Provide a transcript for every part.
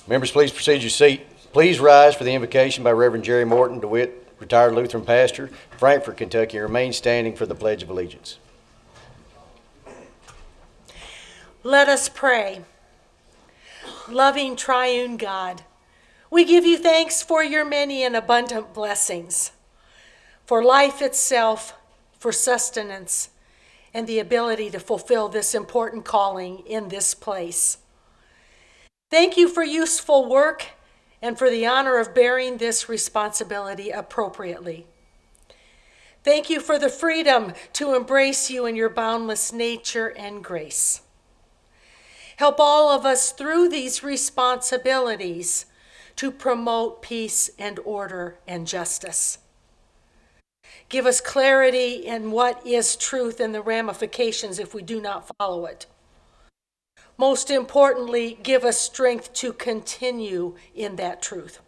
Members, please proceed to your seat. Please rise for the invocation by Reverend Jerry Morton, DeWitt, retired Lutheran pastor, Frankfort, Kentucky, and remain standing for the Pledge of Allegiance. Let us pray. Loving triune God, we give you thanks for your many and abundant blessings, for life itself, for sustenance, and the ability to fulfill this important calling in this place. Thank you for useful work and for the honor of bearing this responsibility appropriately. Thank you for the freedom to embrace you in your boundless nature and grace. Help all of us through these responsibilities to promote peace and order and justice. Give us clarity in what is truth and the ramifications if we do not follow it. Most importantly, give us strength to continue in that truth.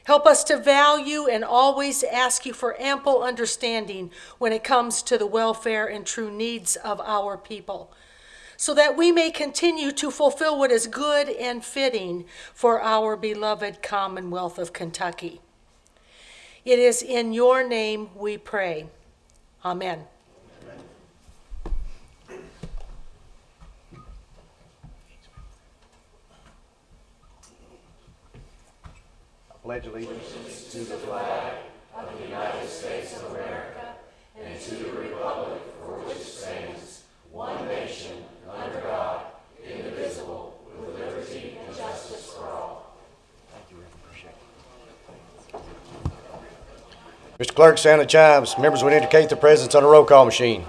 Help us to value and always ask you for ample understanding when it comes to the welfare and true needs of our people, so that we may continue to fulfill what is good and fitting for our beloved Commonwealth of Kentucky. It is in your name we pray. Amen. I pledge allegiance to the flag of the United States of America and to the republic for which it stands, one nation, under God, indivisible, with liberty and justice for all. Thank you, Reverend. Appreciate it. Mr. Clerk, sound the chimes. Members would indicate their presence on a roll call machine.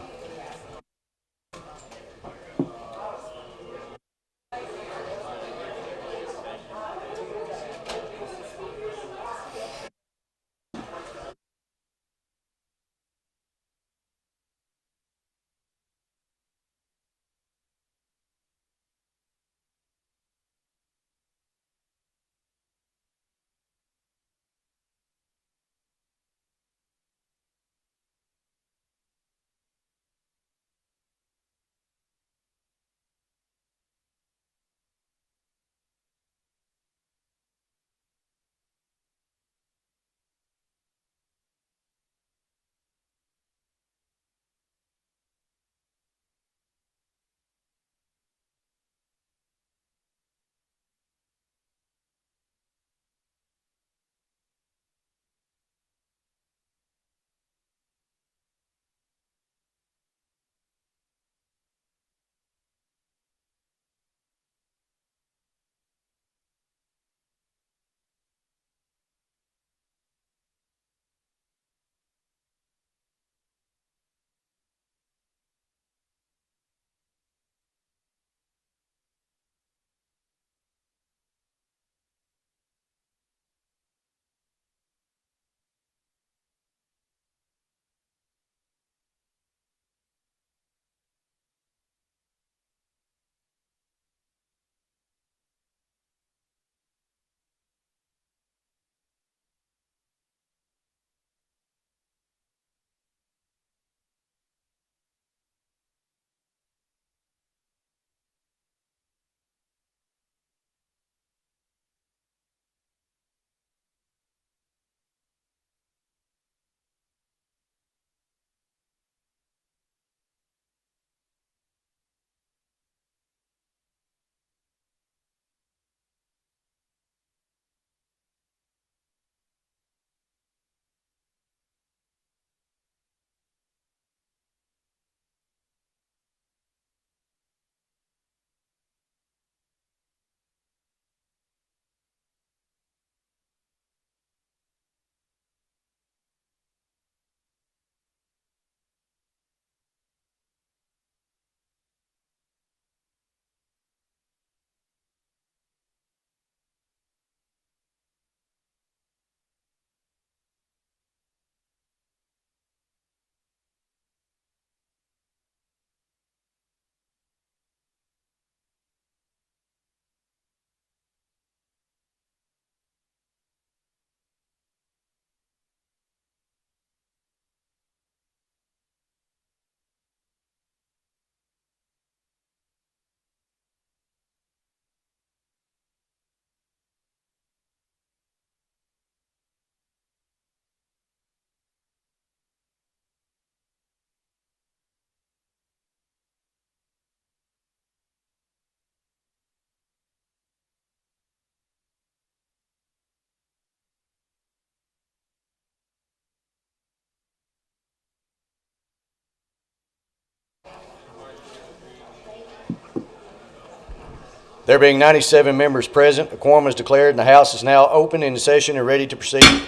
There being 97 members present, a quorum is declared and the House is now open in session and ready to proceed.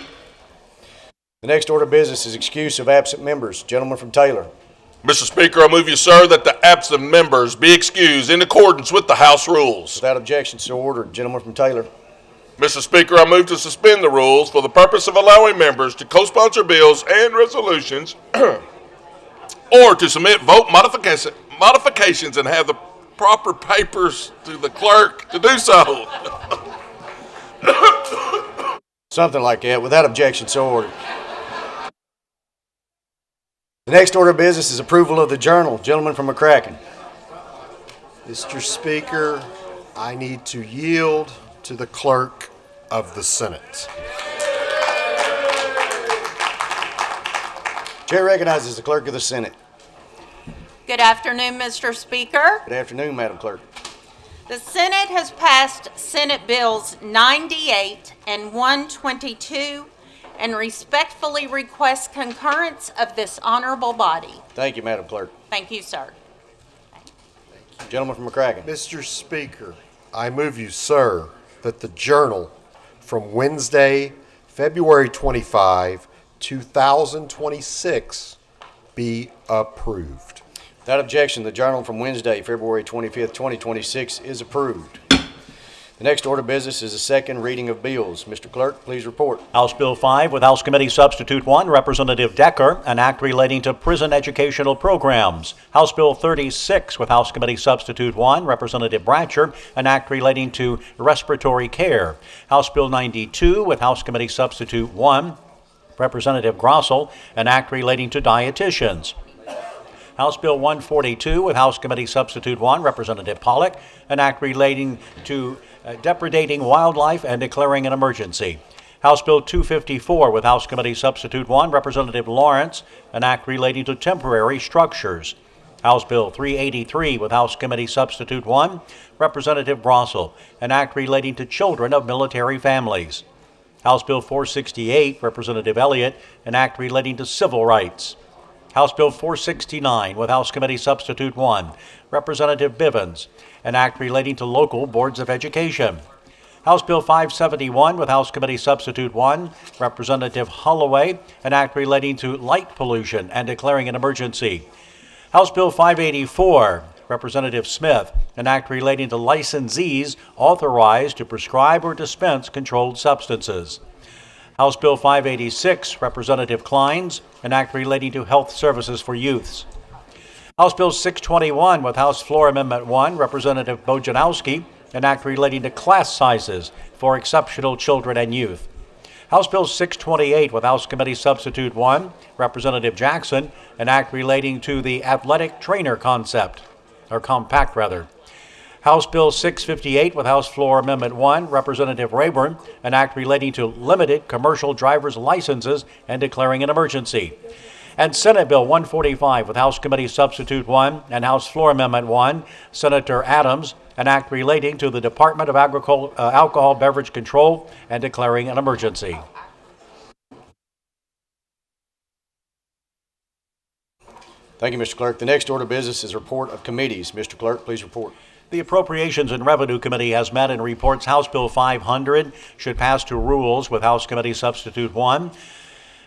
The next order of business is excuse of absent members. Gentleman from Taylor. Mr. Speaker, I move you, sir, that the absent members be excused in accordance with the House rules. Without objection, so ordered. Gentleman from Taylor. Mr. Speaker, I move to suspend the rules for the purpose of allowing members to co-sponsor bills and resolutions or to submit vote modifications and have the proper papers to the clerk to do so. Something like that. Without objection, so ordered. The next order of business is approval of the journal. Gentleman from McCracken. Mr. Speaker, I need to yield to the clerk of the Senate. Chair recognizes the clerk of the Senate. Good afternoon, Mr. Speaker. Good afternoon, Madam Clerk. The Senate has passed Senate Bills 98 and 122 and respectfully requests concurrence of this honorable body. Thank you, Madam Clerk. Thank you, sir. Gentleman from McCracken. Mr. Speaker, I move you, sir, that the journal from Wednesday, February 25, 2026 be approved. Without objection, the journal from Wednesday, February 25th, 2026 is approved. The next order of business is a second reading of bills. Mr. Clerk, please report. House Bill 5 with House Committee Substitute 1, Representative Decker, an act relating to prison educational programs. House Bill 36 with House Committee Substitute 1, Representative Bratcher, an act relating to respiratory care. House Bill 92 with House Committee Substitute 1, Representative Grossel, an act relating to dietitians. House Bill 142 with House Committee Substitute 1, Representative Pollock, an act relating to depredating wildlife and declaring an emergency. House Bill 254 with House Committee Substitute 1, Representative Lawrence, an act relating to temporary structures. House Bill 383 with House Committee Substitute 1, Representative Grossel, an act relating to children of military families. House Bill 468, Representative Elliott, an act relating to civil rights. House Bill 469 with House Committee Substitute 1, Representative Bivens, an act relating to local boards of education. House Bill 571 with House Committee Substitute 1, Representative Holloway, an act relating to light pollution and declaring an emergency. House Bill 584, Representative Smith, an act relating to licensees authorized to prescribe or dispense controlled substances. House Bill 586, Representative Kleins, an act relating to health services for youths. House Bill 621 with House Floor Amendment 1, Representative Bojanowski, an act relating to class sizes for exceptional children and youth. House Bill 628 with House Committee Substitute 1, Representative Jackson, an act relating to the athletic trainer compact. House Bill 658 with House Floor Amendment 1, Representative Rayburn, an act relating to limited commercial driver's licenses and declaring an emergency. And Senate Bill 145 with House Committee Substitute 1 and House Floor Amendment 1, Senator Adams, an act relating to the Department of Alcohol Beverage Control and declaring an emergency. Thank you, Mr. Clerk. The next order of business is report of committees. Mr. Clerk, please report. The Appropriations and Revenue Committee has met and reports House Bill 500 should pass to rules with House Committee Substitute 1.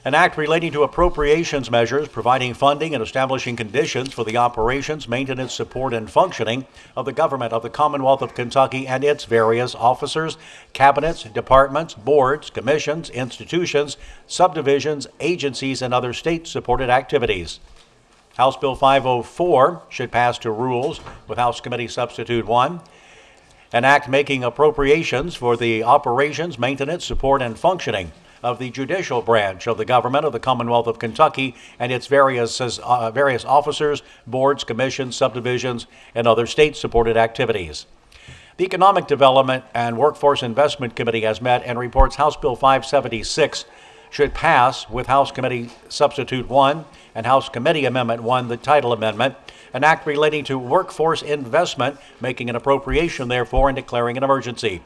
An act relating to appropriations measures providing funding and establishing conditions for the operations, maintenance, support, and functioning of the government of the Commonwealth of Kentucky and its various officers, cabinets, departments, boards, commissions, institutions, subdivisions, agencies, and other state-supported activities. House Bill 504 should pass to rules with House Committee Substitute 1. An act making appropriations for the operations, maintenance, support, and functioning of the judicial branch of the government of the Commonwealth of Kentucky and its various officers, boards, commissions, subdivisions, and other state-supported activities. The Economic Development and Workforce Investment Committee has met and reports House Bill 576 should pass with House Committee Substitute 1 and House Committee Amendment 1, the title amendment, an act relating to workforce investment, making an appropriation therefore and declaring an emergency.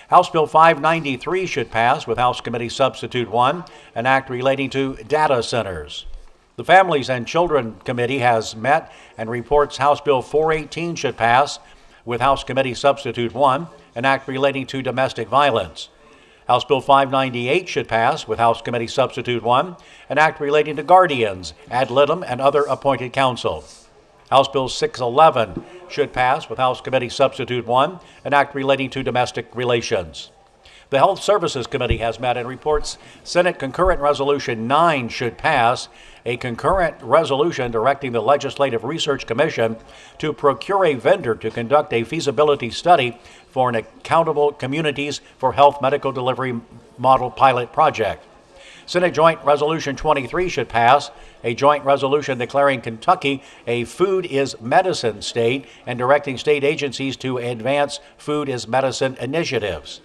House Bill 593 should pass with House Committee Substitute 1, an act relating to data centers. The Families and Children Committee has met and reports House Bill 418 should pass with House Committee Substitute 1, an act relating to domestic violence. House Bill 598 should pass with House Committee Substitute 1, an act relating to guardians, ad litem, and other appointed counsel. House Bill 611 should pass with House Committee Substitute 1, an act relating to domestic relations. The Health Services Committee has met and reports Senate Concurrent Resolution 9 should pass, a concurrent resolution directing the Legislative Research Commission to procure a vendor to conduct a feasibility study for an Accountable Communities for Health Medical Delivery Model Pilot Project. Senate Joint Resolution 23 should pass, a joint resolution declaring Kentucky a food is medicine state and directing state agencies to advance food is medicine initiatives.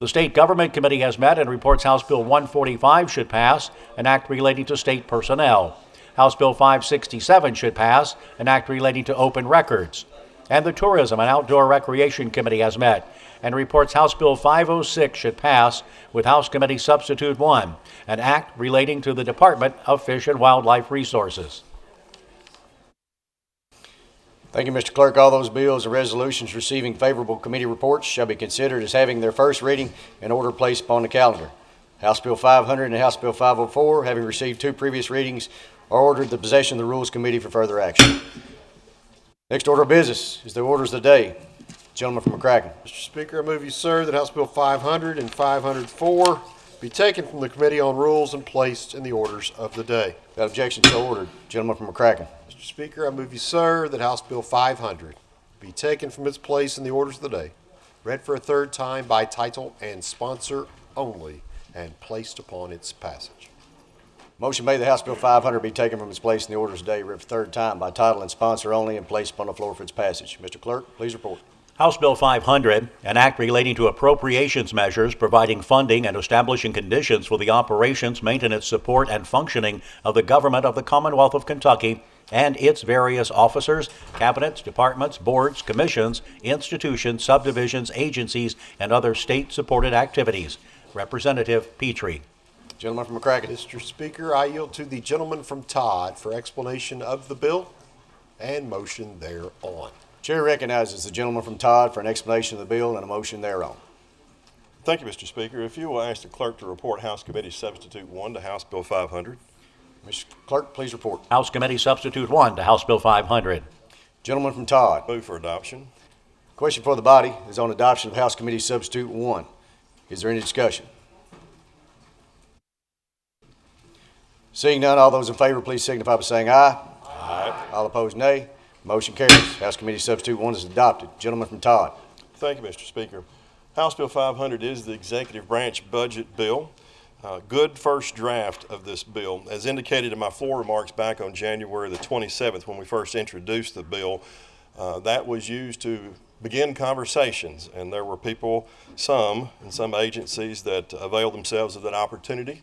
The State Government Committee has met and reports House Bill 145 should pass, an act relating to state personnel. House Bill 567 should pass, an act relating to open records. And the Tourism and Outdoor Recreation Committee has met and reports House Bill 506 should pass with House Committee Substitute 1, an act relating to the Department of Fish and Wildlife Resources. Thank you, Mr. Clerk. All those bills and resolutions receiving favorable committee reports shall be considered as having their first reading in order placed upon the calendar. House Bill 500 and House Bill 504, having received two previous readings, are ordered the possession of the Rules Committee for further action. Next order of business is the orders of the day. Gentleman from McCracken. Mr. Speaker, I move you, sir, that House Bill 500 and 504 be taken from the Committee on Rules and placed in the orders of the day. Without objection, so ordered. Gentleman from McCracken. Mr. Speaker, I move you, sir, that House Bill 500 be taken from its place in the orders of the day, read for a third time by title and sponsor only, and placed upon its passage. Motion made that House Bill 500 be taken from its place in the orders of the day, read for third time by title and sponsor only, and placed upon the floor for its passage. Mr. Clerk, please report. House Bill 500, an act relating to appropriations measures providing funding and establishing conditions for the operations, maintenance, support, and functioning of the government of the Commonwealth of Kentucky and its various officers, cabinets, departments, boards, commissions, institutions, subdivisions, agencies, and other state-supported activities. Representative Petrie. Gentleman from McCracken. Mr. Speaker, I yield to the gentleman from Todd for explanation of the bill and motion thereon. Chair recognizes the gentleman from Todd for an explanation of the bill and a motion thereon. Thank you, Mr. Speaker. If you will ask the clerk to report House Committee Substitute 1 to House Bill 500. Mr. Clerk, please report. House Committee Substitute 1 to House Bill 500. Gentleman from Todd. Move for adoption. Question for the body is on adoption of House Committee Substitute 1. Is there any discussion? Seeing none, all those in favor, please signify by saying aye. Aye. All opposed, nay. Motion carries. House Committee Substitute 1 is adopted. Gentleman from Todd. Thank you, Mr. Speaker. House Bill 500 is the executive branch budget bill. Good first draft of this bill. As indicated in my floor remarks back on January the 27th when we first introduced the bill, that was used to begin conversations, and there were people, some in some agencies, that availed themselves of that opportunity.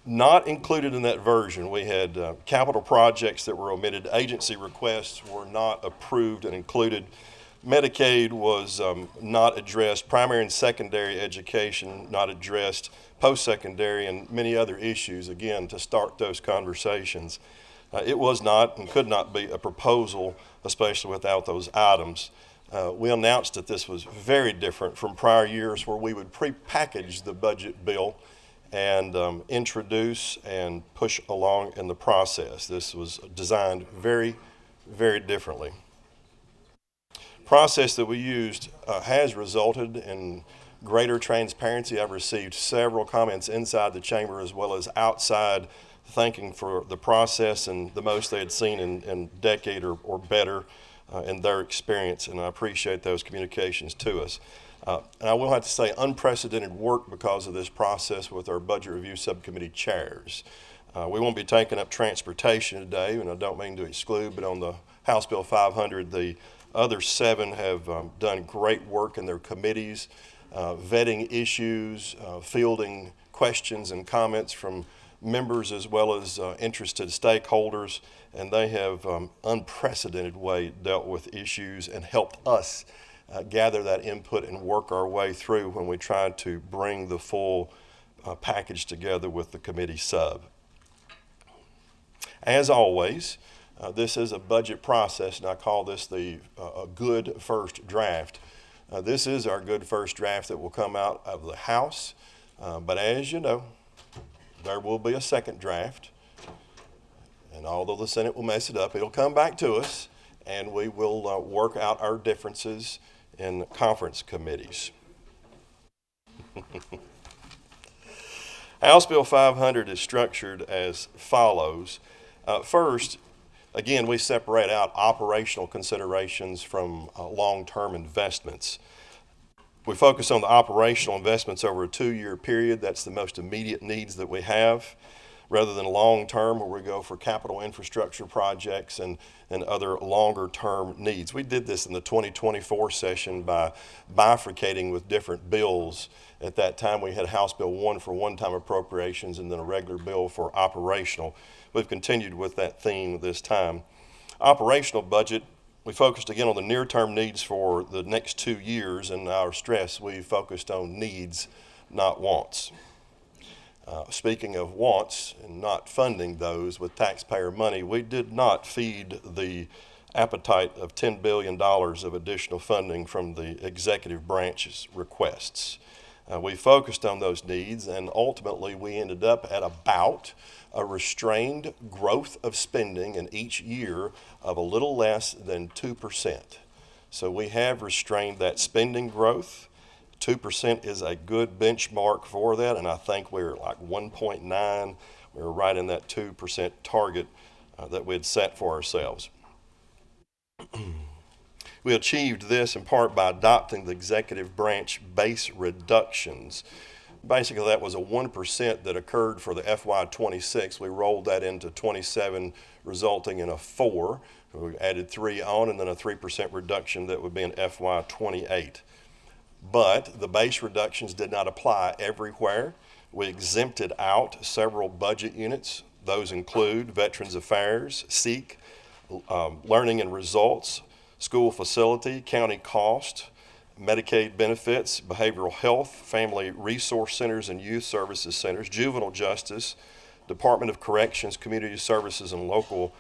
Not included in that version, we had capital projects that were omitted. Agency requests were not approved and included. Medicaid was not addressed. Primary and secondary education not addressed. Post-secondary and many other issues, again, to start those conversations. It was not and could not be a proposal, especially without those items. We announced that this was very different from prior years where we would pre-package the budget bill and introduce and push along in the process. This was designed very, very differently. Process that we used has resulted in greater transparency. I've received several comments inside the chamber as well as outside thanking for the process and the most they had seen in a decade or better in their experience, and I appreciate those communications to us. And I will have to say unprecedented work because of this process with our Budget Review Subcommittee chairs. We won't be taking up transportation today, and I don't mean to exclude, but on the House Bill 500, the other 7 have done great work in their committees, vetting issues, fielding questions and comments from members as well as interested stakeholders, and they have unprecedented way dealt with issues and helped us gather that input and work our way through when we tried to bring the full package together with the committee sub. As always, this is a budget process, and I call this a good first draft. This is our good first draft that will come out of the House, but as you know, there will be a second draft, and although the Senate will mess it up, it'll come back to us, and we will work out our differences in conference committees. House Bill 500 is structured as follows. First, again, we separate out operational considerations from long-term investments. We focus on the operational investments over a 2-year period. That's the most immediate needs that we have, rather than long-term where we go for capital infrastructure projects and other longer-term needs. We did this in the 2024 session by bifurcating with different bills. At that time, we had House Bill 1 for one-time appropriations and then a regular bill for operational. We've continued with that theme this time. Operational budget, we focused again on the near-term needs for the next 2 years, and our stress, we focused on needs, not wants. Speaking of wants and not funding those with taxpayer money, we did not feed the appetite of $10 billion of additional funding from the executive branch's requests. We focused on those needs, and ultimately we ended up at about a restrained growth of spending in each year of a little less than 2%. So we have restrained that spending growth. 2% is a good benchmark for that, and I think we're like 1.9. We're right in that 2% target that we had set for ourselves. We achieved this in part by adopting the executive branch base reductions. Basically, that was a 1% that occurred for the FY26. We rolled that into 27, resulting in a 4. We added 3 on, and then a 3% reduction that would be in FY28. But the base reductions did not apply everywhere. We exempted out several budget units. Those include Veterans Affairs, SEEK, Learning and Results, School Facility, County Cost, Medicaid Benefits, Behavioral Health, Family Resource Centers and Youth Services Centers, Juvenile Justice, Department of Corrections, Community Services and Local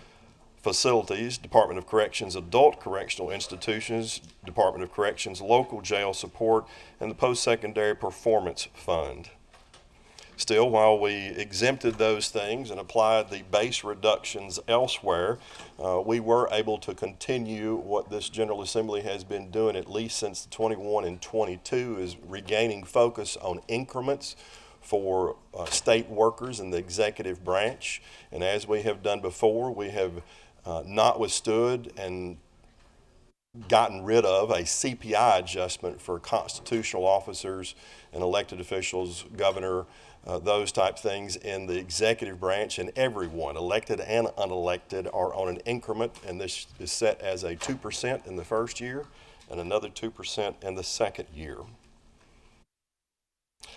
Facilities, Department of Corrections Adult Correctional Institutions, Department of Corrections Local Jail Support, and the Post-Secondary Performance Fund. Still, while we exempted those things and applied the base reductions elsewhere, we were able to continue what this General Assembly has been doing at least since 21 and 22, is regaining focus on increments for state workers in the executive branch. And as we have done before, we have not withstood and gotten rid of a CPI adjustment for constitutional officers and elected officials, governor, those type things in the executive branch, and everyone, elected and unelected, are on an increment, and this is set as a 2% in the first year and another 2% in the second year.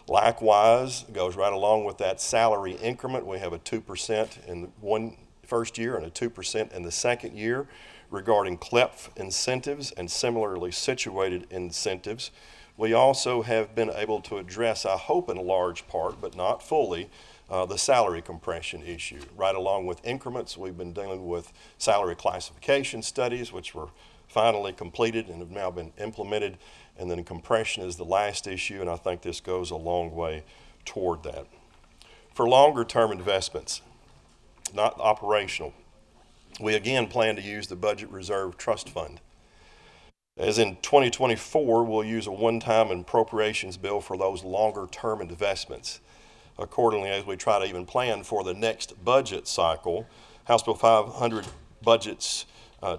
Likewise, goes right along with that salary increment. We have a 2% in one first year and a 2% in the second year regarding CLEP incentives and similarly situated incentives. We also have been able to address, I hope in a large part, but not fully, the salary compression issue. Right along with increments, we've been dealing with salary classification studies, which were finally completed and have now been implemented. And then compression is the last issue, and I think this goes a long way toward that. For longer term investments, not operational, we again plan to use the Budget Reserve Trust Fund. As in 2024, we'll use a one-time appropriations bill for those longer-term investments. Accordingly, as we try to even plan for the next budget cycle, House Bill 500 budgets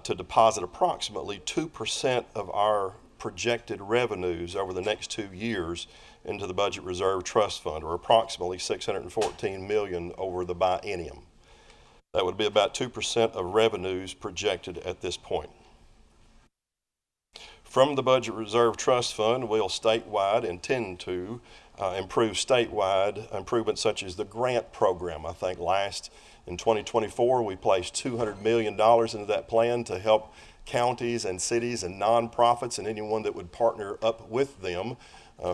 to deposit approximately 2% of our projected revenues over the next 2 years into the Budget Reserve Trust Fund, or approximately $614 million over the biennium. That would be about 2% of revenues projected at this point. From the Budget Reserve Trust Fund, we'll statewide intend to improve statewide improvements such as the grant program. I think last in 2024, we placed $200 million into that plan to help counties and cities and nonprofits and anyone that would partner up with them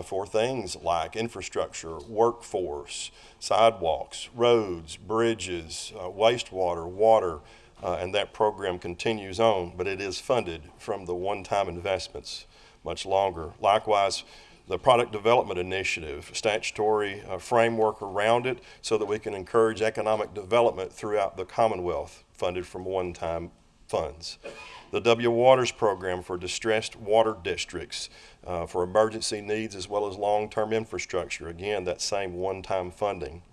for things like infrastructure, workforce, sidewalks, roads, bridges, wastewater, water, and that program continues on, but it is funded from the one-time investments much longer. Likewise, the product development initiative, statutory framework around it so that we can encourage economic development throughout the Commonwealth, funded from one-time funds. The W Waters program for distressed water districts for emergency needs as well as long-term infrastructure. Again, that same one-time funding.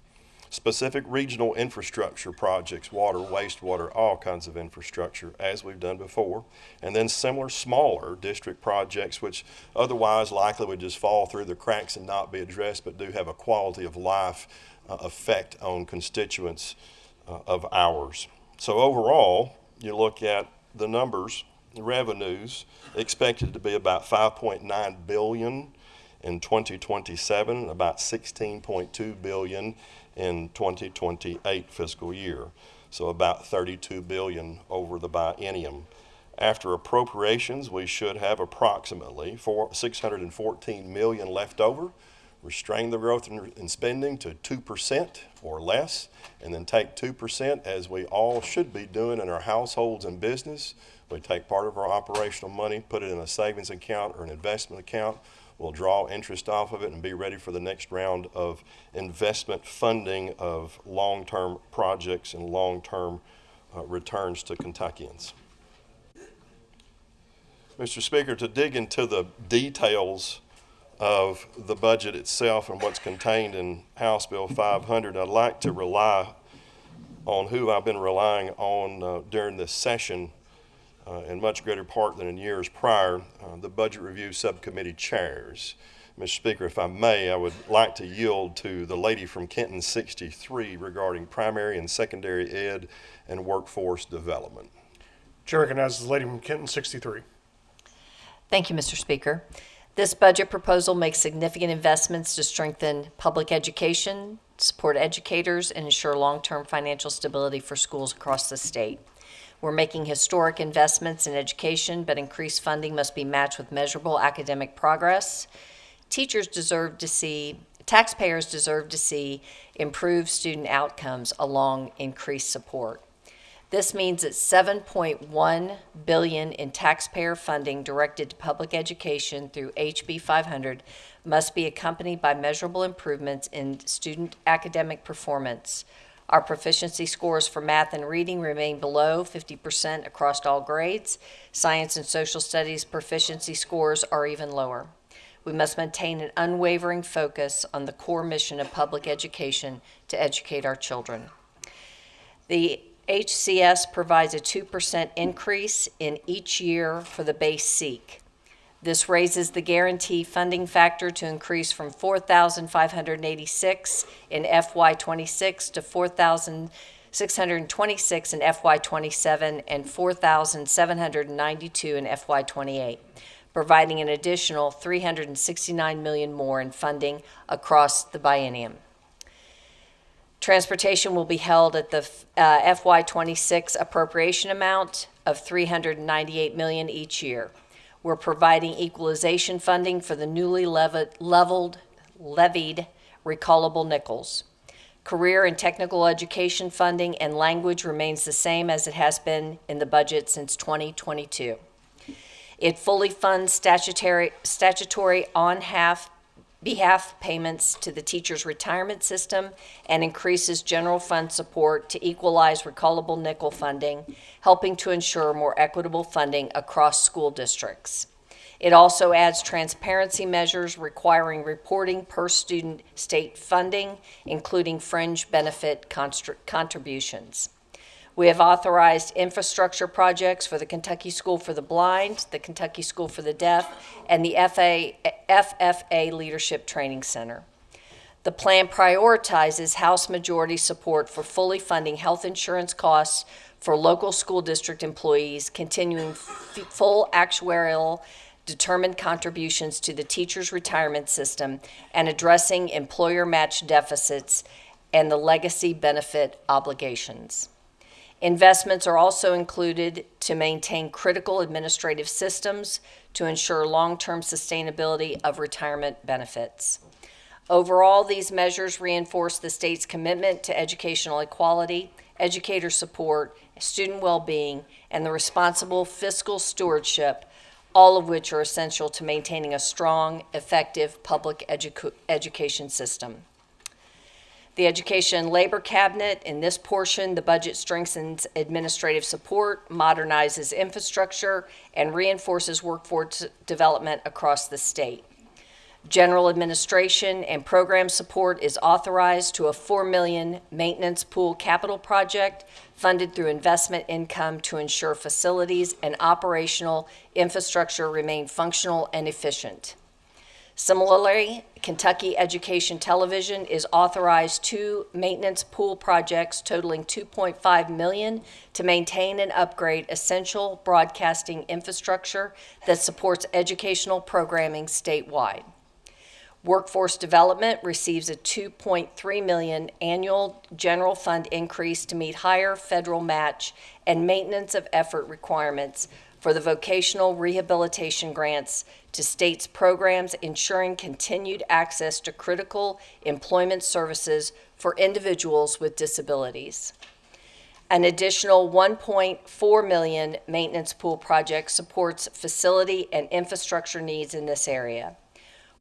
Specific regional infrastructure projects, water, wastewater, all kinds of infrastructure, as we've done before. And then similar smaller district projects which otherwise likely would just fall through the cracks and not be addressed, but do have a quality of life effect on constituents of ours. So overall, you look at the numbers, the revenues expected to be about $5.9 billion in 2027, about $16.2 billion in 2028 fiscal year. So about $32 billion over the biennium. After appropriations, we should have approximately $614 million left over. Restrain the growth in spending to 2% or less, and then take 2%, as we all should be doing in our households and business. We take part of our operational money, put it in a savings account or an investment account. We'll draw interest off of it and be ready for the next round of investment funding of long-term projects and long-term returns to Kentuckians. Mr. Speaker, to dig into the details of the budget itself and what's contained in House Bill 500, I'd like to rely on who I've been relying on during this session in much greater part than in years prior, the Budget Review Subcommittee chairs. Mr. Speaker, if I may, I would like to yield to the lady from Kenton 63 regarding primary and secondary ed and workforce development. Chair recognizes the lady from Kenton 63. Thank you, Mr. Speaker. This budget proposal makes significant investments to strengthen public education, support educators, and ensure long-term financial stability for schools across the state. We're making historic investments in education, but increased funding must be matched with measurable academic progress. Taxpayers deserve to see improved student outcomes along increased support. This means that $7.1 billion in taxpayer funding directed to public education through HB 500 must be accompanied by measurable improvements in student academic performance. Our proficiency scores for math and reading remain below 50% across all grades. Science and social studies proficiency scores are even lower. We must maintain an unwavering focus on the core mission of public education to educate our children. The HCS provides a 2% increase in each year for the base SEEK. This raises the guarantee funding factor to increase from $4,586 in FY26 to $4,626 in FY27 and $4,792 in FY28, providing an additional $369 million more in funding across the biennium. Transportation will be held at the FY26 appropriation amount of $398 million each year. We're providing equalization funding for the newly levied recallable nickels. Career and technical education funding and language remains the same as it has been in the budget since 2022. It fully funds statutory on-behalf payments to the teacher's retirement system and increases general fund support to equalize recallable nickel funding, helping to ensure more equitable funding across school districts. It also adds transparency measures requiring reporting per student state funding, including fringe benefit contributions. We have authorized infrastructure projects for the Kentucky School for the Blind, the Kentucky School for the Deaf, and the FFA Leadership Training Center. The plan prioritizes House majority support for fully funding health insurance costs for local school district employees, continuing full actuarial determined contributions to the teacher's retirement system, and addressing employer match deficits and the legacy benefit obligations. Investments are also included to maintain critical administrative systems to ensure long-term sustainability of retirement benefits. Overall, these measures reinforce the state's commitment to educational equality, educator support, student well-being, and the responsible fiscal stewardship, all of which are essential to maintaining a strong, effective public education system. The Education and Labor Cabinet, in this portion, the budget strengthens administrative support, modernizes infrastructure, and reinforces workforce development across the state. General administration and program support is authorized to a $4 million maintenance pool capital project funded through investment income to ensure facilities and operational infrastructure remain functional and efficient. Similarly, Kentucky Education Television is authorized 2 maintenance pool projects totaling $2.5 million to maintain and upgrade essential broadcasting infrastructure that supports educational programming statewide. Workforce Development receives a $2.3 million annual general fund increase to meet higher federal match and maintenance of effort requirements for the vocational rehabilitation grants to states' programs, ensuring continued access to critical employment services for individuals with disabilities. An additional $1.4 million maintenance pool project supports facility and infrastructure needs in this area.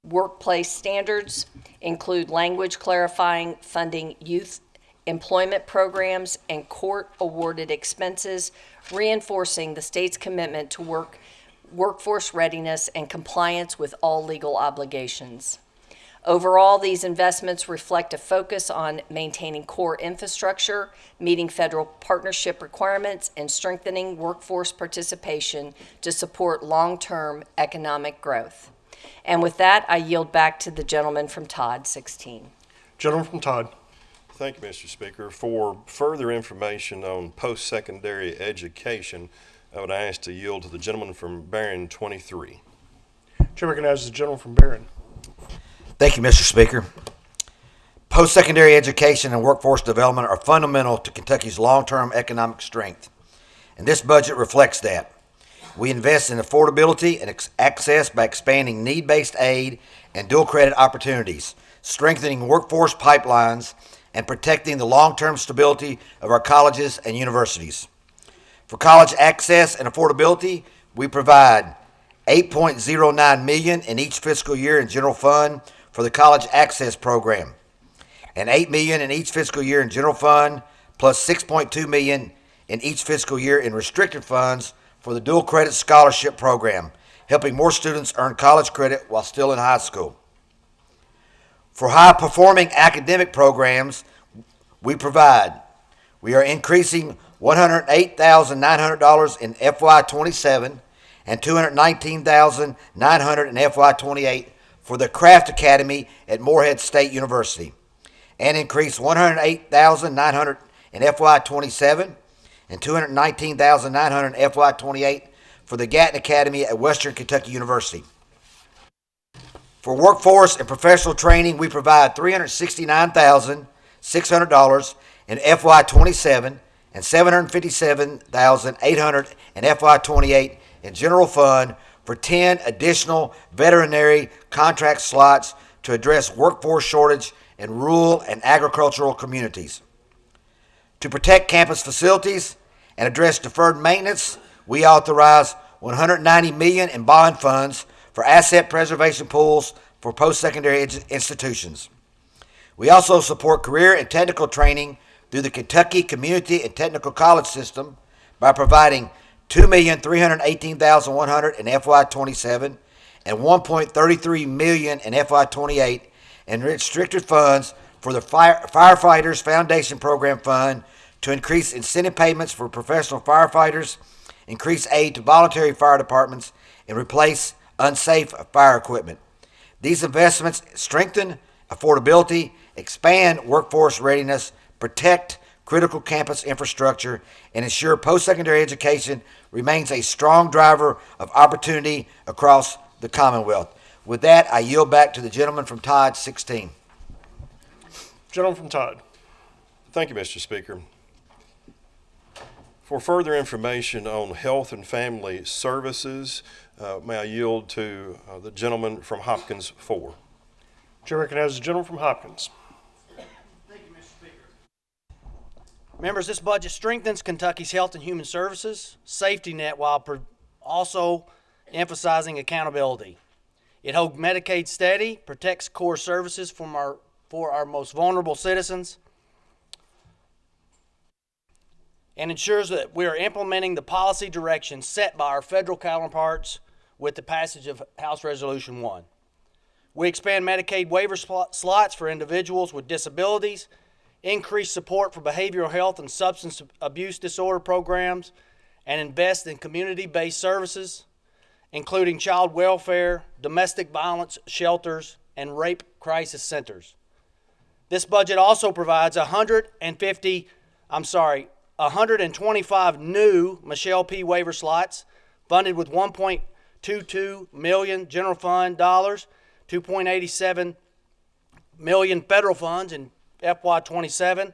Workplace standards include language clarifying funding youth employment programs and court-awarded expenses, reinforcing the state's commitment to workforce readiness and compliance with all legal obligations. Overall, these investments reflect a focus on maintaining core infrastructure, meeting federal partnership requirements, and strengthening workforce participation to support long-term economic growth. And with that, I yield back to the gentleman from Todd, 16. Gentleman from Todd. Thank you, Mr. Speaker. For further information on post-secondary education, I would ask to yield to the gentleman from Barron, 23. Chair recognizes the gentleman from Barron. Thank you, Mr. Speaker. Post-secondary education and workforce development are fundamental to Kentucky's long-term economic strength, and this budget reflects that. We invest in affordability and access by expanding need-based aid and dual credit opportunities, strengthening workforce pipelines, and protecting the long-term stability of our colleges and universities. For college access and affordability, we provide $8.09 million in each fiscal year in general fund for the College Access Program, and $8 million in each fiscal year in general fund, plus $6.2 million in each fiscal year in restricted funds for the Dual Credit Scholarship Program, helping more students earn college credit while still in high school. For high-performing academic programs, we are increasing $108,900 in FY27 and $219,900 in FY28 for the Craft Academy at Morehead State University, and increase $108,900 in FY27 and $219,900 in FY28 for the Gatton Academy at Western Kentucky University. For workforce and professional training, we provide $369,600 in FY27 and $757,800 in FY28 in general fund for 10 additional veterinary contract slots to address workforce shortage in rural and agricultural communities. To protect campus facilities and address deferred maintenance, we authorize $190 million in bond funds for asset preservation pools for post-secondary institutions. We also support career and technical training through the Kentucky Community and Technical College System by providing $2,318,100 in FY27 and $1.33 million in FY28 and restricted funds for the Firefighters Foundation Program Fund to increase incentive payments for professional firefighters, increase aid to voluntary fire departments, and replace unsafe fire equipment. These investments strengthen affordability, expand workforce readiness, protect critical campus infrastructure, and ensure post-secondary education remains a strong driver of opportunity across the Commonwealth. With that, I yield back to the gentleman from Todd, 16. Gentleman from Todd. Thank you, Mr. Speaker. For further information on health and family services, may I yield to the gentleman from Hopkins 4. Chair recognizes the gentleman from Hopkins. Members, this budget strengthens Kentucky's health and human services safety net while also emphasizing accountability. It holds Medicaid steady, protects core services for our most vulnerable citizens, and ensures that we are implementing the policy direction set by our federal counterparts with the passage of House Resolution 1. We expand Medicaid waiver slots for individuals with disabilities, increase support for behavioral health and substance abuse disorder programs, and invest in community-based services, including child welfare, domestic violence shelters, and rape crisis centers. This budget also provides 125 new Michelle P. waiver slots, funded with $1.22 million general fund dollars, $2.87 million federal funds in FY27,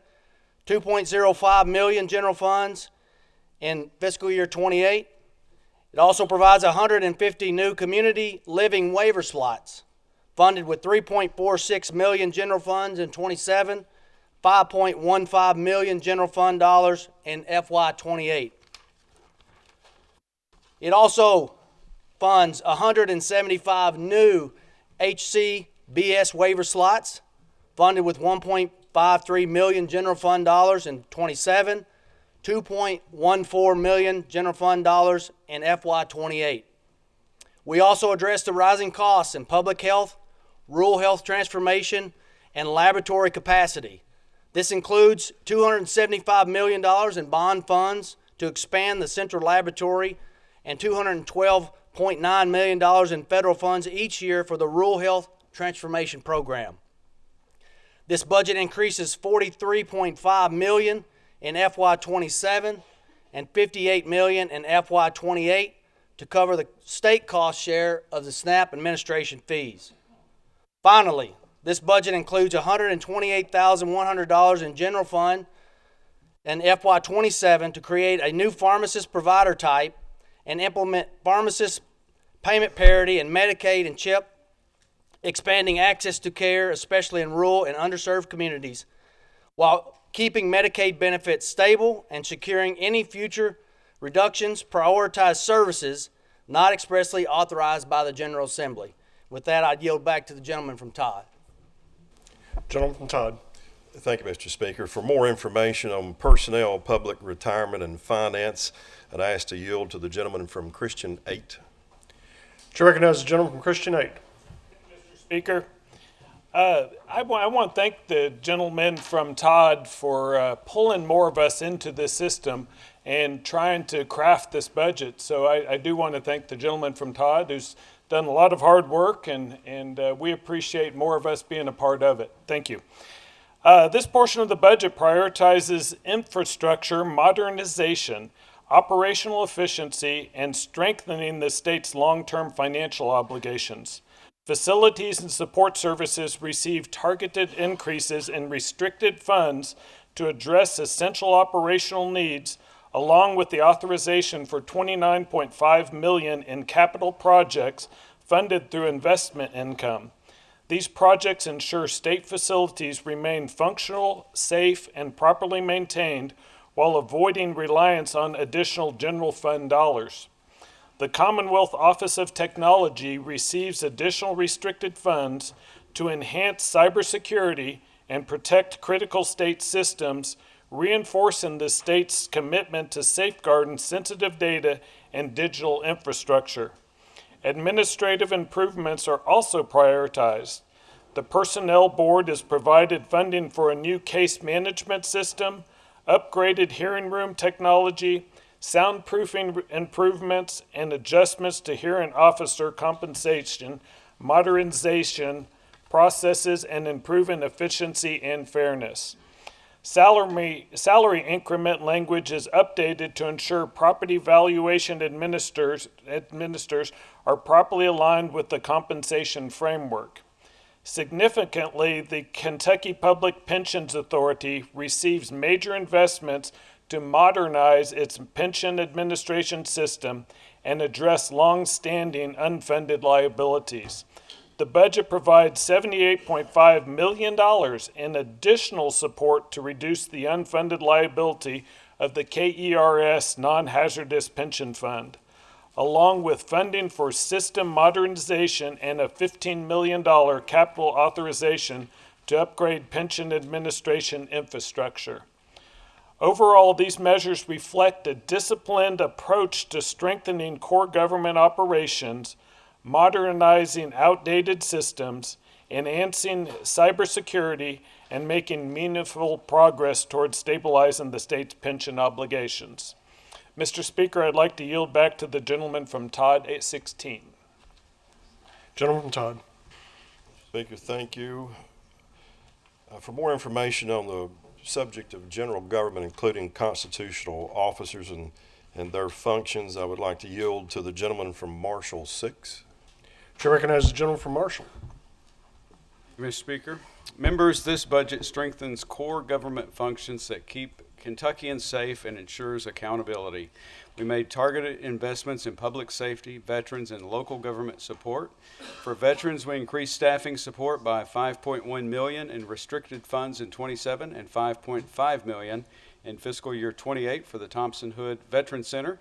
$2.05 million general funds in fiscal year 28. It also provides 150 new community living waiver slots, funded with $3.46 million general funds in 27, $5.15 million general fund dollars in FY28. It also funds 175 new HCBS waiver slots, funded with $1.53 million general fund dollars in 27, $2.14 million general fund dollars in FY28. We also address the rising costs in public health, rural health transformation, and laboratory capacity. This includes $275 million in bond funds to expand the central laboratory and $212.9 million in federal funds each year for the Rural Health Transformation Program. This budget increases $43.5 million in FY27 and $58 million in FY28 to cover the state cost share of the SNAP administration fees. Finally, this budget includes $128,100 in general fund and FY27 to create a new pharmacist provider type and implement pharmacist payment parity in Medicaid and CHIP, expanding access to care, especially in rural and underserved communities, while keeping Medicaid benefits stable and securing any future reductions, prioritize services not expressly authorized by the General Assembly. With that, I'd yield back to the gentleman from Todd. Gentleman from Todd. Thank you, Mr. Speaker. For more information on personnel, public retirement, and finance, I'd ask to yield to the gentleman from Christian 8. Chair recognizes the gentleman from Christian 8. Mr. Speaker, I want to thank the gentleman from Todd for pulling more of us into this system and trying to craft this budget. So I do want to thank the gentleman from Todd who's done a lot of hard work, and we appreciate more of us being a part of it. Thank you. This portion of the budget prioritizes infrastructure modernization, operational efficiency, and strengthening the state's long-term financial obligations. Facilities and support services receive targeted increases in restricted funds to address essential operational needs, along with the authorization for $29.5 million in capital projects funded through investment income. These projects ensure state facilities remain functional, safe, and properly maintained while avoiding reliance on additional general fund dollars. The Commonwealth Office of Technology receives additional restricted funds to enhance cybersecurity and protect critical state systems, reinforcing the state's commitment to safeguarding sensitive data and digital infrastructure. Administrative improvements are also prioritized. The Personnel Board is provided funding for a new case management system, upgraded hearing room technology, soundproofing improvements, and adjustments to hearing officer compensation, modernization processes, and improving efficiency and fairness. Salary increment language is updated to ensure property valuation administrators are properly aligned with the compensation framework. Significantly, the Kentucky Public Pensions Authority receives major investments to modernize its pension administration system and address long-standing unfunded liabilities. The budget provides $78.5 million in additional support to reduce the unfunded liability of the KERS Non-Hazardous Pension Fund, along with funding for system modernization and a $15 million capital authorization to upgrade pension administration infrastructure. Overall, these measures reflect a disciplined approach to strengthening core government operations, modernizing outdated systems, enhancing cybersecurity, and making meaningful progress towards stabilizing the state's pension obligations. Mr. Speaker, I'd like to yield back to the gentleman from Todd 816. Gentleman from Todd. Speaker, thank you. For more information on the subject of general government, including constitutional officers and their functions, I would like to yield to the gentleman from Marshall 6. Chair recognizes the gentleman from Marshall. Mr. Speaker, members, this budget strengthens core government functions that keep Kentuckians safe and ensures accountability. We made targeted investments in public safety, veterans, and local government support. For veterans, we increased staffing support by $5.1 million in restricted funds in 27 and $5.5 million in fiscal year 28 for the Thompson Hood Veteran Center,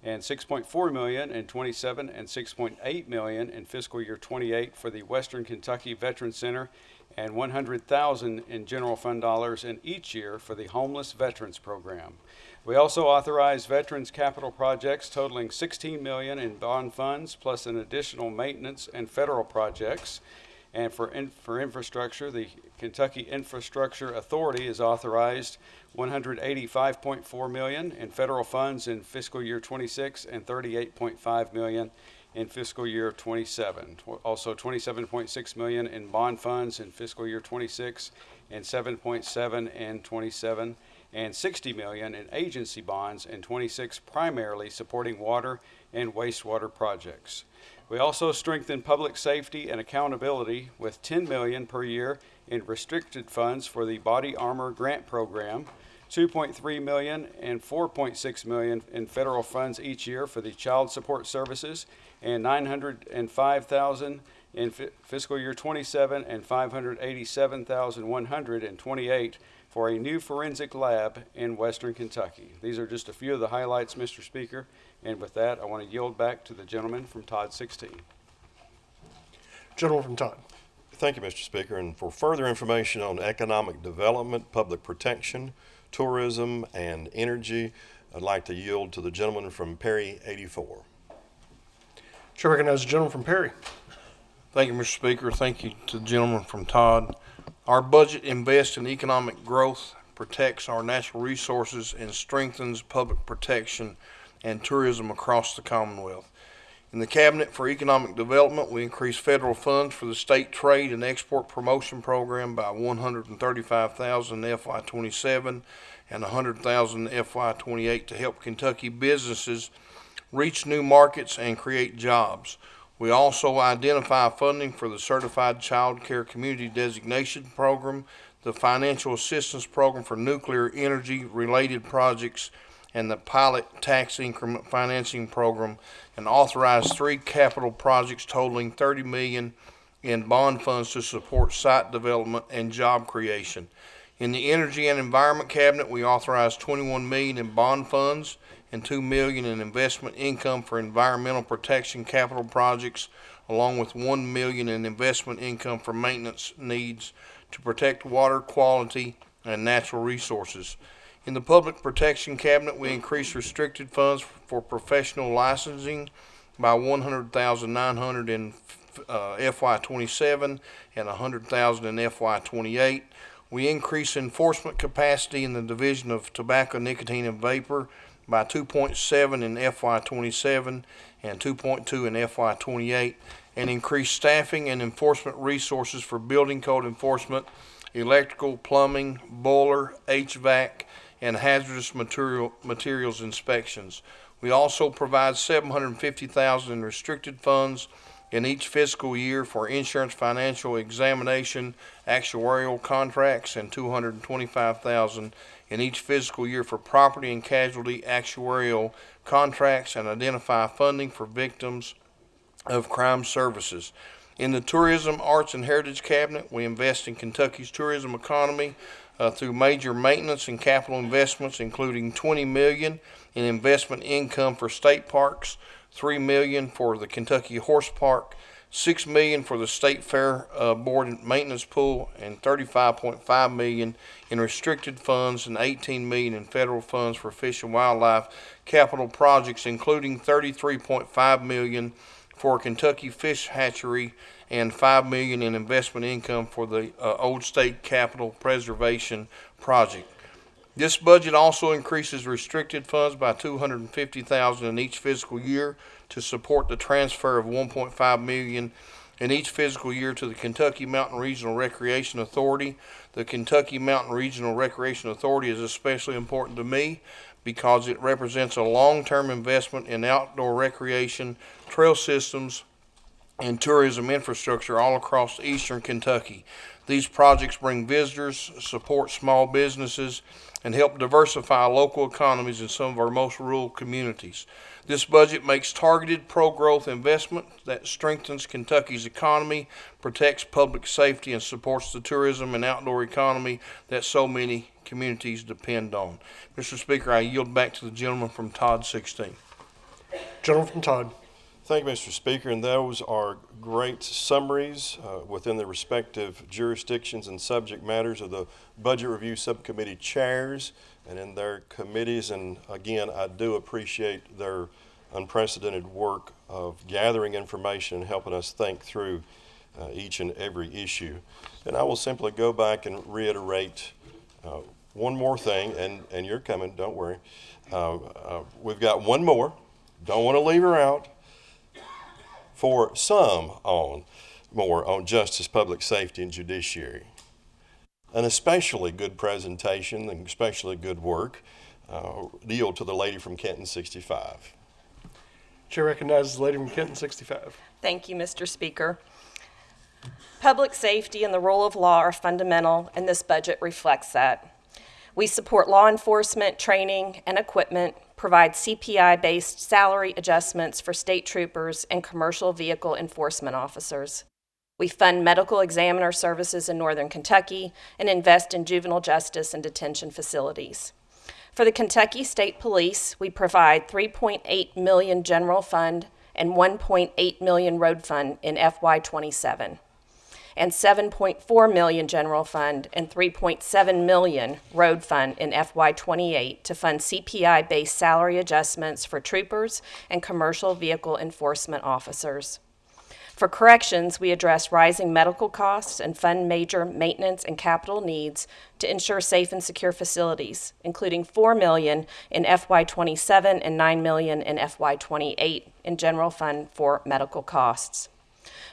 and $6.4 million in 27 and $6.8 million in fiscal year 28 for the Western Kentucky Veteran Center, and $100,000 in general fund dollars in each year for the Homeless Veterans Program. We also authorized veterans capital projects totaling $16 million in bond funds, plus an additional maintenance and federal projects. And for infrastructure, the Kentucky Infrastructure Authority is authorized $185.4 million in federal funds in fiscal year 26 and $38.5 million in fiscal year 27. Also $27.6 million in bond funds in fiscal year 26 and $7.7 in 27, and $60 million in agency bonds in 26, primarily supporting water and wastewater projects. We also strengthened public safety and accountability with $10 million per year in restricted funds for the Body Armor Grant Program, $2.3 million and $4.6 million in federal funds each year for the Child Support Services, and $905,000 in fiscal year 27 and $587,100 in 28 for a new forensic lab in Western Kentucky. These are just a few of the highlights, Mr. Speaker, and with that, I want to yield back to the gentleman from Todd 16. Gentleman from Todd. Thank you, Mr. Speaker. And for further information on economic development, public protection, tourism, and energy, I'd like to yield to the gentleman from Perry 84. Chair recognizes the gentleman from Perry. Thank you, Mr. Speaker. Thank you to the gentleman from Todd. Our budget invests in economic growth, protects our natural resources, and strengthens public protection and tourism across the Commonwealth. In the Cabinet for Economic Development, we increased federal funds for the State Trade and Export Promotion Program by $135,000 in FY27 and $100,000 in FY28 to help Kentucky businesses reach new markets and create jobs. We also identify funding for the Certified Child Care Community Designation Program, the Financial Assistance Program for Nuclear Energy Related Projects, and the Pilot Tax Increment Financing Program, and authorized 3 capital projects totaling $30 million in bond funds to support site development and job creation. In the Energy and Environment Cabinet, we authorized $21 million in bond funds and $2 million in investment income for environmental protection capital projects, along with $1 million in investment income for maintenance needs to protect water quality and natural resources. In the Public Protection Cabinet, we increased restricted funds for professional licensing by $100,900 in FY27 and $100,000 in FY28. We increased enforcement capacity in the Division of Tobacco, Nicotine, and Vapor by 2.7 in FY27 and 2.2 in FY28, and increased staffing and enforcement resources for building code enforcement, electrical, plumbing, boiler, HVAC, and hazardous materials inspections. We also provide $750,000 in restricted funds in each fiscal year for insurance financial examination, actuarial contracts, and $225,000 in each fiscal year for property and casualty actuarial contracts and identify funding for victims of crime services. In the Tourism, Arts, and Heritage Cabinet, we invest in Kentucky's tourism economy through major maintenance and capital investments, including $20 million in investment income for state parks, $3 million for the Kentucky Horse Park, $6 million for the State Fair Board and Maintenance Pool, and $35.5 million in restricted funds and $18 million in federal funds for fish and wildlife capital projects, including $33.5 million for Kentucky Fish Hatchery and $5 million in investment income for the Old State Capitol Preservation Project. This budget also increases restricted funds by $250,000 in each fiscal year to support the transfer of $1.5 million in each fiscal year to the Kentucky Mountain Regional Recreation Authority. The Kentucky Mountain Regional Recreation Authority is especially important to me because it represents a long-term investment in outdoor recreation, trail systems, and tourism infrastructure all across eastern Kentucky. These projects bring visitors, support small businesses, and help diversify local economies in some of our most rural communities. This budget makes targeted pro-growth investment that strengthens Kentucky's economy, protects public safety, and supports the tourism and outdoor economy that so many communities depend on. Mr. Speaker, I yield back to the gentleman from Todd 16. Gentleman from Todd. Thank you, Mr. Speaker, and those are great summaries within the respective jurisdictions and subject matters of the Budget Review Subcommittee chairs and in their committees. And again, I do appreciate their unprecedented work of gathering information and helping us think through each and every issue. And I will simply go back and reiterate one more thing, and you're coming, don't worry. We've got one more, don't want to leave her out. For some more on justice, public safety, and judiciary. An especially good presentation and especially good work. Yield to the lady from Kenton 65. Chair recognizes the lady from Kenton 65. Thank you, Mr. Speaker. Public safety and the rule of law are fundamental, and this budget reflects that. We support law enforcement, training, and equipment, provide CPI-based salary adjustments for state troopers and commercial vehicle enforcement officers. We fund medical examiner services in Northern Kentucky and invest in juvenile justice and detention facilities. For the Kentucky State Police, we provide $3.8 million general fund and $1.8 million road fund in FY27. And $7.4 million general fund and $3.7 million road fund in FY28 to fund CPI-based salary adjustments for troopers and commercial vehicle enforcement officers. For corrections, we address rising medical costs and fund major maintenance and capital needs to ensure safe and secure facilities, including $4 million in FY27 and $9 million in FY28 in general fund for medical costs.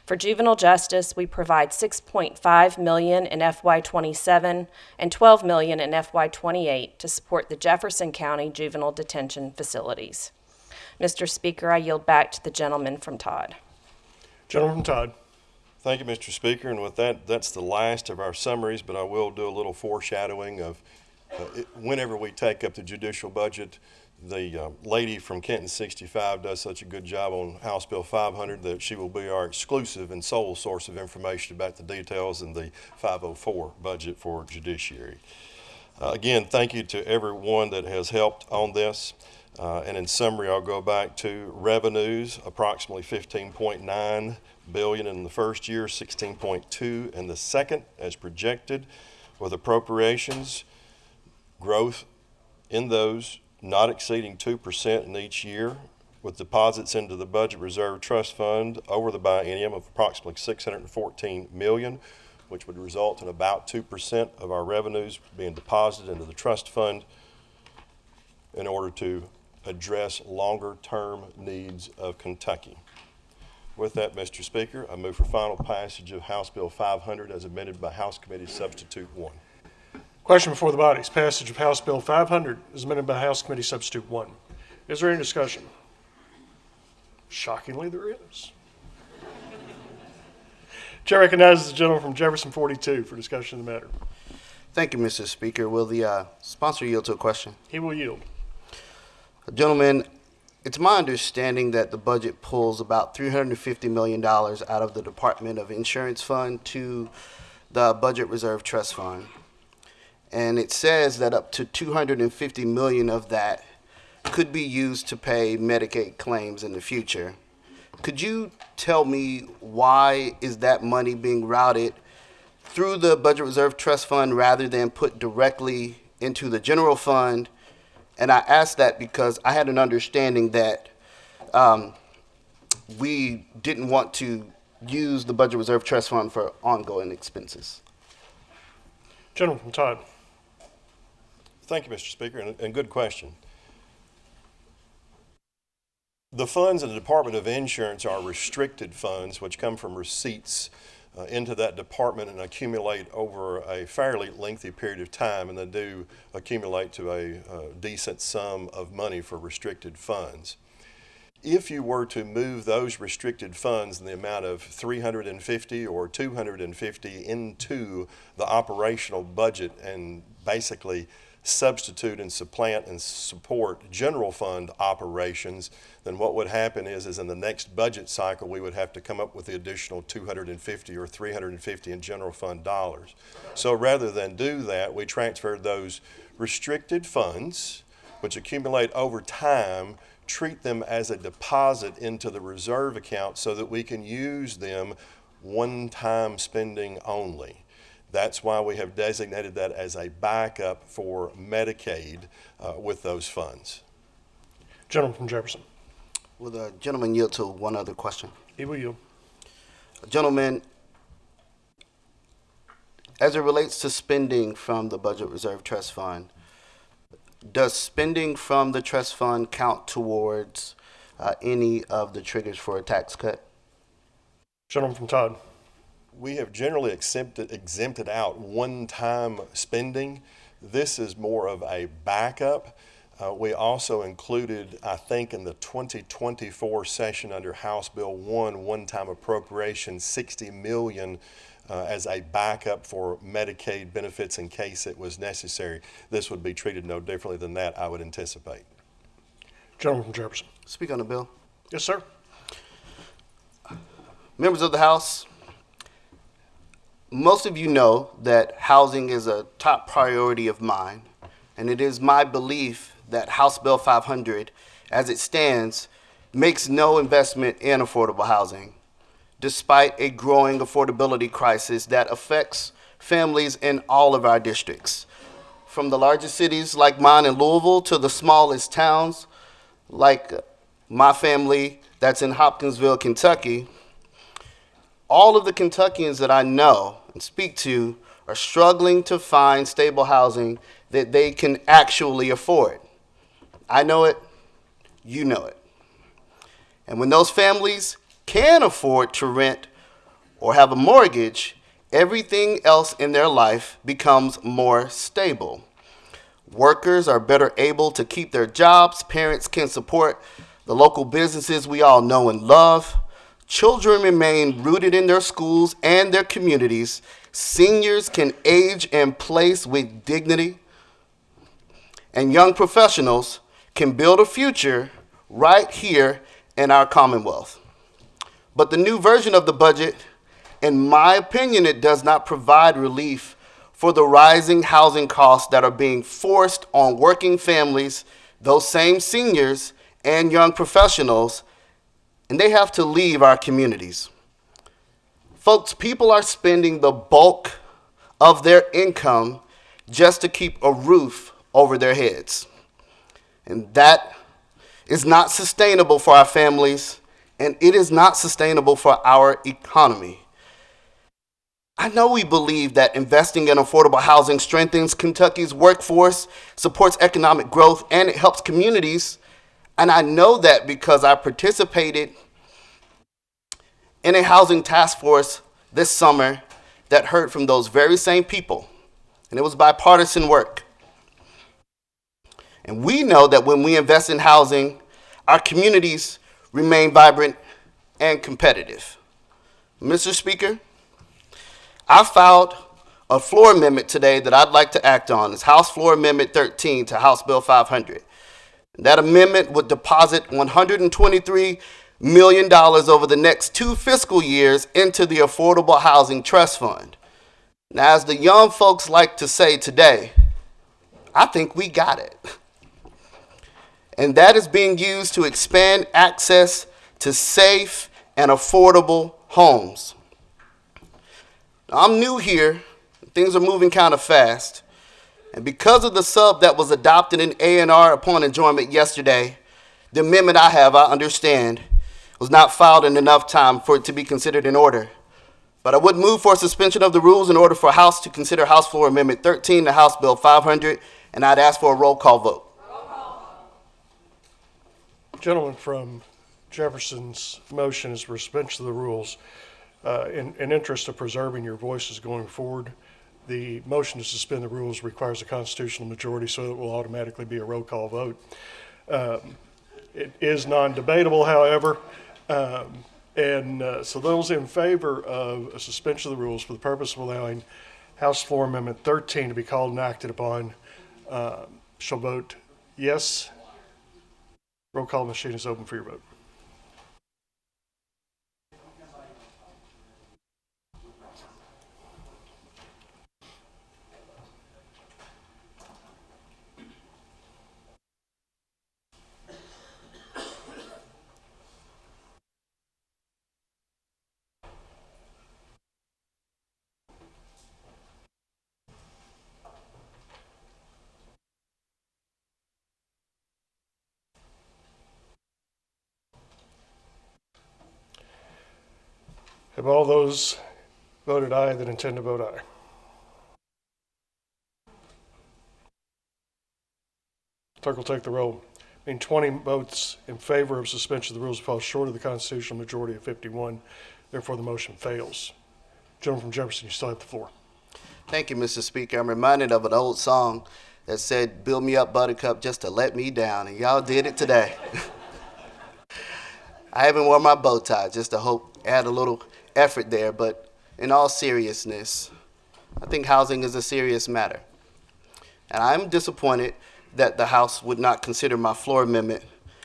For juvenile justice, we provide $6.5 million in FY27 and $12 million in FY28 to support the Jefferson County juvenile detention facilities. Mr. Speaker, I yield back to the gentleman from Todd. Gentleman from Todd. Thank you, Mr. Speaker. And with that, that's the last of our summaries, but I will do a little foreshadowing of whenever we take up the judicial budget. The lady from Kenton 65 does such a good job on House Bill 500 that she will be our exclusive and sole source of information about the details in the 504 budget for judiciary. Again, thank you to everyone that has helped on this. And in summary, I'll go back to revenues, approximately $15.9 billion in the first year, $16.2 in the second as projected, with appropriations growth in those not exceeding 2% in each year, with deposits into the Budget Reserve Trust Fund over the biennium of approximately $614 million, which would result in about 2% of our revenues being deposited into the trust fund in order to address longer-term needs of Kentucky. With that, Mr. Speaker, I move for final passage of House Bill 500 as amended by House Committee Substitute 1. Question before the body is passage of House Bill 500 as amended by House Committee Substitute 1. Is there any discussion? Shockingly, there is. Chair recognizes the gentleman from Jefferson 42 for discussion of the matter. Thank you, Mr. Speaker. Will the sponsor yield to a question? He will yield. Gentlemen, it's my understanding that the budget pulls about $350 million out of the Department of Insurance Fund to the Budget Reserve Trust Fund. And it says that up to $250 million of that could be used to pay Medicaid claims in the future. Could you tell me why is that money being routed through the Budget Reserve Trust Fund rather than put directly into the general fund? And I ask that because I had an understanding that we didn't want to use the Budget Reserve Trust Fund for ongoing expenses. Gentleman from Todd. Thank you, Mr. Speaker, and good question. The funds in the Department of Insurance are restricted funds which come from receipts into that department and accumulate over a fairly lengthy period of time, and they do accumulate to a decent sum of money for restricted funds. If you were to move those restricted funds in the amount of $350 or $250 into the operational budget and basically substitute and supplant and support general fund operations, then what would happen is in the next budget cycle we would have to come up with the additional $250 or $350 in general fund dollars. So rather than do that, we transferred those restricted funds, which accumulate over time, treat them as a deposit into the reserve account so that we can use them one-time spending only. That's why we have designated that as a backup for Medicaid with those funds. Gentleman from Jefferson. Will the gentleman yield to one other question? He will yield. Gentlemen, as it relates to spending from the Budget Reserve Trust Fund, does spending from the trust fund count towards any of the triggers for a tax cut? Gentleman from Todd. We have generally exempted out one-time spending. This is more of a backup. We also included, I think, in the 2024 session under House Bill 1, one-time appropriation, $60 million as a backup for Medicaid benefits in case it was necessary. This would be treated no differently than that, I would anticipate. Gentleman from Jefferson. Speak on the bill. Yes, sir. Members of the House, most of you know that housing is a top priority of mine, and it is my belief that House Bill 500, as it stands, makes no investment in affordable housing, despite a growing affordability crisis that affects families in all of our districts. From the largest cities like mine in Louisville to the smallest towns like my family that's in Hopkinsville, Kentucky, all of the Kentuckians that I know and speak to are struggling to find stable housing that they can actually afford. I know it, you know it. And when those families can afford to rent or have a mortgage, everything else in their life becomes more stable. Workers are better able to keep their jobs. Parents can support the local businesses we all know and love. Children remain rooted in their schools and their communities. Seniors can age in place with dignity. And young professionals can build a future right here in our Commonwealth. But the new version of the budget, in my opinion, it does not provide relief for the rising housing costs that are being forced on working families, those same seniors and young professionals, and they have to leave our communities. Folks, people are spending the bulk of their income just to keep a roof over their heads. And that is not sustainable for our families, and it is not sustainable for our economy. I know we believe that investing in affordable housing strengthens Kentucky's workforce, supports economic growth, and it helps communities. And I know that because I participated in a housing task force this summer that heard from those very same people. And it was bipartisan work. And we know that when we invest in housing, our communities remain vibrant and competitive. Mr. Speaker, I filed a floor amendment today that I'd like to act on. It's House Floor Amendment 13 to House Bill 500. That amendment would deposit $123 million over the next 2 fiscal years into the Affordable Housing Trust Fund. Now, as the young folks like to say today, I think we got it. And that is being used to expand access to safe and affordable homes. Now, I'm new here. Things are moving kind of fast. And because of the sub that was adopted in A&R upon enjoyment yesterday, the amendment I understand, was not filed in enough time for it to be considered in order. But I would move for suspension of the rules in order for House to consider House Floor Amendment 13 to House Bill 500, and I'd ask for a roll call vote. Gentleman from Jefferson's motion is for suspension of the rules. In interest of preserving your voices going forward, the motion to suspend the rules requires a constitutional majority, so it will automatically be a roll call vote. It is non-debatable, however, so those in favor of a suspension of the rules for the purpose of allowing House Floor Amendment 13 to be called and acted upon shall vote yes. Roll call machine is open for your vote. Have all those voted aye that intend to vote aye? Clerk will take the roll. Being 20 votes in favor of suspension of the rules falls short of the constitutional majority of 51. Therefore, the motion fails. Gentleman from Jefferson, you still have the floor. Thank you, Mr. Speaker. I'm reminded of an old song that said, "Build me up, buttercup, just to let me down," and y'all did it today. I haven't worn my bow tie, just to add a little effort there, but in all seriousness, I think housing is a serious matter. And I'm disappointed that the House would not consider my floor amendment,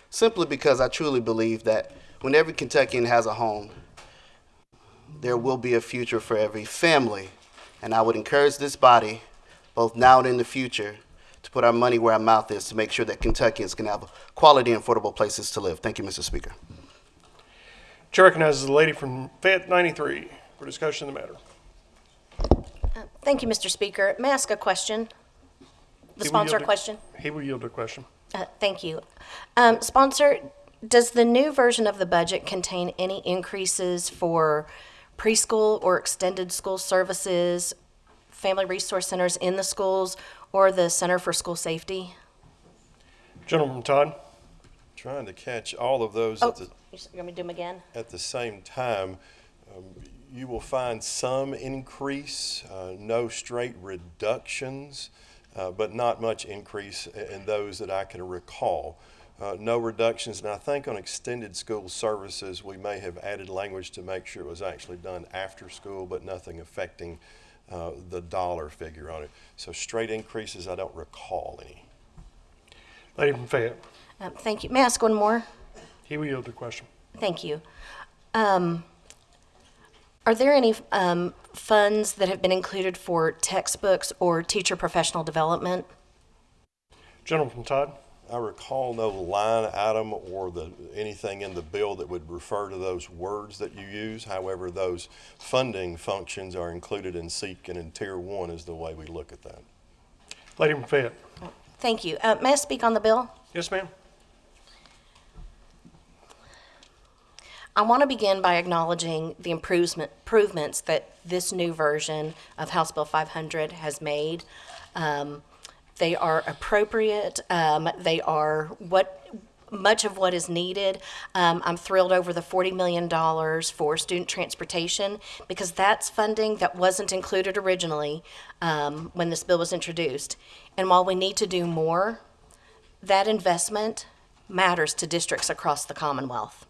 simply because I truly believe that when every Kentuckian has a home, there will be a future for every family. And I would encourage this body, both now and in the future, to put our money where our mouth is to make sure that Kentuckians can have quality and affordable places to live. Thank you, Mr. Speaker. Chair recognizes the lady from Fayette 93 for discussion of the matter. Thank you, Mr. Speaker. May I ask a question? The sponsor question? He will yield to a question. Thank you. Sponsor, does the new version of the budget contain any increases for preschool or extended school services, family resource centers in the schools, or the Center for School Safety? Gentleman from Todd. Trying to catch all of those you want me to do them again? at the same time. You will find some increase, no straight reductions, but not much increase in those that I can recall. No reductions, and I think on extended school services we may have added language to make sure it was actually done after school, but nothing affecting the dollar figure on it. So straight increases, I don't recall any. Lady from Fayette. Thank you. May I ask one more? He will yield to a question. Thank you. Are there any funds that have been included for textbooks or teacher professional development? Gentleman from Todd. I recall no line item or anything in the bill that would refer to those words that you use. However, those funding functions are included in SEEK and in Tier 1 is the way we look at that. Lady from Fayette. Thank you. May I speak on the bill? Yes, ma'am. I want to begin by acknowledging the improvements that this new version of House Bill 500 has made. They are appropriate. They are much of what is needed. I'm thrilled over the $40 million for student transportation, because that's funding that wasn't included originally when this bill was introduced. And while we need to do more, that investment matters to districts across the Commonwealth.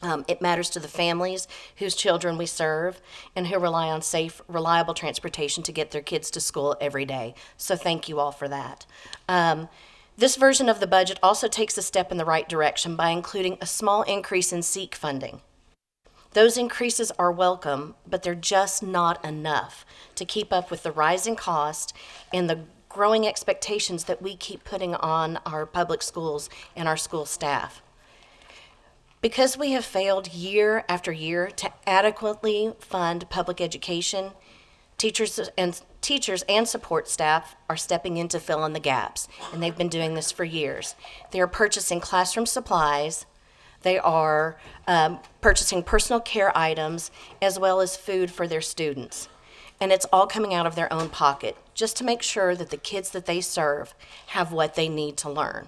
It matters to the families whose children we serve and who rely on safe, reliable transportation to get their kids to school every day. So thank you all for that. This version of the budget also takes a step in the right direction by including a small increase in SEEK funding. Those increases are welcome, but they're just not enough to keep up with the rising cost and the growing expectations that we keep putting on our public schools and our school staff. Because we have failed year after year to adequately fund public education, teachers and support staff are stepping in to fill in the gaps, and they've been doing this for years. They are purchasing classroom supplies, they are purchasing personal care items, as well as food for their students. And it's all coming out of their own pocket, just to make sure that the kids that they serve have what they need to learn.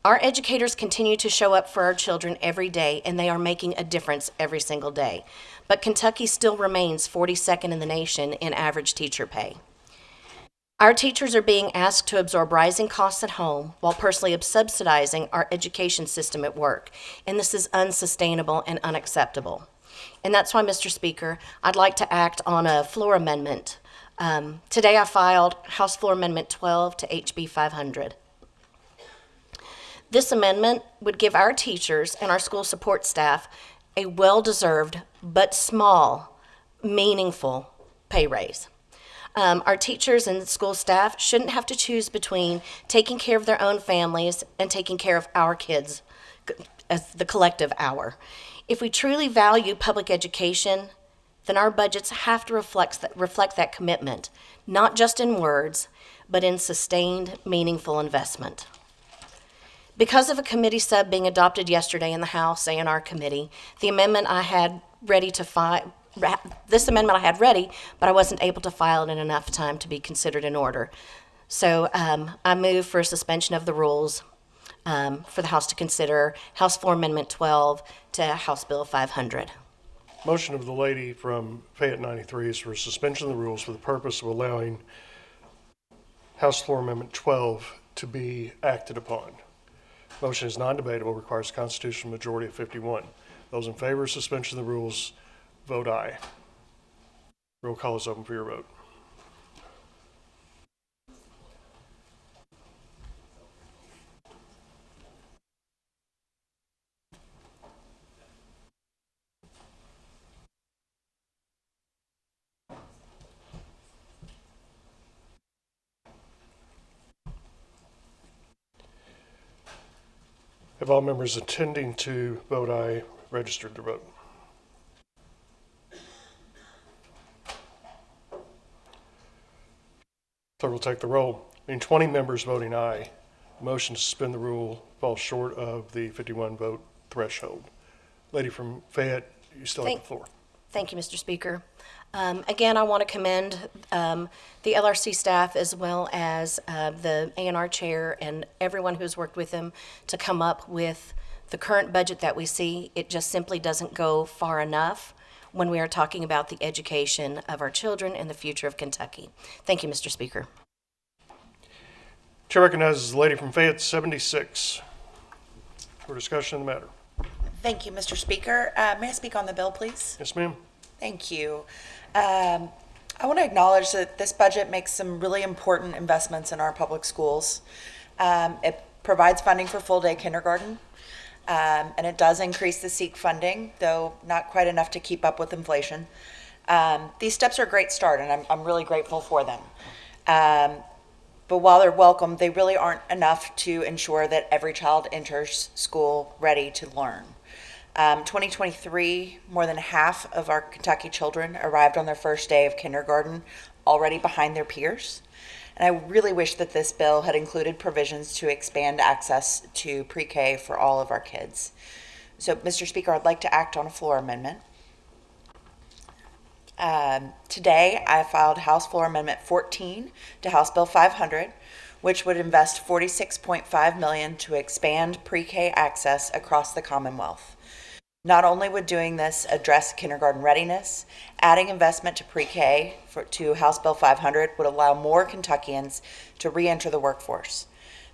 Our educators continue to show up for our children every day, and they are making a difference every single day. But Kentucky still remains 42nd in the nation in average teacher pay. Our teachers are being asked to absorb rising costs at home while personally subsidizing our education system at work, and this is unsustainable and unacceptable. And that's why, Mr. Speaker, I'd like to act on a floor amendment. Today I filed House Floor Amendment 12 to HB 500. This amendment would give our teachers and our school support staff a well-deserved but small, meaningful pay raise. Our teachers and school staff shouldn't have to choose between taking care of their own families and taking care of our kids as the collective our. If we truly value public education, then our budgets have to reflect that commitment, not just in words, but in sustained, meaningful investment. Because of a committee sub being adopted yesterday in the House A&R committee, the amendment I had ready to file, this amendment I had ready, but I wasn't able to file it in enough time to be considered in order. So I move for a suspension of the rules for the House to consider House Floor Amendment 12 to House Bill 500. Motion of the lady from Fayette 93 is for suspension of the rules for the purpose of allowing House Floor Amendment 12 to be acted upon. Motion is non-debatable, requires a constitutional majority of 51. Those in favor of suspension of the rules, vote aye. Roll call is open for your vote. Have all members intending to vote aye registered to vote? Clerk will take the roll. Being 20 members voting aye, the motion to suspend the rule falls short of the 51 vote threshold. Lady from Fayette, you still have the floor. Thank you, Mr. Speaker. Again, I want to commend the LRC staff as well as the A&R chair and everyone who's worked with them to come up with the current budget that we see. It just simply doesn't go far enough when we are talking about the education of our children and the future of Kentucky. Thank you, Mr. Speaker. Chair recognizes the lady from Fayette 76 for discussion of the matter. Thank you, Mr. Speaker. May I speak on the bill, please? Yes, ma'am. Thank you. I want to acknowledge that this budget makes some really important investments in our public schools. It provides funding for full-day kindergarten, and it does increase the SEEK funding, though not quite enough to keep up with inflation. These steps are a great start, and I'm really grateful for them. But while they're welcome, they really aren't enough to ensure that every child enters school ready to learn. 2023, more than half of our Kentucky children arrived on their first day of kindergarten already behind their peers. And I really wish that this bill had included provisions to expand access to pre-K for all of our kids. So, Mr. Speaker, I'd like to act on a floor amendment. Today, I filed House Floor Amendment 14 to House Bill 500, which would invest $46.5 million to expand pre-K access across the Commonwealth. Not only would doing this address kindergarten readiness, adding investment to pre-K to House Bill 500 would allow more Kentuckians to re-enter the workforce.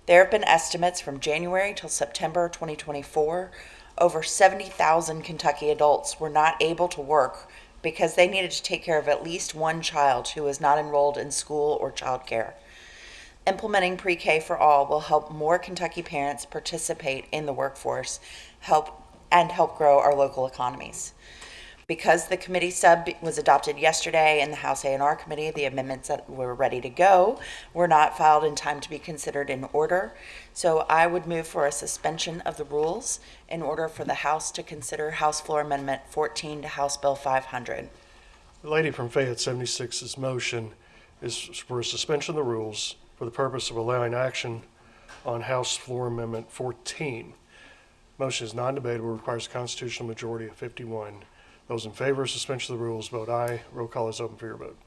There have been estimates from January till September 2024 over 70,000 Kentucky adults were not able to work because they needed to take care of at least one child who was not enrolled in school or childcare. Implementing pre-K for all will help more Kentucky parents participate in the workforce, help grow our local economies. Because the committee sub was adopted yesterday in the House A&R committee, the amendments that were ready to go were not filed in time to be considered in order. So I would move for a suspension of the rules in order for the House to consider House Floor Amendment 14 to House Bill 500. The lady from Fayette 76's motion is for a suspension of the rules for the purpose of allowing action on House Floor Amendment 14. Motion is non-debatable, requires a constitutional majority of 51. Those in favor of suspension of the rules vote aye. Roll call is open for your vote.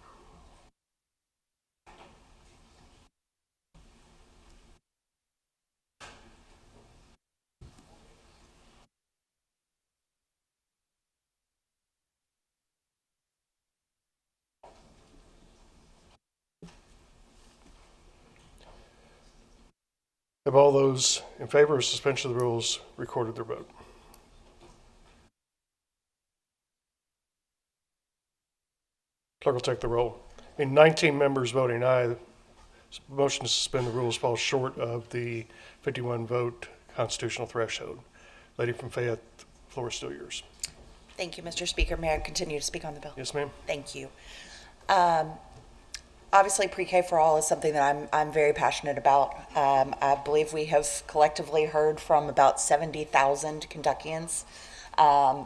Have all those in favor of suspension of the rules recorded their vote? Clerk will take the roll. In 19 members voting aye, the motion to suspend the rules falls short of the 51 vote constitutional threshold. Lady from Fayette, the floor is still yours. Thank you, Mr. Speaker. May I continue to speak on the bill? Yes, ma'am. Thank you. Obviously, pre-K for all is something that I'm very passionate about. I believe we have collectively heard from about 70,000 Kentuckians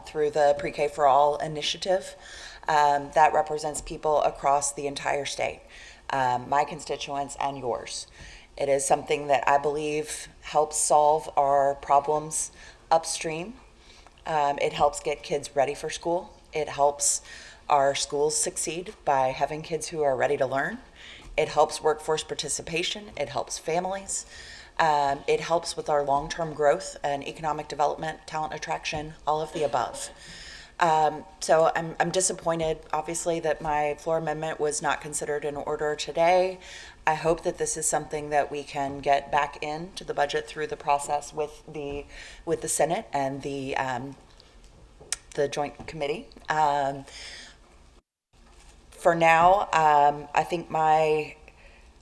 through the pre-K for all initiative. That represents people across the entire state, my constituents and yours. It is something that I believe helps solve our problems upstream. It helps get kids ready for school. It helps our schools succeed by having kids who are ready to learn. It helps workforce participation. It helps families. It helps with our long-term growth and economic development, talent attraction, all of the above. So I'm disappointed, obviously, that my floor amendment was not considered in order today. I hope that this is something that we can get back into the budget through the process with the Senate and the Joint Committee. For now, I think my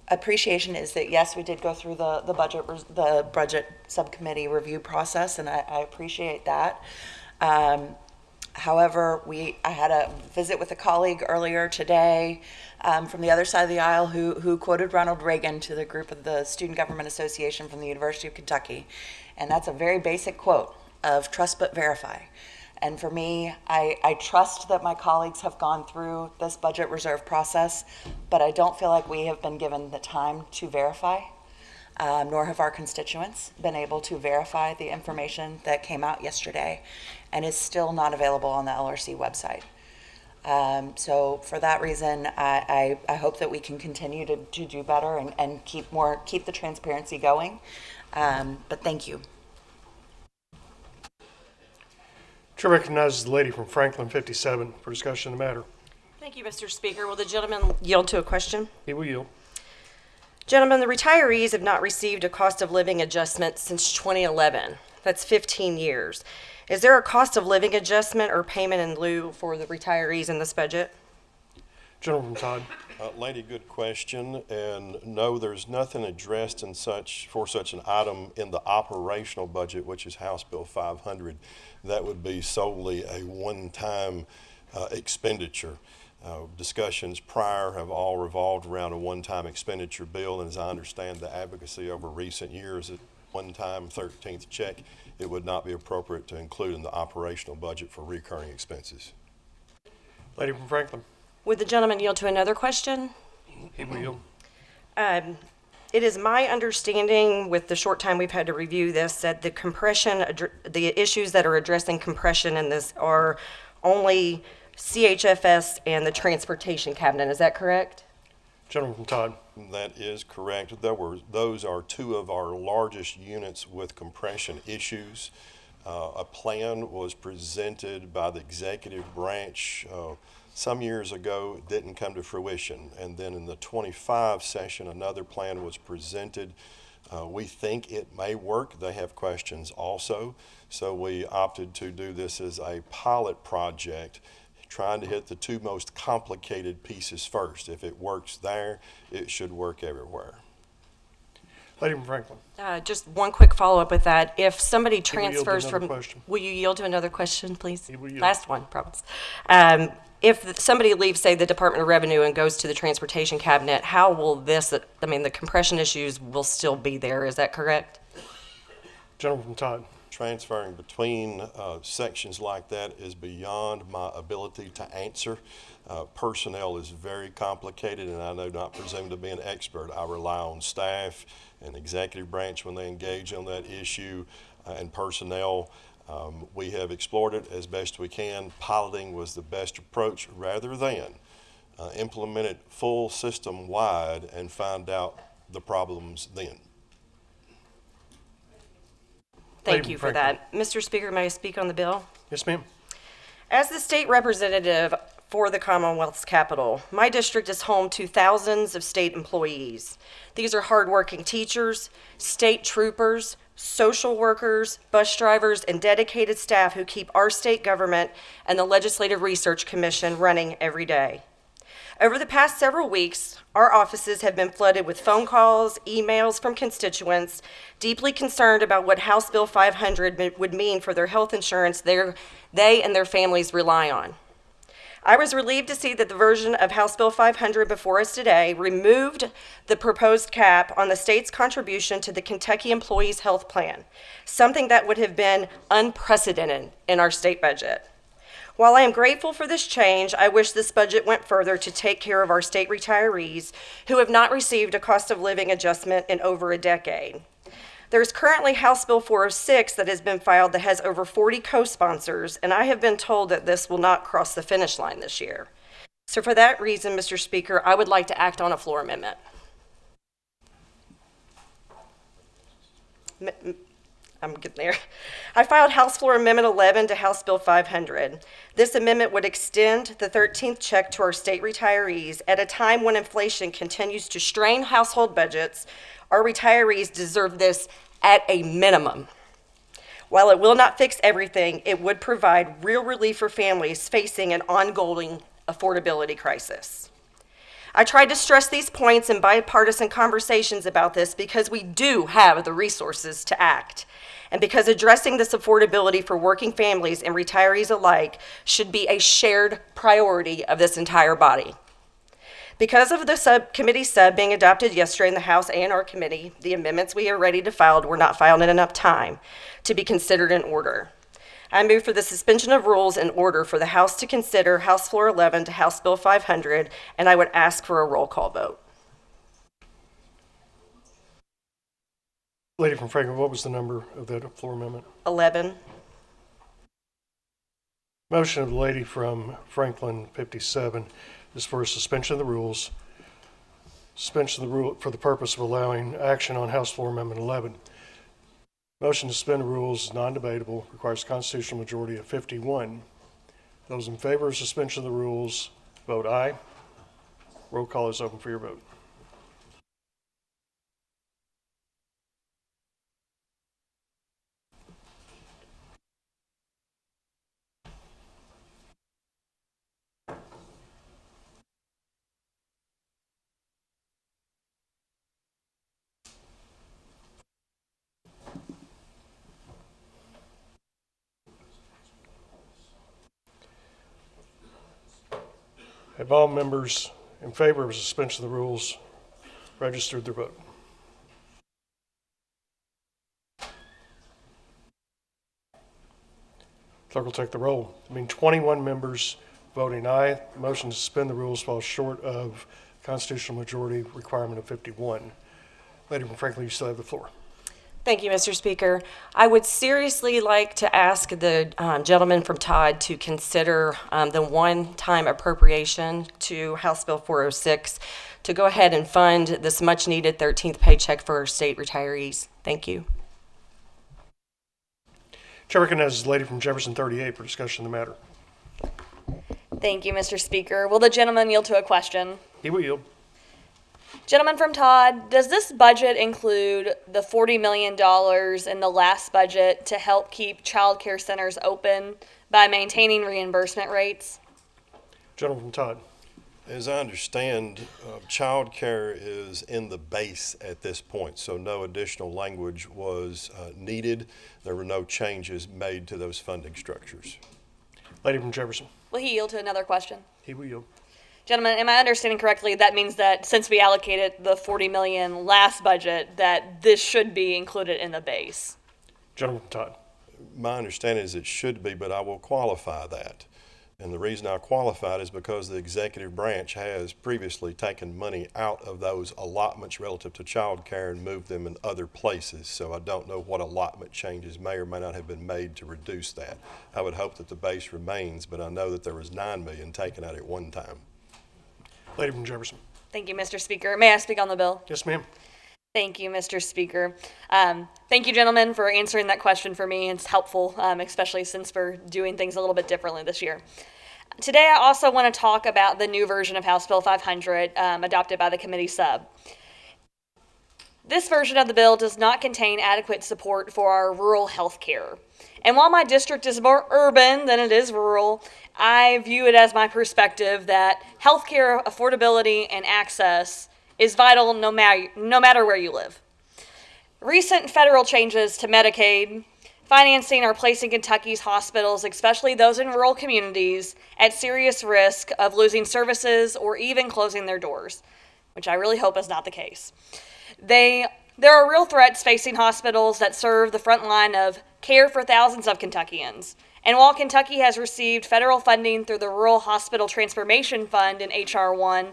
appreciation is that, yes, we did go through the budget subcommittee review process, and I appreciate that. However, I had a visit with a colleague earlier today from the other side of the aisle who quoted Ronald Reagan to the group of the Student Government Association from the University of Kentucky. And that's a very basic quote of trust but verify. And for me, I trust that my colleagues have gone through this budget reserve process, but I don't feel like we have been given the time to verify, nor have our constituents been able to verify the information that came out yesterday and is still not available on the LRC website. So for that reason, I hope that we can continue to do better and keep the transparency going. But thank you. Chair recognizes the lady from Franklin 57 for discussion of the matter. Thank you, Mr. Speaker. Will the gentleman yield to a question? He will yield. Gentlemen, the retirees have not received a cost of living adjustment since 2011. That's 15 years. Is there a cost of living adjustment or payment in lieu for the retirees in this budget? Gentleman from Todd. Lady, good question. And no, there's nothing addressed for such an item in the operational budget, which is House Bill 500. That would be solely a one-time expenditure. Discussions prior have all revolved around a one-time expenditure bill, and as I understand the advocacy over recent years, a one-time 13th check, it would not be appropriate to include in the operational budget for recurring expenses. Lady from Franklin. Would the gentleman yield to another question? He will yield. It is my understanding, with the short time we've had to review this, that the issues that are addressing compression in this are only CHFS and the Transportation Cabinet. Is that correct? Gentleman from Todd. That is correct. Those are two of our largest units with compression issues. A plan was presented by the executive branch some years ago. It didn't come to fruition. And then in the 25 session, another plan was presented We think it may work. They have questions also. So we opted to do this as a pilot project, trying to hit the two most complicated pieces first. If it works there, it should work everywhere. Lady from Franklin. Just one quick follow-up with that. If somebody He will yield to transfers another from, question. will you yield to another question, please? He will yield. Last one, promise. If somebody leaves, say, the Department of Revenue and goes to the Transportation Cabinet, how will this, I mean, the compression issues will still be there, is that correct? Gentleman from Todd. Transferring between sections like that is beyond my ability to answer. Personnel is very complicated, and I do not presume to be an expert. I rely on staff and executive branch when they engage on that issue, and personnel. We have explored it as best we can. Piloting was the best approach rather than implement it full system-wide and find out the problems then. Thank you for that. Mr. Speaker, may I speak on the bill? Yes, ma'am. As the state representative for the Commonwealth's capital, my district is home to thousands of state employees. These are hardworking teachers, state troopers, social workers, bus drivers, and dedicated staff who keep our state government and the Legislative Research Commission running every day. Over the past several weeks, our offices have been flooded with phone calls, emails from constituents deeply concerned about what House Bill 500 would mean for their health insurance they and their families rely on. I was relieved to see that the version of House Bill 500 before us today removed the proposed cap on the state's contribution to the Kentucky Employees Health Plan, something that would have been unprecedented in our state budget. While I am grateful for this change, I wish this budget went further to take care of our state retirees who have not received a cost of living adjustment in over a decade. There is currently House Bill 406 that has been filed that has over 40 co-sponsors, and I have been told that this will not cross the finish line this year. So for that reason, Mr. Speaker, I would like to act on a floor amendment. I'm getting there. I filed House Floor Amendment 11 to House Bill 500. This amendment would extend the 13th check to our state retirees at a time when inflation continues to strain household budgets. Our retirees deserve this at a minimum. While it will not fix everything, it would provide real relief for families facing an ongoing affordability crisis. I tried to stress these points in bipartisan conversations about this because we do have the resources to act, and because addressing this affordability for working families and retirees alike should be a shared priority of this entire body. Because of the subcommittee sub being adopted yesterday in the House A&R Committee, the amendments we are ready to file were not filed in enough time to be considered in order. I move for the suspension of rules in order for the House to consider House Floor 11 to House Bill 500, and I would ask for a roll call vote. Lady from Franklin, what was the number of that floor amendment? 11. Motion of the lady from Franklin, 57, is for a suspension of the rules. Suspension of the rule for the purpose of allowing action on House Floor Amendment 11. Motion to suspend the rules is non-debatable, requires a constitutional majority of 51. Those in favor of suspension of the rules, vote aye. Roll call is open for your vote. Have all members in favor of suspension of the rules registered their vote? Clerk will take the roll. 21 members voting aye. The motion to suspend the rules falls short of constitutional majority requirement of 51. Lady from Franklin, you still have the floor. Thank you, Mr. Speaker. I would seriously like to ask the gentleman from Todd to consider the one-time appropriation to House Bill 406 to go ahead and fund this much-needed 13th paycheck for our state retirees. Thank you. Chair recognizes the lady from Jefferson 38 for discussion of the matter. Thank you, Mr. Speaker. Will the gentleman yield to a question? He will yield. Gentleman from Todd, does this budget include the $40 million in the last budget to help keep child care centers open by maintaining reimbursement rates? Gentleman from Todd. As I understand, child care is in the base at this point, so no additional language was needed. There were no changes made to those funding structures. Lady from Jefferson. Will he yield to another question? He will yield. Gentlemen, am I understanding correctly that means that since we allocated the $40 million last budget, that this should be included in the base? Gentleman from Todd. My understanding is it should be, but I will qualify that. And the reason I qualified is because the executive branch has previously taken money out of those allotments relative to child care and moved them in other places. So I don't know what allotment changes may or may not have been made to reduce that. I would hope that the base remains, but I know that there was $9 million taken out at one time. Lady from Jefferson. Thank you, Mr. Speaker. May I speak on the bill? Yes, ma'am. Thank you, Mr. Speaker. Thank you, gentlemen, for answering that question for me. It's helpful, especially since we're doing things a little bit differently this year. Today, I also want to talk about the new version of House Bill 500 adopted by the committee sub. This version of the bill does not contain adequate support for our rural health care. And while my district is more urban than it is rural, I view it as my perspective that healthcare affordability and access is vital no matter where you live. Recent federal changes to Medicaid financing are placing Kentucky's hospitals, especially those in rural communities, at serious risk of losing services or even closing their doors, which I really hope is not the case. There are real threats facing hospitals that serve the front line of care for thousands of Kentuckians. And while Kentucky has received federal funding through the Rural Hospital Transformation Fund in H.R. 1,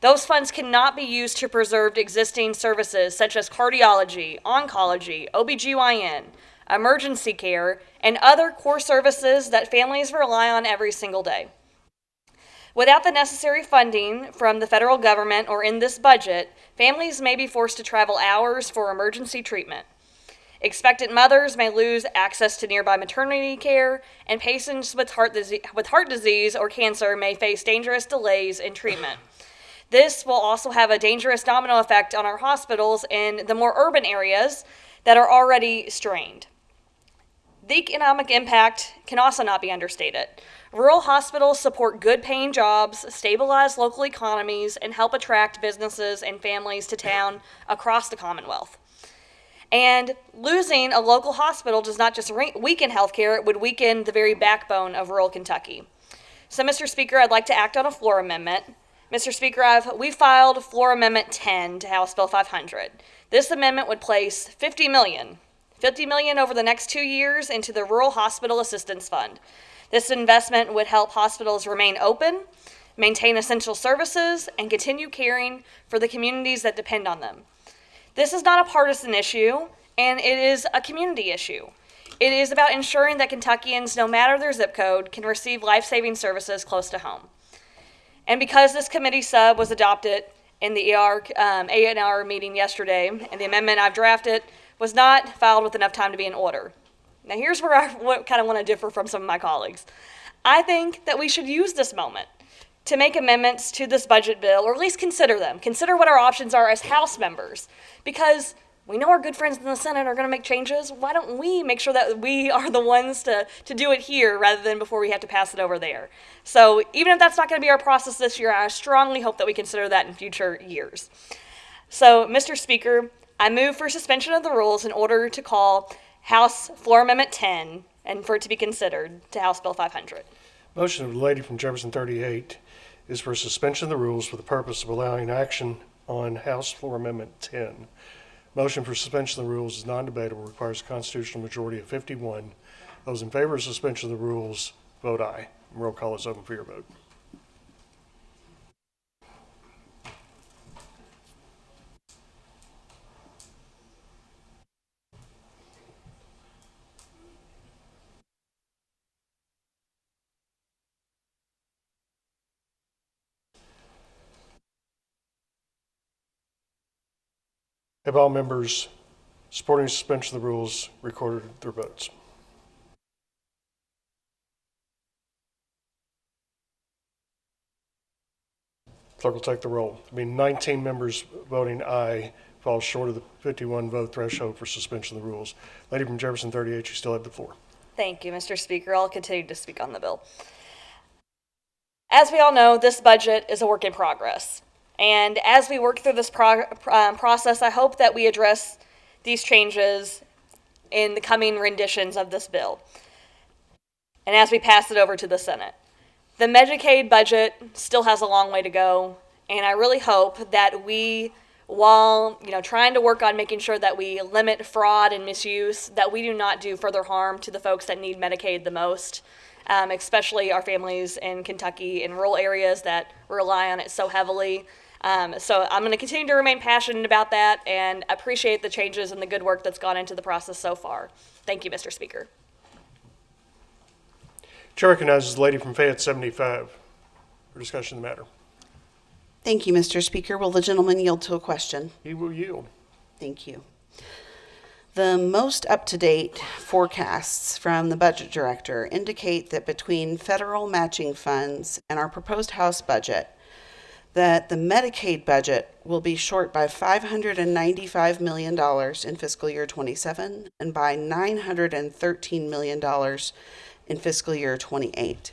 those funds cannot be used to preserve existing services such as cardiology, oncology, OBGYN, emergency care, and other core services that families rely on every single day. Without the necessary funding from the federal government or in this budget, families may be forced to travel hours for emergency treatment. Expectant mothers may lose access to nearby maternity care, and patients with heart disease or cancer may face dangerous delays in treatment. This will also have a dangerous domino effect on our hospitals in the more urban areas that are already strained. The economic impact can also not be understated. Rural hospitals support good-paying jobs, stabilize local economies, and help attract businesses and families to town across the Commonwealth. And losing a local hospital does not just weaken healthcare, it would weaken the very backbone of rural Kentucky. So, Mr. Speaker, I'd like to act on a floor amendment. Mr. Speaker, we filed Floor Amendment 10 to House Bill 500. This amendment would place $50 million over the next 2 years into the Rural Hospital Assistance Fund. This investment would help hospitals remain open, maintain essential services, and continue caring for the communities that depend on them. This is not a partisan issue, and it is a community issue. It is about ensuring that Kentuckians, no matter their zip code, can receive life-saving services close to home. And because this committee sub was adopted in the A&R meeting yesterday, and the amendment I've drafted was not filed with enough time to be in order. Now here's where I kind of want to differ from some of my colleagues. I think that we should use this moment to make amendments to this budget bill, or at least consider them. Consider what our options are as House members, because we know our good friends in the Senate are going to make changes. Why don't we make sure that we are the ones to do it here rather than before we have to pass it over there? So even if that's not going to be our process this year, I strongly hope that we consider that in future years. So, Mr. Speaker, I move for suspension of the rules in order to call House Floor Amendment 10 and for it to be considered to House Bill 500. Motion of the lady from Jefferson 38 is for suspension of the rules for the purpose of allowing action on House Floor Amendment 10. Motion for suspension of the rules is non-debatable, requires a constitutional majority of 51. Those in favor of suspension of the rules, vote aye. Roll call is open for your vote. Have all members supporting suspension of the rules recorded their votes? Clerk will take the roll. I mean, 19 members voting aye falls short of the 51 vote threshold for suspension of the rules. Lady from Jefferson 38, you still have the floor. Thank you, Mr. Speaker. I'll continue to speak on the bill. As we all know, this budget is a work in progress. And as we work through this process, I hope that we address these changes in the coming renditions of this bill. And as we pass it over to the Senate. The Medicaid budget still has a long way to go, and I really hope that we, while trying to work on making sure that we limit fraud and misuse, that we do not do further harm to the folks that need Medicaid the most, especially our families in Kentucky in rural areas that rely on it so heavily. So I'm going to continue to remain passionate about that and appreciate the changes and the good work that's gone into the process so far. Thank you, Mr. Speaker. Chair recognizes the lady from Fayette 75 for discussion of the matter. Thank you, Mr. Speaker. Will the gentleman yield to a question? He will yield. Thank you. The most up-to-date forecasts from the budget director indicate that between federal matching funds and our proposed House budget, that the Medicaid budget will be short by $595 million in fiscal year 27 and by $913 million in fiscal year 28.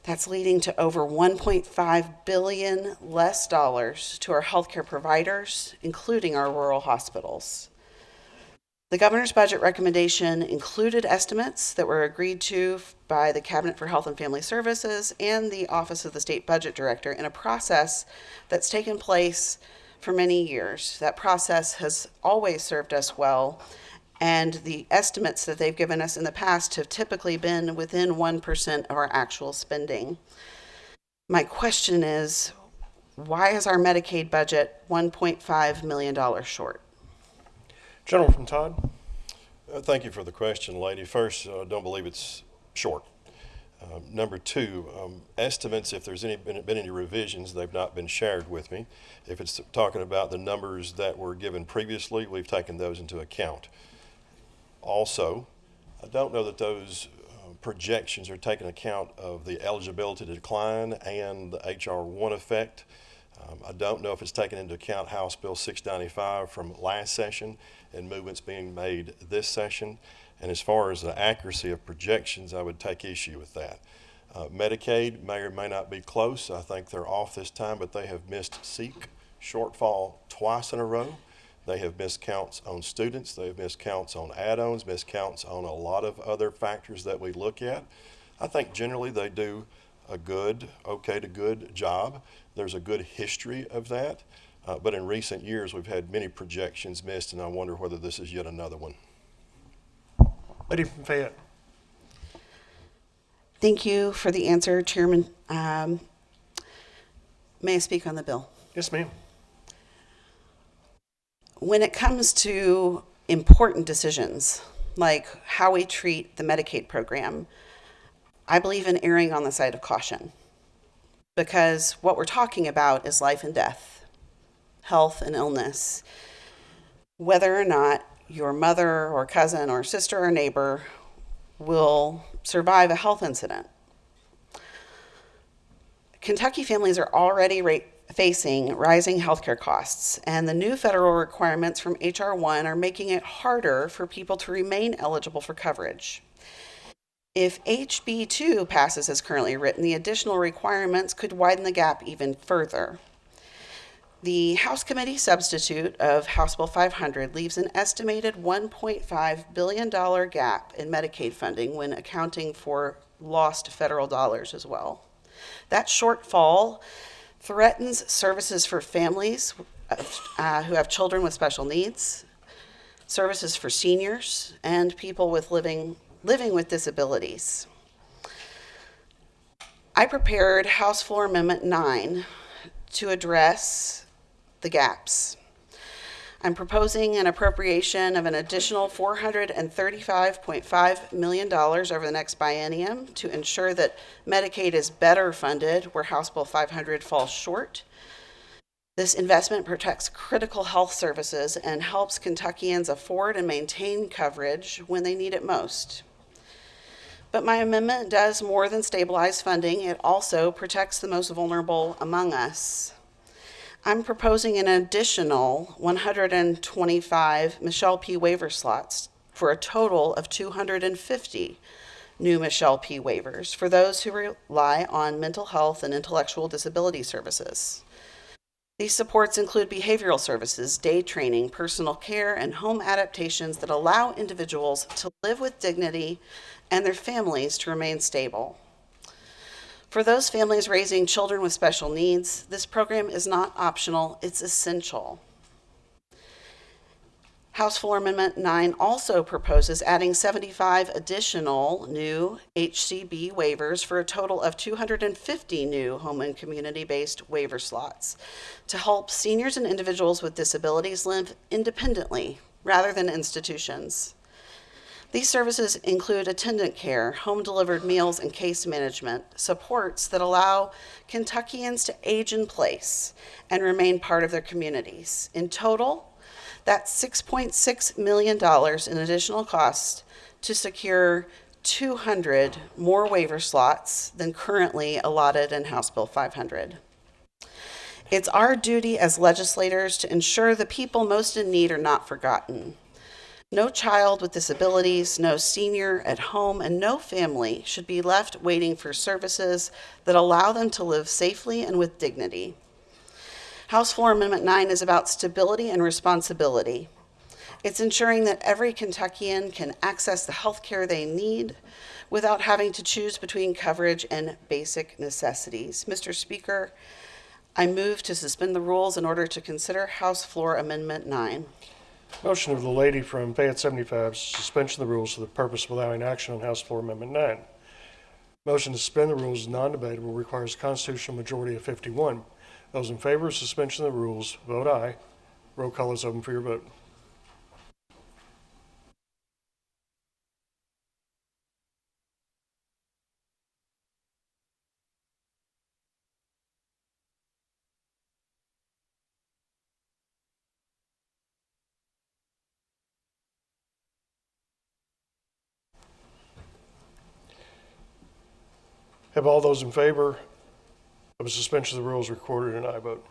That's leading to over $1.5 billion less dollars to our healthcare providers, including our rural hospitals. The governor's budget recommendation included estimates that were agreed to by the Cabinet for Health and Family Services and the Office of the State Budget Director in a process that's taken place for many years. That process has always served us well, and the estimates that they've given us in the past have typically been within 1% of our actual spending. My question is, why is our Medicaid budget $1.5 million short? Gentleman from Todd. Thank you for the question, lady. First, don't believe it's short. Number two, estimates, if there's been any revisions, they've not been shared with me. If it's talking about the numbers that were given previously, we've taken those into account. Also, I don't know that those projections are taking account of the eligibility decline and the HR 1 effect. I don't know if it's taken into account House Bill 695 from last session and movements being made this session. And as far as the accuracy of projections, I would take issue with that. Medicaid may or may not be close. I think they're off this time, but they have missed SEEK shortfall twice in a row. They have missed counts on students. They have missed counts on add-ons, missed counts on a lot of other factors that we look at. I think generally they do a good, okay to good job. There's a good history of that. But in recent years, we've had many projections missed, and I wonder whether this is yet another one. Lady from Fayette. Thank you for the answer, Chairman. May I speak on the bill? Yes, ma'am. When it comes to important decisions, like how we treat the Medicaid program, I believe in erring on the side of caution, because what we're talking about is life and death, health and illness. Whether or not your mother or cousin or sister or neighbor will survive a health incident. Kentucky families are already facing rising healthcare costs, and the new federal requirements from HR 1 are making it harder for people to remain eligible for coverage. If HB 2 passes as currently written, the additional requirements could widen the gap even further. The House Committee substitute of House Bill 500 leaves an estimated $1.5 billion gap in Medicaid funding when accounting for lost federal dollars as well. That shortfall threatens services for families who have children with special needs, services for seniors, and people with living with disabilities. I prepared House Floor Amendment 9 to address the gaps. I'm proposing an appropriation of an additional $435.5 million over the next biennium to ensure that Medicaid is better funded where House Bill 500 falls short. This investment protects critical health services and helps Kentuckians afford and maintain coverage when they need it most. But my amendment does more than stabilize funding. It also protects the most vulnerable among us, I'm proposing an additional 125 Michelle P. waiver slots for a total of 250 new Michelle P. waivers for those who rely on mental health and intellectual disability services. These supports include behavioral services, day training, personal care, and home adaptations that allow individuals to live with dignity and their families to remain stable. For those families raising children with special needs, this program is not optional, it's essential. House Floor Amendment 9 also proposes adding 75 additional new HCB waivers for a total of 250 new home and community-based waiver slots to help seniors and individuals with disabilities live independently rather than institutions. These services include attendant care, home-delivered meals, and case management, supports that allow Kentuckians to age in place and remain part of their communities. In total, that's $6.6 million in additional costs to secure 200 more waiver slots than currently allotted in House Bill 500. It's our duty as legislators to ensure the people most in need are not forgotten. No child with disabilities, no senior at home, and no family should be left waiting for services that allow them to live safely and with dignity. House Floor Amendment 9 is about stability and responsibility. It's ensuring that every Kentuckian can access the health care they need without having to choose between coverage and basic necessities. Mr. Speaker, I move to suspend the rules in order to consider House Floor Amendment 9. Motion of the lady from Fayette 75, suspension of the rules for the purpose of allowing action on House Floor Amendment 9. Motion to suspend the rules is non-debatable, requires a constitutional majority of 51. Those in favor of suspension of the rules, vote aye. Roll call is open for your vote. Have all those in favor of a suspension of the rules recorded an aye vote?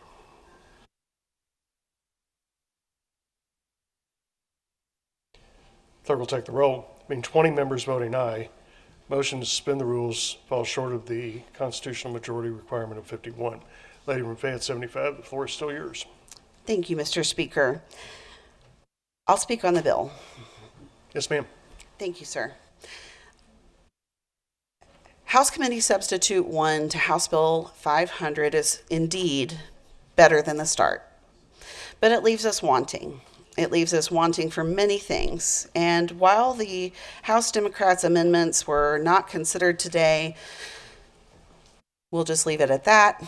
Clerk will take the roll. Being 20 members voting aye, motion to suspend the rules falls short of the constitutional majority requirement of 51. Lady from Fayette 75, the floor is still yours. Thank you, Mr. Speaker. I'll speak on the bill. Yes, ma'am. Thank you, sir. House Committee Substitute 1 to House Bill 500 is indeed better than the start, but it leaves us wanting. It leaves us wanting for many things. And while the House Democrats' amendments were not considered today, we'll just leave it at that.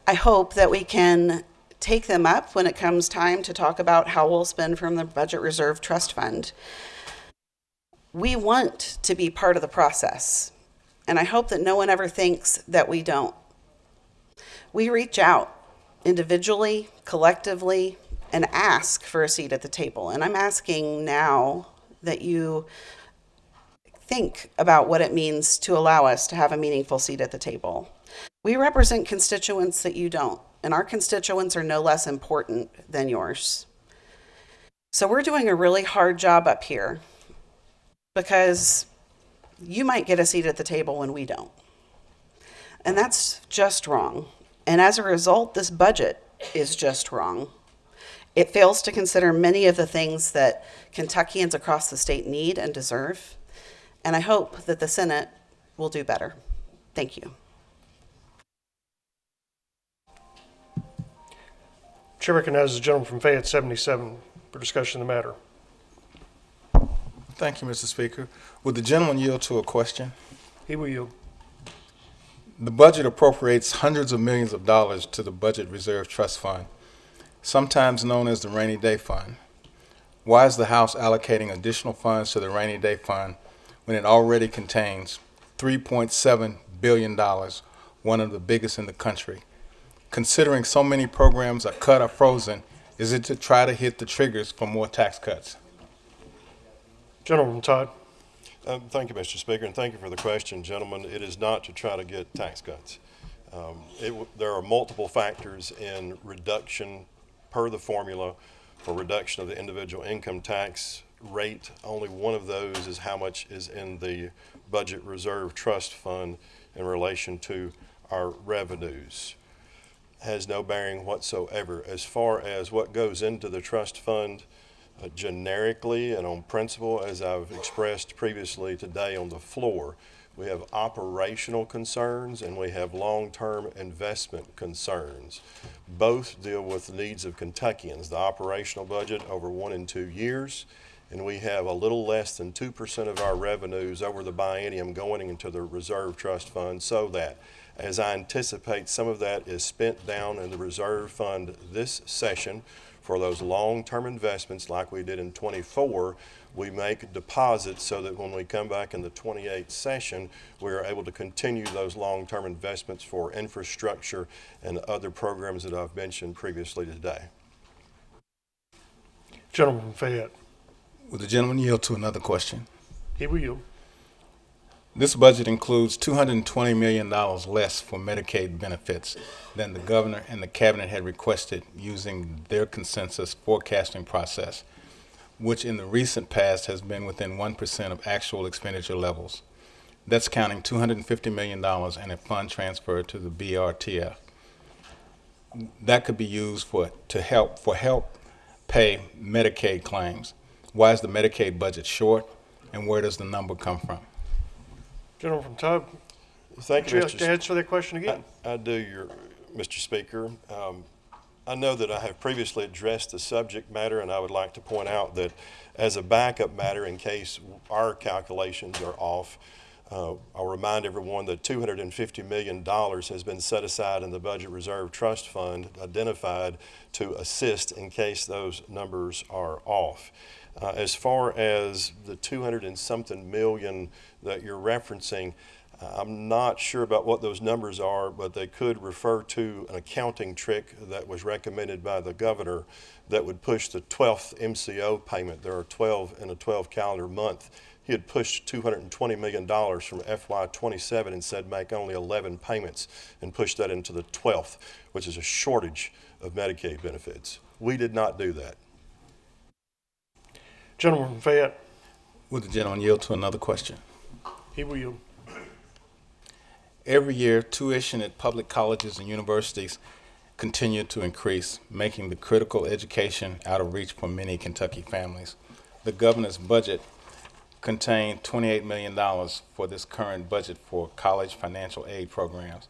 I hope that we can take them up when it comes time to talk about how we'll spend from the Budget Reserve Trust Fund. We want to be part of the process, and I hope that no one ever thinks that we don't. We reach out individually, collectively, and ask for a seat at the table. And I'm asking now that you think about what it means to allow us to have a meaningful seat at the table. We represent constituents that you don't, and our constituents are no less important than yours. So we're doing a really hard job up here because you might get a seat at the table when we don't. And that's just wrong. And as a result, this budget is just wrong. It fails to consider many of the things that Kentuckians across the state need and deserve. And I hope that the Senate will do better. Thank you. Chair recognizes the gentleman from Fayette 77 for discussion of the matter. Thank you, Mr. Speaker. Would the gentleman yield to a question? He will yield. The budget appropriates hundreds of millions of dollars to the Budget Reserve Trust Fund, sometimes known as the Rainy Day Fund. Why is the House allocating additional funds to the Rainy Day Fund when it already contains $3.7 billion, one of the biggest in the country? Considering so many programs are cut or frozen, is it to try to hit the triggers for more tax cuts? Gentleman Todd. Thank you, Mr. Speaker, and thank you for the question, gentlemen. It is not to try to get tax cuts. There are multiple factors in reduction per the formula for reduction of the individual income tax rate. Only one of those is how much is in the budget reserve trust fund in relation to our revenues. Has no bearing whatsoever. As far as what goes into the trust fund generically and on principle, as I've expressed previously today on the floor, we have operational concerns and we have long-term investment concerns. Both deal with the needs of Kentuckians. The operational budget over 1 and 2 years, and we have a little less than 2% of our revenues over the biennium going into the reserve trust fund, so that as I anticipate some of that is spent down in the reserve fund this session for those long-term investments like we did in 24, we make deposits so that when we come back in the 28th session, we are able to continue those long-term investments for infrastructure and other programs that I've mentioned previously today. Gentleman from Fayette. Will the gentleman yield to another question? He will yield. This budget includes $220 million less for Medicaid benefits than the governor and the cabinet had requested using their consensus forecasting process, which in the recent past has been within 1% of actual expenditure levels. That's counting $250 million and a fund transfer to the BRTF. That could be used to help pay Medicaid claims. Why is the Medicaid budget short, and where does the number come from? Gentleman from Todd. Thank you, Would you answer that question again? I do, Mr. Speaker. I know that I have previously addressed the subject matter, and I would like to point out that as a backup matter, in case our calculations are off, I'll remind everyone that $250 million has been set aside in the Budget Reserve Trust Fund, identified to assist in case those numbers are off. As far as the 200 and something million that you're referencing, I'm not sure about what those numbers are, but they could refer to an accounting trick that was recommended by the governor that would push the 12th MCO payment. There are 12 in a 12 calendar month. He had pushed $220 million from FY27 and said make only 11 payments and push that into the 12th, which is a shortage of Medicaid benefits. We did not do that. Gentleman from Fayette. Will the gentleman yield to another question? He will yield. Every year, tuition at public colleges and universities continue to increase, making the critical education out of reach for many Kentucky families. The governor's budget contained $28 million for this current budget for college financial aid programs.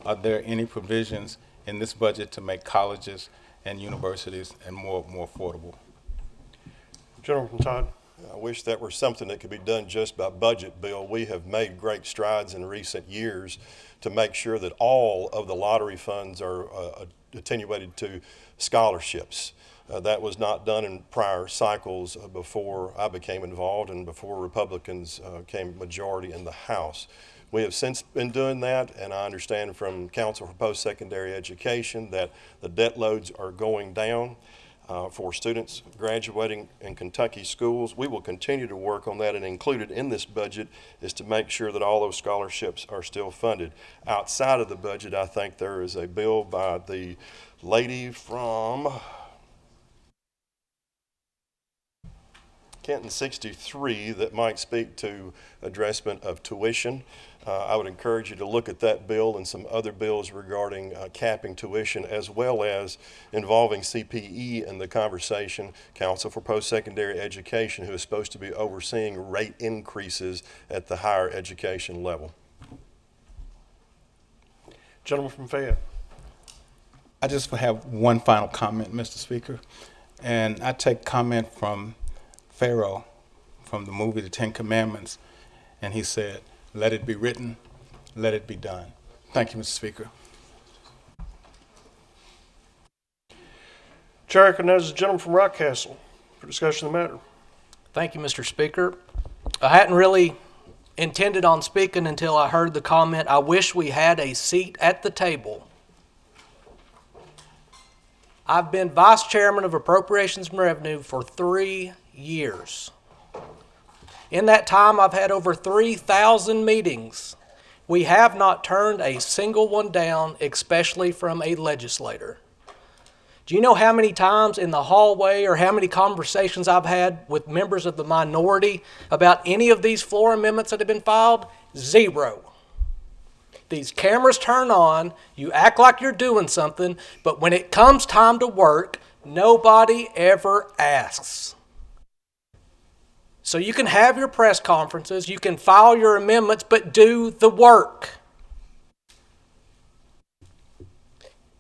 Are there any provisions in this budget to make colleges and universities more affordable? Gentleman from Todd. I wish that were something that could be done just by budget bill. We have made great strides in recent years to make sure that all of the lottery funds are attenuated to scholarships. That was not done in prior cycles before I became involved and before Republicans came majority in the House. We have since been doing that, and I understand from Council for Post-Secondary Education that the debt loads are going down. For students graduating in Kentucky schools. We will continue to work on that, and included in this budget is to make sure that all those scholarships are still funded. Outside of the budget, I think there is a bill by the lady from Kenton 63 that might speak to addressment of tuition. I would encourage you to look at that bill and some other bills regarding capping tuition, as well as involving CPE in the conversation. Council for Post-Secondary Education, who is supposed to be overseeing rate increases at the higher education level. Gentleman from Fayette. I just have one final comment, Mr. Speaker, and I take comment from Pharaoh from the movie The Ten Commandments, and he said, "Let it be written, let it be done." Thank you, Mr. Speaker. Chair recognizes the gentleman from Rockcastle for discussion of the matter. Thank you, Mr. Speaker. I hadn't really intended on speaking until I heard the comment, "I wish we had a seat at the table." I've been Vice Chairman of Appropriations and Revenue for 3 years. In that time, I've had over 3,000 meetings We have not turned a single one down, especially from a legislator. Do you know how many times in the hallway or how many conversations I've had with members of the minority about any of these floor amendments that have been filed? Zero. These cameras turn on, you act like you're doing something, but when it comes time to work, nobody ever asks. So you can have your press conferences, you can file your amendments, but do the work.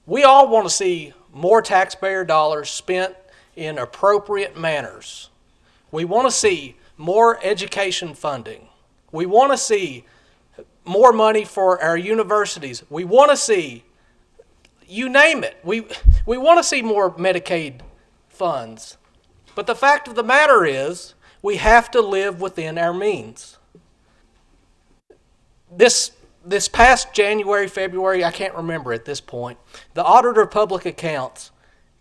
We all want to see more taxpayer dollars spent in appropriate manners. We want to see more education funding. We want to see more money for our universities. We want to see, you name it, we want to see more Medicaid funds. But the fact of the matter is, we have to live within our means. This past January, February, I can't remember at this point, the Auditor of Public Accounts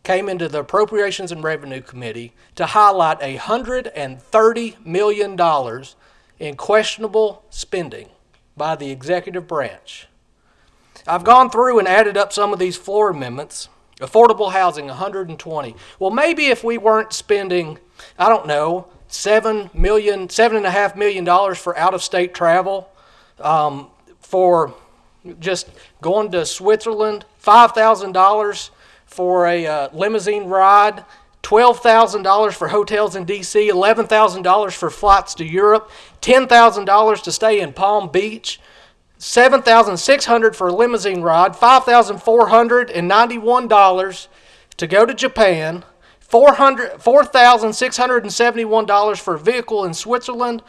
came into the Appropriations and Revenue Committee to highlight $130 million in questionable spending by the executive branch. I've gone through and added up some of these floor amendments. Affordable housing, 120. Well, maybe if we weren't spending, I don't know, $7.5 million for out-of-state travel, for just going to Switzerland, $5,000 for a limousine ride, $12,000 for hotels in D.C., $11,000 for flights to Europe, $10,000 to stay in Palm Beach, $7,600 for a limousine ride, $5,491 to go to Japan, $4,671 for a vehicle in Switzerland.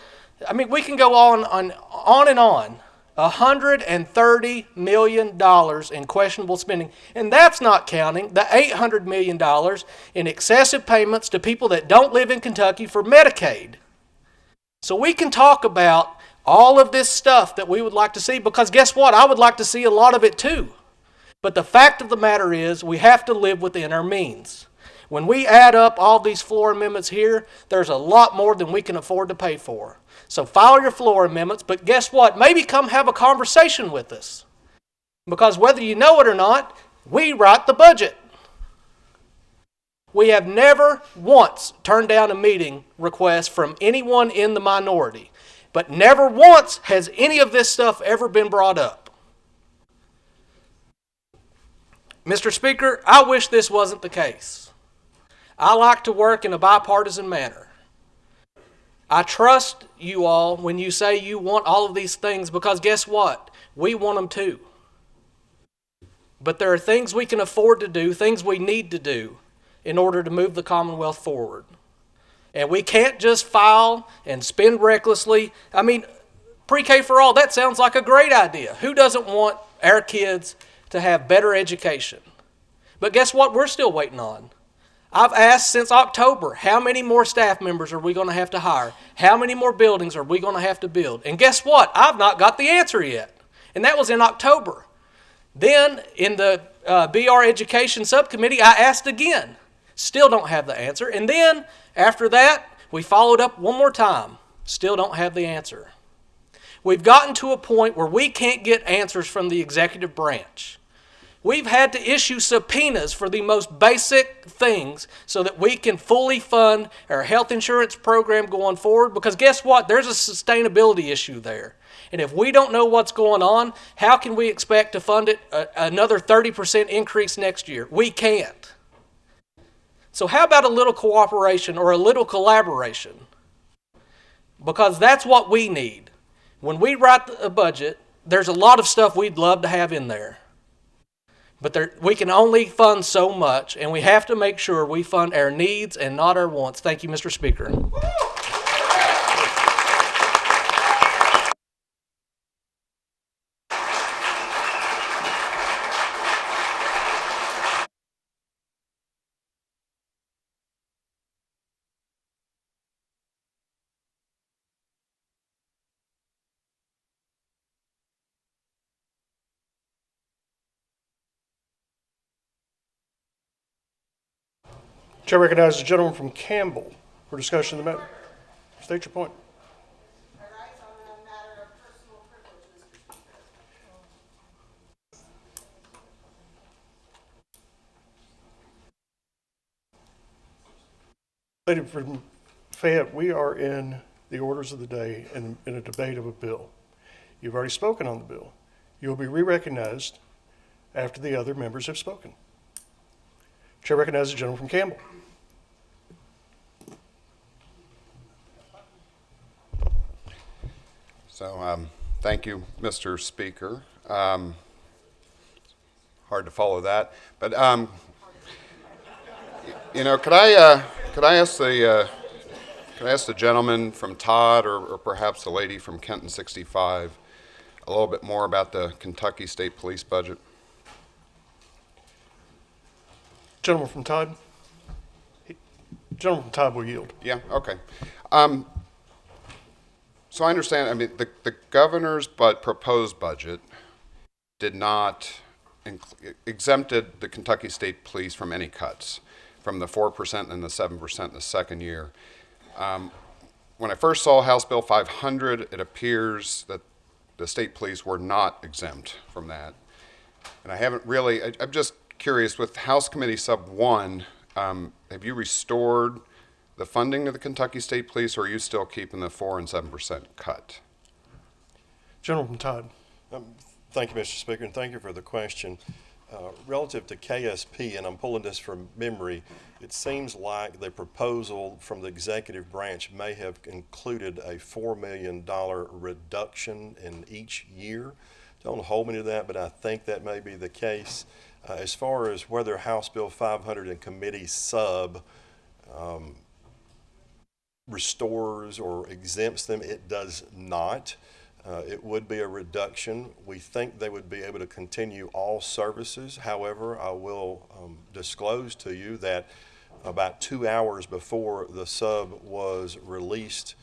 I mean, we can go on and on. $130 million in questionable spending. And that's not counting the $800 million in excessive payments to people that don't live in Kentucky for Medicaid. So we can talk about all of this stuff that we would like to see, because guess what? I would like to see a lot of it too. But the fact of the matter is, we have to live within our means. When we add up all these floor amendments here, there's a lot more than we can afford to pay for. So file your floor amendments, but guess what? Maybe come have a conversation with us. Because whether you know it or not, we write the budget. We have never once turned down a meeting request from anyone in the minority. But never once has any of this stuff ever been brought up. Mr. Speaker, I wish this wasn't the case. I like to work in a bipartisan manner. I trust you all when you say you want all of these things, because guess what? We want them too. But there are things we can afford to do, things we need to do in order to move the Commonwealth forward. And we can't just file and spend recklessly. I mean, pre-K for all, that sounds like a great idea. Who doesn't want our kids to have better education? But guess what we're still waiting on? I've asked since October, how many more staff members are we going to have to hire? How many more buildings are we going to have to build? And guess what? I've not got the answer yet. And that was in October. Then in the BR Education Subcommittee, I asked again. Still don't have the answer. And then after that, we followed up one more time. Still don't have the answer. We've gotten to a point where we can't get answers from the executive branch. We've had to issue subpoenas for the most basic things so that we can fully fund our health insurance program going forward, because guess what? There's a sustainability issue there. And if we don't know what's going on, how can we expect to fund it another 30% increase next year? We can't. So how about a little cooperation or a little collaboration? Because that's what we need. When we write a budget, there's a lot of stuff we'd love to have in there. But we can only fund so much, and we have to make sure we fund our needs and not our wants. Thank you, Mr. Speaker. Chair recognizes the gentleman from Campbell for discussion of the matter. State your point. Lady from Fayette, we are in the orders of the day and in a debate of a bill. You've already spoken on the bill. You'll be re-recognized after the other members have spoken. Chair recognizes the gentleman from Campbell. So, thank you, Mr. Speaker. Hard to follow that, but could I ask the gentleman from Todd or perhaps the lady from Kenton 65 a little bit more about the Kentucky State Police budget? Gentleman from Todd. Gentleman from Todd will yield. Yeah, okay. So I understand, I mean, the governor's proposed budget did not exempted the Kentucky State Police from any cuts, from the 4% and the 7% in the second year. When I first saw House Bill 500, it appears that the state police were not exempt from that. And I haven't really, I'm just curious, with House Committee Sub 1, have you restored the funding of the Kentucky State Police, or are you still keeping the 4% and 7% cut? Gentleman from Todd. Thank you, Mr. Speaker, and thank you for the question. Relative to KSP, and I'm pulling this from memory, it seems like the proposal from the executive branch may have included a $4 million reduction in each year. Don't hold me to that, but I think that may be the case. As far as whether House Bill 500 and committee sub restores or exempts them, it does not. It would be a reduction. We think they would be able to continue all services. However, I will disclose to you that about 2 hours before the sub was released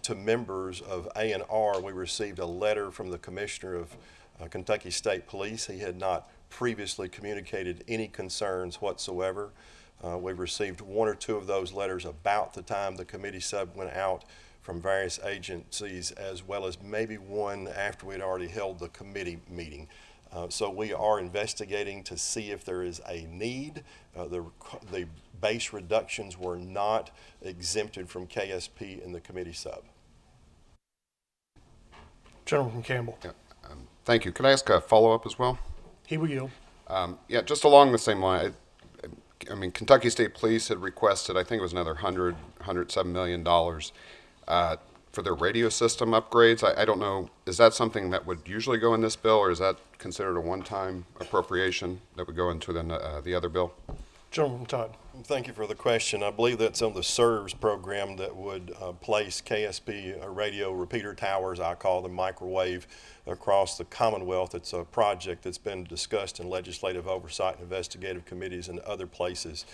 to members of A&R, we received a letter from the Commissioner of Kentucky State Police. He had not previously communicated any concerns whatsoever. We've received 1 or 2 of those letters about the time the committee sub went out from various agencies, as well as maybe one after we'd already held the committee meeting. So we are investigating to see if there is a need. The base reductions were not exempted from KSP in the committee sub. Gentleman from Campbell. Yeah, thank you. Could I ask a follow-up as well? He will yield. Yeah, just along the same line. I mean, Kentucky State Police had requested, I think it was another $107 million for their radio system upgrades. I don't know, is that something that would usually go in this bill, or is that considered a one-time appropriation that would go into the other bill? Gentleman Todd. Thank you for the question. I believe that's on the SERVS program that would place KSP radio repeater towers, I call them microwave, across the Commonwealth. It's a project that's been discussed in legislative oversight and investigative committees and other places.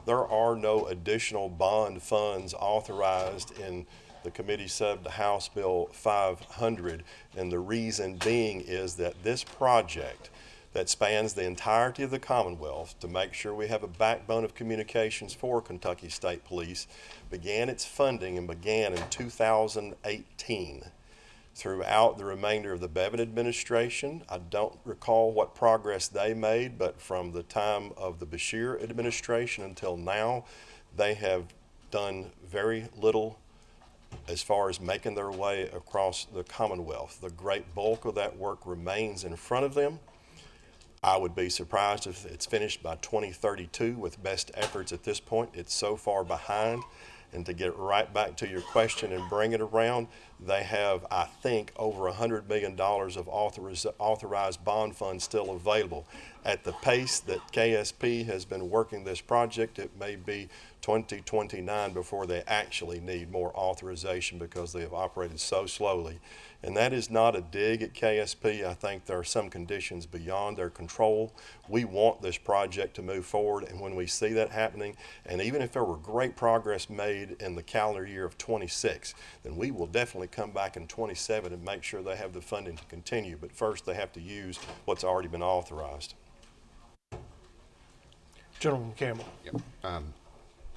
There are no additional bond funds authorized in the committee sub to House Bill 500, and the reason being is that this project that spans the entirety of the Commonwealth to make sure we have a backbone of communications for Kentucky State Police began its funding and began in 2018 throughout the remainder of the Bevan administration. I don't recall what progress they made, but from the time of the Beshear administration until now, they have done very little as far as making their way across the Commonwealth. The great bulk of that work remains in front of them. I would be surprised if it's finished by 2032 with best efforts at this point. It's so far behind. And to get right back to your question and bring it around, they have, I think, over $100 million of authorized bond funds still available. At the pace that KSP has been working this project, it may be 2029 before they actually need more authorization because they have operated so slowly. And that is not a dig at KSP. I think there are some conditions beyond their control. We want this project to move forward, and when we see that happening, and even if there were great progress made in the calendar year of 26, then we will definitely come back in 27 and make sure they have the funding to continue. But first, they have to use what's already been authorized. Gentleman Campbell. Yep.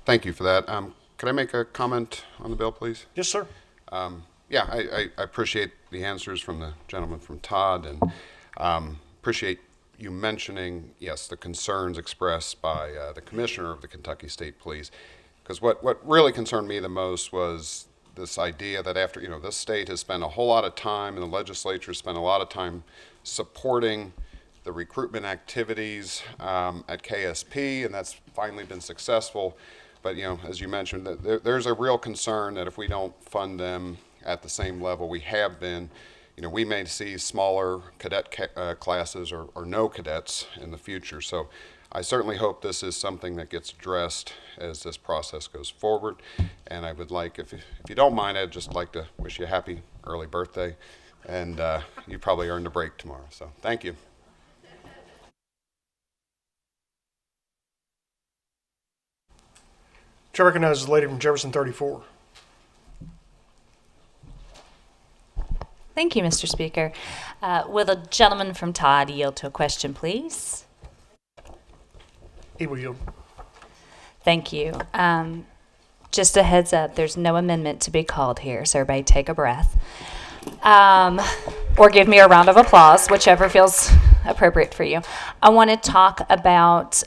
Thank you for that. Could I make a comment on the bill, please? Yes, sir. Yeah, I appreciate the answers from the gentleman from Todd, and appreciate you mentioning, yes, the concerns expressed by the Commissioner of the Kentucky State Police. Because what really concerned me the most was this idea that after, this state has spent a whole lot of time, and the legislature spent a lot of time supporting the recruitment activities at KSP, and that's finally been successful. But, as you mentioned, there's a real concern that if we don't fund them at the same level we have been, we may see smaller cadet classes or no cadets in the future. So I certainly hope this is something that gets addressed as this process goes forward. And I would like, if you don't mind, I'd just like to wish you a happy early birthday. And you probably earned a break tomorrow. So thank you. Chair recognizes the lady from Jefferson 34. Thank you, Mr. Speaker. Will the gentleman from Todd yield to a question, please? He will yield. Thank you. Just a heads up, there's no amendment to be called here, so everybody take a breath. Or give me a round of applause, whichever feels appropriate for you. I want to talk about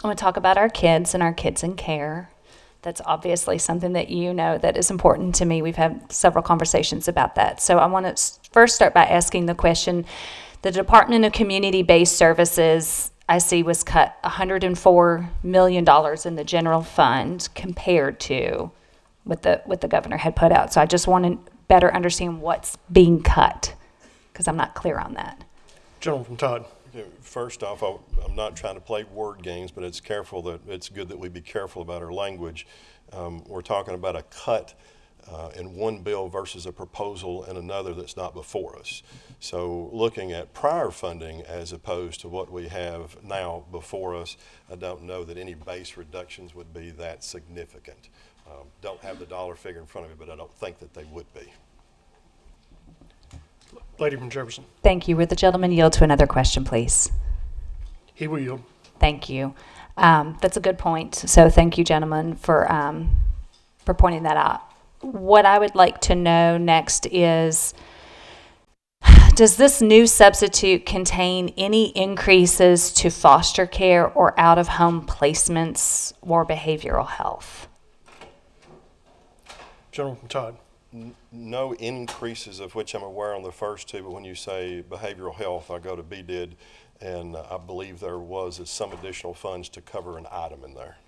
our kids and our kids in care. That's obviously something that that is important to me. We've had several conversations about that. So I want to first start by asking the question. The Department of Community-Based Services, I see, was cut $104 million in the general fund compared to what the governor had put out. So I just want to better understand what's being cut, because I'm not clear on that. Gentleman from Todd. First off, I'm not trying to play word games, but it's good that we be careful about our language. We're talking about a cut in one bill versus a proposal in another that's not before us. So looking at prior funding as opposed to what we have now before us, I don't know that any base reductions would be that significant. Don't have the dollar figure in front of me, but I don't think that they would be. Lady from Jefferson. Thank you. Would the gentleman yield to another question, please? He will yield. Thank you. That's a good point. So thank you, gentlemen, for pointing that out. What I would like to know next is, does this new substitute contain any increases to foster care or out-of-home placements or behavioral health? Gentleman from Todd. No increases of which I'm aware on the first two, but when you say behavioral health, I go to BDID, and I believe there was some additional funds to cover an item in there.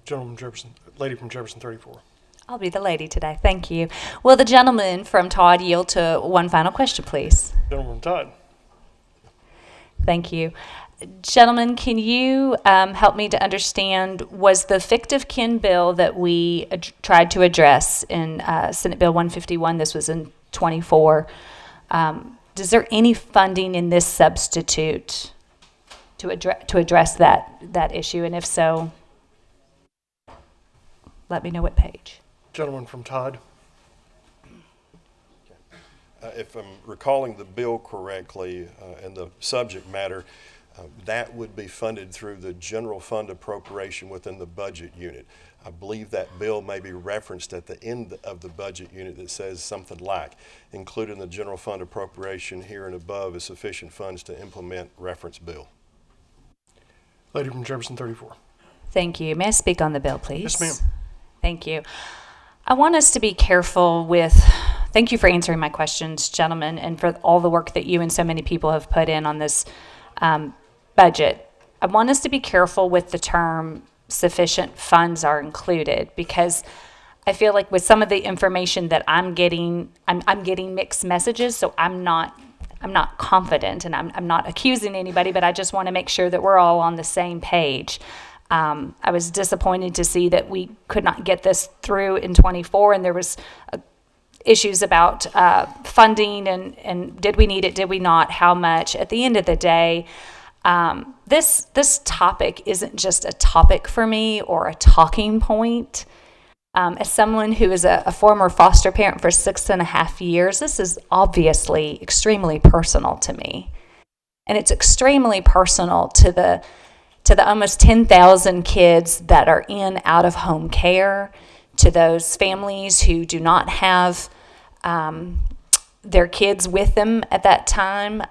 Gentleman from Jefferson, lady from Jefferson 34. I'll be the lady today. Thank you. Will the gentleman from Todd yield to one final question, please? Gentleman from Todd. Thank you. Gentlemen, can you help me to understand, was the fictive kin bill that we tried to address in Senate Bill 151, this was in 24, is there any funding in this substitute to address that issue? And if so, let me know what page. Gentleman from Todd. If I'm recalling the bill correctly and the subject matter, that would be funded through the general fund appropriation within the budget unit. I believe that bill may be referenced at the end of the budget unit that says something like, including the general fund appropriation here and above is sufficient funds to implement reference bill. Lady from Jefferson 34. Thank you. May I speak on the bill, please? Yes, ma'am. Thank you. I want us to be careful with, thank you for answering my questions, gentlemen, and for all the work that you and so many people have put in on this budget. I want us to be careful with the term sufficient funds are included, because I feel like with some of the information that I'm getting mixed messages, so I'm not confident, and I'm not accusing anybody, but I just want to make sure that we're all on the same page. I was disappointed to see that we could not get this through in 24, and there was issues about funding and did we need it, did we not, how much. At the end of the day, this topic isn't just a topic for me or a talking point. As someone who is a former foster parent for 6.5 years, this is obviously extremely personal to me. And it's extremely personal to the almost 10,000 kids that are in out-of-home care, to those families who do not have their kids with them at that time.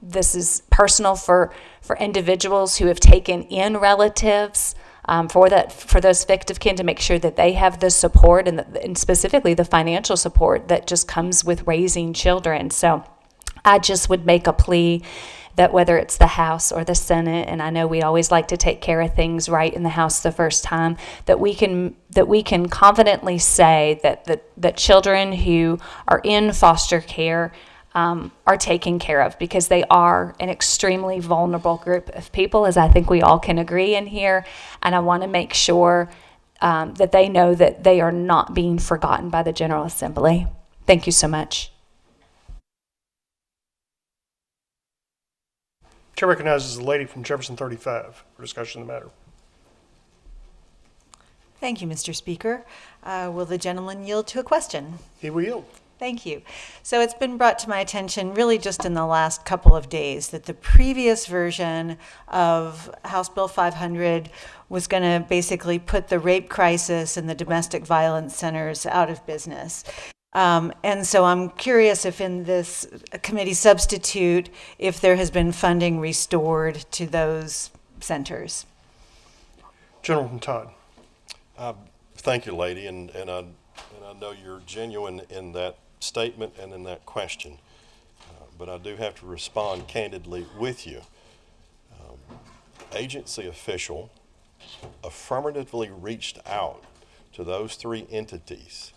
This is personal for individuals who have taken in relatives. for those fictive kin, to make sure that they have the support and specifically the financial support that just comes with raising children. So I just would make a plea that whether it's the House or the Senate, and I know we always like to take care of things right in the House the first time, that we can confidently say that children who are in foster care are taken care of, because they are an extremely vulnerable group of people, as I think we all can agree in here. And I want to make sure that they know that they are not being forgotten by the General Assembly. Thank you so much. Chair recognizes the lady from Jefferson 35 for discussion of the matter. Thank you, Mr. Speaker. Will the gentleman yield to a question? He will yield. Thank you. So it's been brought to my attention really just in the last couple of days that the previous version of House Bill 500 was going to basically put the rape crisis and the domestic violence centers out of business. And so I'm curious if in this committee substitute, if there has been funding restored to those centers. Gentleman Todd. Thank you, lady, and I know you're genuine in that statement and in that question, but I do have to respond candidly with you. Agency official affirmatively reached out to those three entities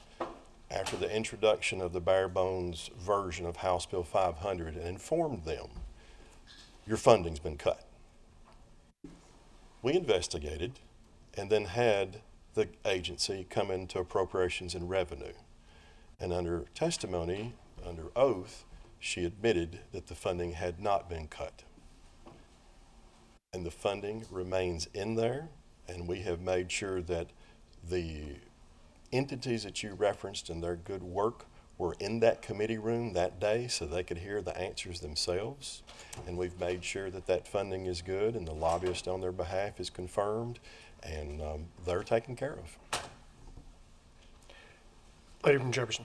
after the introduction of the bare bones version of House Bill 500 and informed them, your funding's been cut. We investigated and then had the agency come into appropriations and revenue. And under testimony, under oath, she admitted that the funding had not been cut. And the funding remains in there, and we have made sure that the entities that you referenced and their good work were in that committee room that day so they could hear the answers themselves. And we've made sure that that funding is good and the lobbyist on their behalf is confirmed, and they're taken care of. Lady from Jefferson.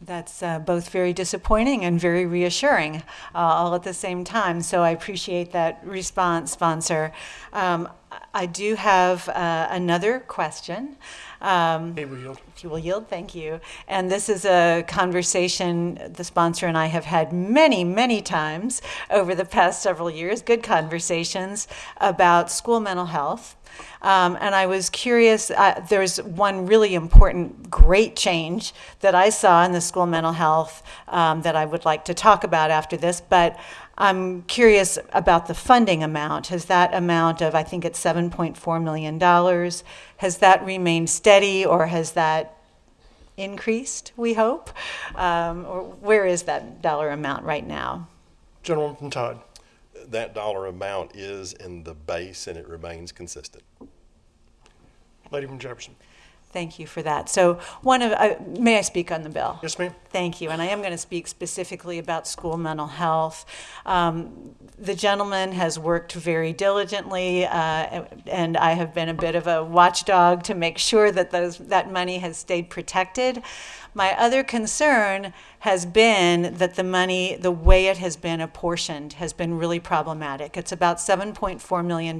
That's both very disappointing and very reassuring all at the same time. So I appreciate that response, sponsor. I do have another question. He will yield. If you will yield, thank you. And this is a conversation the sponsor and I have had many, many times over the past several years, good conversations about school mental health. And I was curious, there's one really important, great change that I saw in the school mental health that I would like to talk about after this, but I'm curious about the funding amount. Has that amount of, I think it's $7.4 million, has that remained steady or has that increased, we hope? Or where is that dollar amount right now? Gentleman from Todd. That dollar amount is in the base and it remains consistent. Lady from Jefferson. Thank you for that. So may I speak on the bill? Yes, ma'am. Thank you. And I am going to speak specifically about school mental health. The gentleman has worked very diligently, and I have been a bit of a watchdog to make sure that that money has stayed protected. My other concern has been that the money, the way it has been apportioned, has been really problematic. It's about $7.4 million.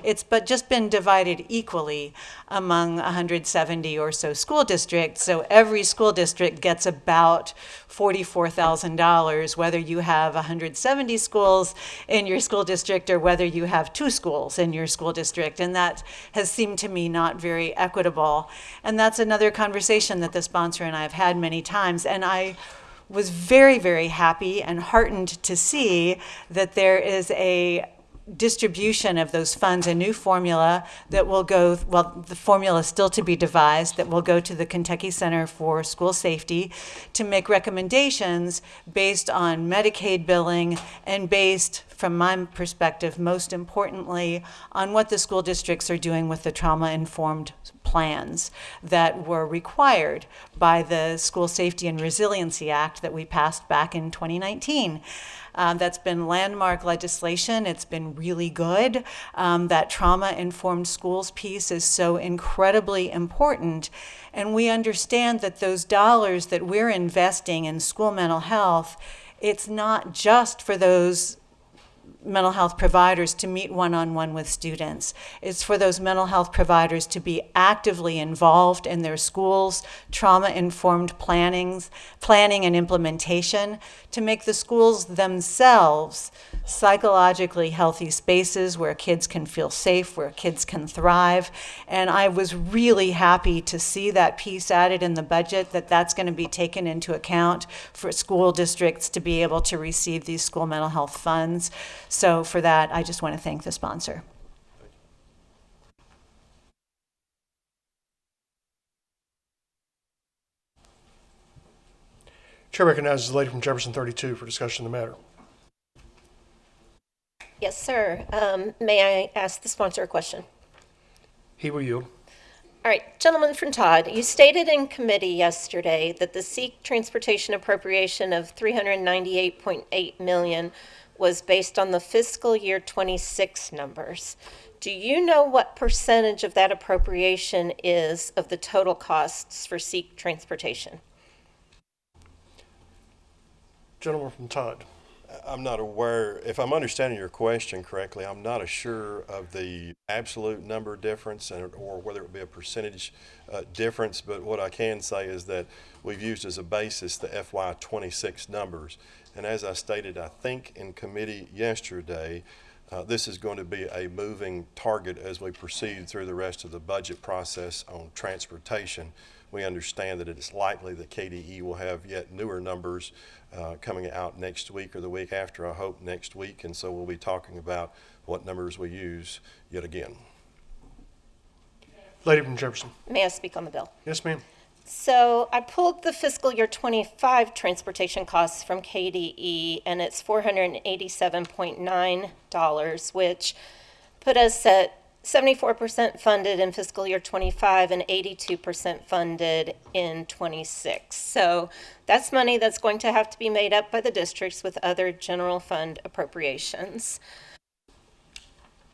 It's just been divided equally among 170 or so school districts. So every school district gets about $44,000, whether you have 170 schools in your school district or whether you have 2 schools in your school district. And that has seemed to me not very equitable. And that's another conversation that the sponsor and I have had many times. And I was very, very happy and heartened to see that there is a distribution of those funds, a new formula that will go, well, the formula is still to be devised, that will go to the Kentucky Center for School Safety to make recommendations based on Medicaid billing and based, from my perspective, most importantly, on what the school districts are doing with the trauma-informed plans that were required by the School Safety and Resiliency Act that we passed back in 2019. That's been landmark legislation. It's been really good. That trauma-informed schools piece is so incredibly important. And we understand that those dollars that we're investing in school mental health, it's not just for those mental health providers to meet one-on-one with students. It's for those mental health providers to be actively involved in their schools, trauma-informed planning and implementation, to make the schools themselves psychologically healthy spaces where kids can feel safe, where kids can thrive. And I was really happy to see that piece added in the budget, that's going to be taken into account for school districts to be able to receive these school mental health funds. So for that, I just want to thank the sponsor. Chair recognizes the lady from Jefferson 32 for discussion of the matter. Yes, sir. May I ask the sponsor a question? He will yield. All right, gentleman from Todd, you stated in committee yesterday that the SEEK transportation appropriation of $398.8 million was based on the fiscal year 26 numbers. Do you know what percentage of that appropriation is of the total costs for SEEK transportation? Gentleman from Todd. I'm not aware, if I'm understanding your question correctly, I'm not sure of the absolute number difference or whether it would be a percentage difference, but what I can say is that we've used as a basis the FY26 numbers. And as I stated, I think in committee yesterday, this is going to be a moving target as we proceed through the rest of the budget process on transportation. We understand that it is likely that KDE will have yet newer numbers coming out next week or the week after, I hope next week, and so we'll be talking about what numbers we use yet again. Lady from Jefferson. May I speak on the bill? Yes, ma'am. So I pulled the fiscal year 25 transportation costs from KDE, and it's $487.9, which put us at 74% funded in fiscal year 25 and 82% funded in 26. So that's money that's going to have to be made up by the districts with other general fund appropriations.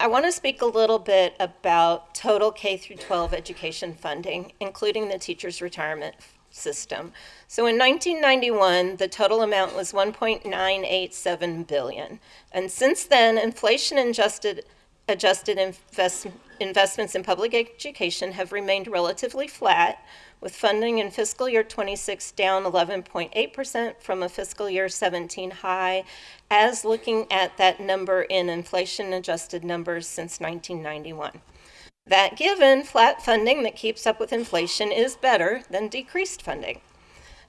I want to speak a little bit about total K through 12 education funding, including the teachers' retirement system. So in 1991, the total amount was $1.987 billion. And since then, inflation adjusted investments in public education have remained relatively flat, with funding in fiscal year 26 down 11.8% from a fiscal year 17 high, as looking at that number in inflation-adjusted numbers since 1991. That given, flat funding that keeps up with inflation is better than decreased funding.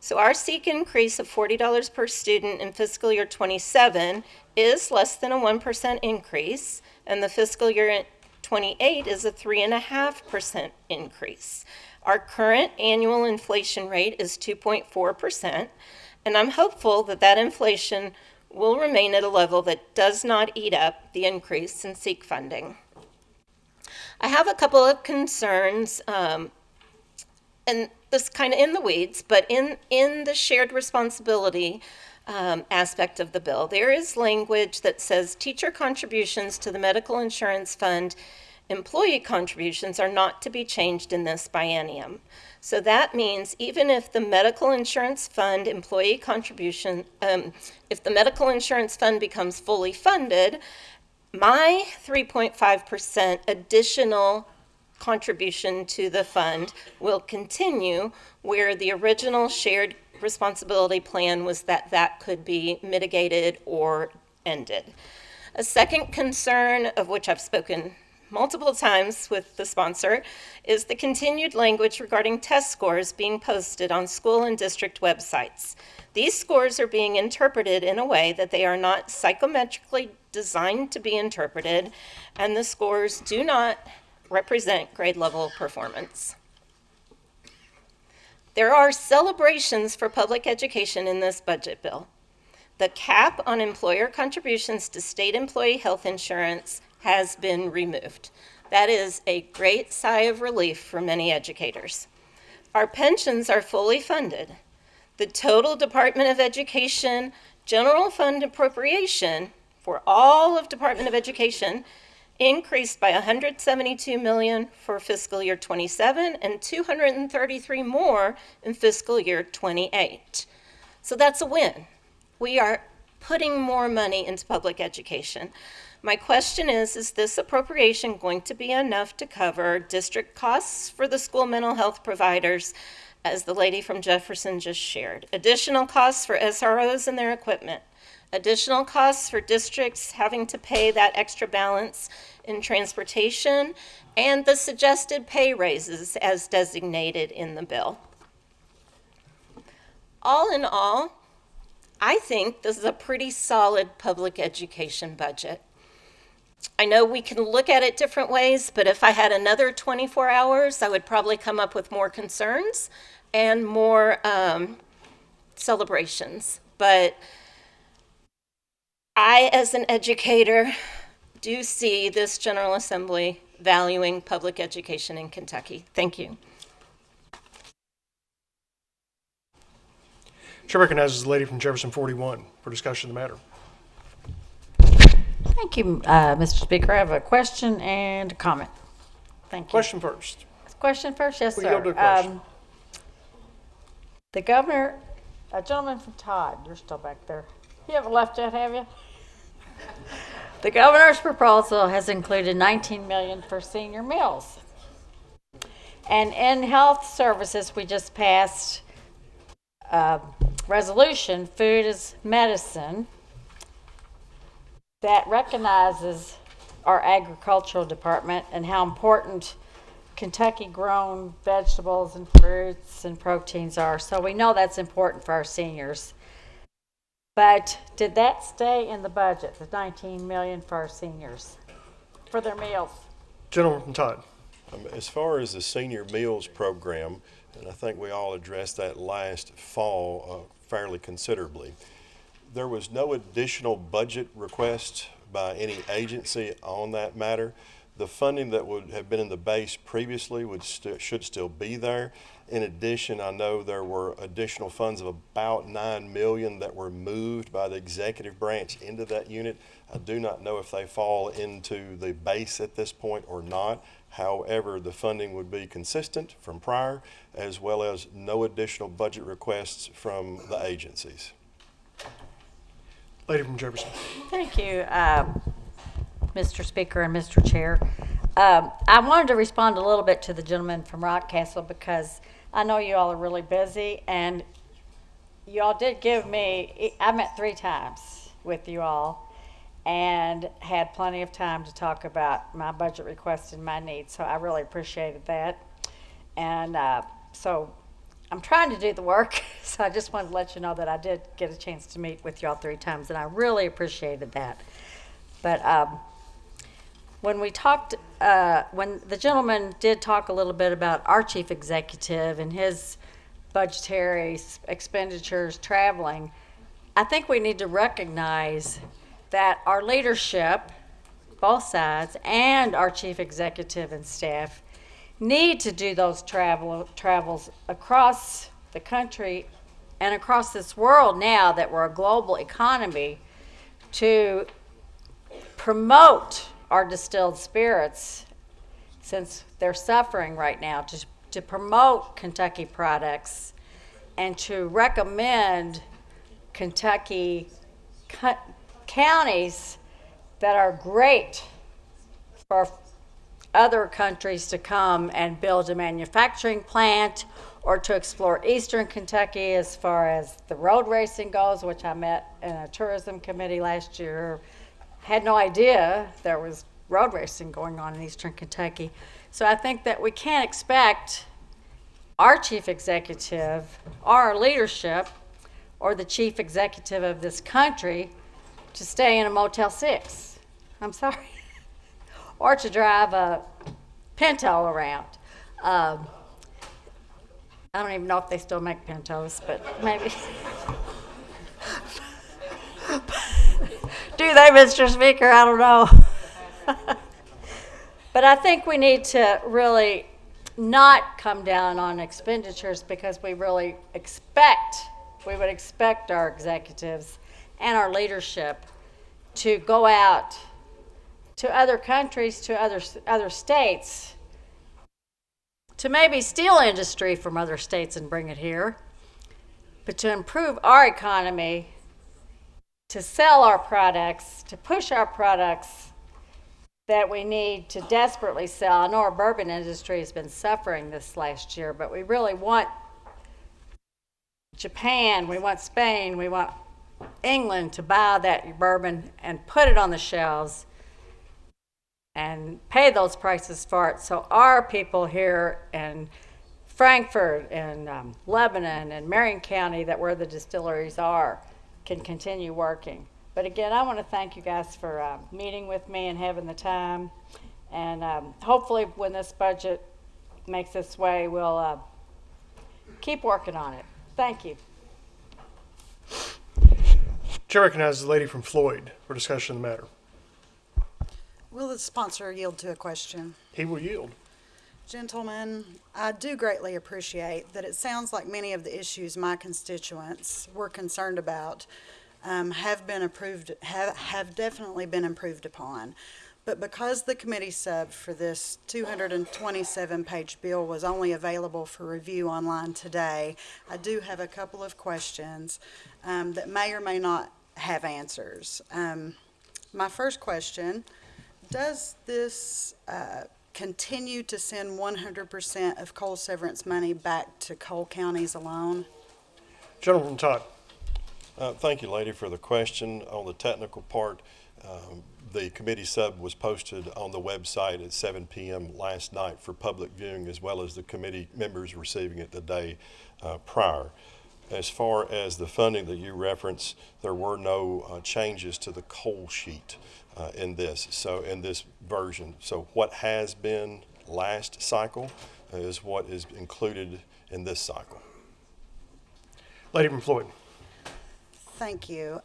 So our SEEK increase of $40 per student in fiscal year 27 is less than a 1% increase, and the fiscal year 28 is a 3.5% increase. Our current annual inflation rate is 2.4%, and I'm hopeful that that inflation will remain at a level that does not eat up the increase in SEEK funding. I have a couple of concerns, and this kind of in the weeds, but in the shared responsibility aspect of the bill, there is language that says teacher contributions to the medical insurance fund, employee contributions are not to be changed in this biennium. So that means even if the medical insurance fund employee contribution, if the medical insurance fund becomes fully funded, my 3.5% additional contribution to the fund will continue, where the original shared responsibility plan was that that could be mitigated or ended. A second concern, of which I've spoken multiple times with the sponsor, is the continued language regarding test scores being posted on school and district websites. These scores are being interpreted in a way that they are not psychometrically designed to be interpreted, and the scores do not represent grade level performance. There are celebrations for public education in this budget bill. The cap on employer contributions to state employee health insurance has been removed. That is a great sigh of relief for many educators. Our pensions are fully funded. The total Department of Education general fund appropriation for all of Department of Education increased by $172 million for fiscal year 27 and $233 more in fiscal year 28. So that's a win. We are putting more money into public education. My question is this appropriation going to be enough to cover district costs for the school mental health providers, as the lady from Jefferson just shared, additional costs for SROs and their equipment, additional costs for districts having to pay that extra balance in transportation, and the suggested pay raises as designated in the bill? All in all, I think this is a pretty solid public education budget. I know we can look at it different ways, but if I had another 24 hours, I would probably come up with more concerns and more celebrations. But I, as an educator, do see this General Assembly valuing public education in Kentucky. Thank you. Chair recognizes the lady from Jefferson 41 for discussion of the matter. Thank you, Mr. Speaker. I have a question and a comment. Thank you. Question first. Question first? Yes, We sir. yield to a question. The governor, a gentleman from Todd, you're still back there. You haven't left yet, have you? The governor's proposal has included $19 million for senior meals. And in health services, we just passed resolution, Food is Medicine, that recognizes our agricultural department and how important Kentucky-grown vegetables and fruits and proteins are. So we know that's important for our seniors. But did that stay in the budget, the $19 million for our seniors, for their meals? Gentleman from Todd. As far as the senior meals program, and I think we all addressed that last fall fairly considerably, there was no additional budget request by any agency on that matter. The funding that would have been in the base previously should still be there. In addition, I know there were additional funds of about $9 million that were moved by the executive branch into that unit. I do not know if they fall into the base at this point or not. However, the funding would be consistent from prior, as well as no additional budget requests from the agencies. Lady from Jefferson. Thank you, Mr. Speaker and Mr. Chair. I wanted to respond a little bit to the gentleman from Rockcastle because I know you all are really busy, and you all did give me, I met 3 times with you all and had plenty of time to talk about my budget request and my needs, so I really appreciated that. And so I'm trying to do the work, so I just wanted to let you know that I did get a chance to meet with y'all 3 times, and I really appreciated that. But when we talked, when the gentleman did talk a little bit about our chief executive and his budgetary expenditures traveling, I think we need to recognize that our leadership, both sides, and our chief executive and staff need to do those travels across the country and across this world now that we're a global economy to promote our distilled spirits, since they're suffering right now, to promote Kentucky products and to recommend Kentucky counties that are great for other countries to come and build a manufacturing plant or to explore eastern Kentucky as far as the road racing goes, which I met in a tourism committee last year. Had no idea there was road racing going on in eastern Kentucky. So I think that we can't expect our chief executive, our leadership, or the chief executive of this country to stay in a Motel 6. I'm sorry. Or to drive a Pinto around. I don't even know if they still make Pintos, but maybe. Do they, Mr. Speaker? I don't know. But I think we need to really not come down on expenditures because we really would expect our executives and our leadership to go out to other countries, to other states, to maybe steal industry from other states and bring it here, but to improve our economy to sell our products, to push our products that we need to desperately sell. I know our bourbon industry has been suffering this last year, but we really want Japan, we want Spain, we want England to buy that bourbon and put it on the shelves and pay those prices for it, so our people here in Frankfurt and Lebanon and Marion County, that where the distilleries are, can continue working. But again, I want to thank you guys for meeting with me and having the time. And hopefully when this budget makes its way, we'll keep working on it. Thank you. Chair recognizes the lady from Floyd for discussion of the matter. Will the sponsor yield to a question? He will yield. Gentlemen, I do greatly appreciate that it sounds like many of the issues my constituents were concerned about have definitely been improved upon. But because the committee sub for this 227-page bill was only available for review online today, I do have a couple of questions that may or may not have answers. My first question, does this continue to send 100% of coal severance money back to coal counties alone? Gentleman from Todd. Thank you, lady, for the question. On the technical part, the committee sub was posted on the website at 7 p.m. last night for public viewing, as well as the committee members receiving it the day prior. As far as the funding that you referenced, there were no changes to the coal sheet in this version. So what has been last cycle is what is included in this cycle. Lady from Floyd. Thank you.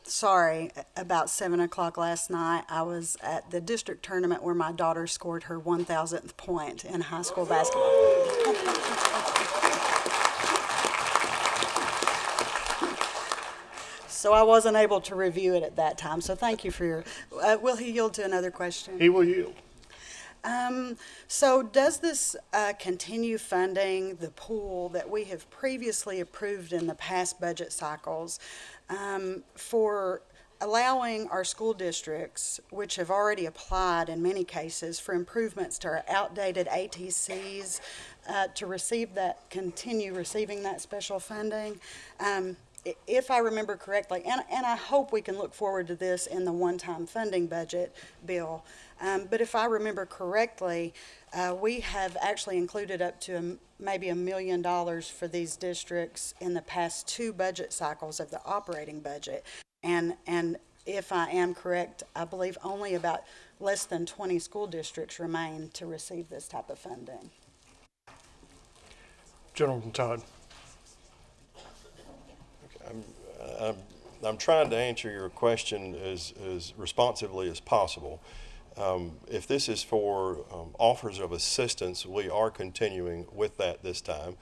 Sorry, about 7 o'clock last night, I was at the district tournament where my daughter scored her 1,000th point in high school basketball. So I wasn't able to review it at that time. So thank you for your, will he yield to another question? He will yield. So does this continue funding the pool that we have previously approved in the past budget cycles for allowing our school districts, which have already applied in many cases for improvements to our outdated ATCs, to continue receiving that special funding? If I remember correctly, and I hope we can look forward to this in the one-time funding budget bill, but if I remember correctly, we have actually included up to maybe $1 million for these districts in the past 2 budget cycles of the operating budget. And if I am correct, I believe only about less than 20 school districts remain to receive this type of funding. Gentleman from Todd. I'm trying to answer your question as responsively as possible. If this is for offers of assistance, we are continuing with that this time.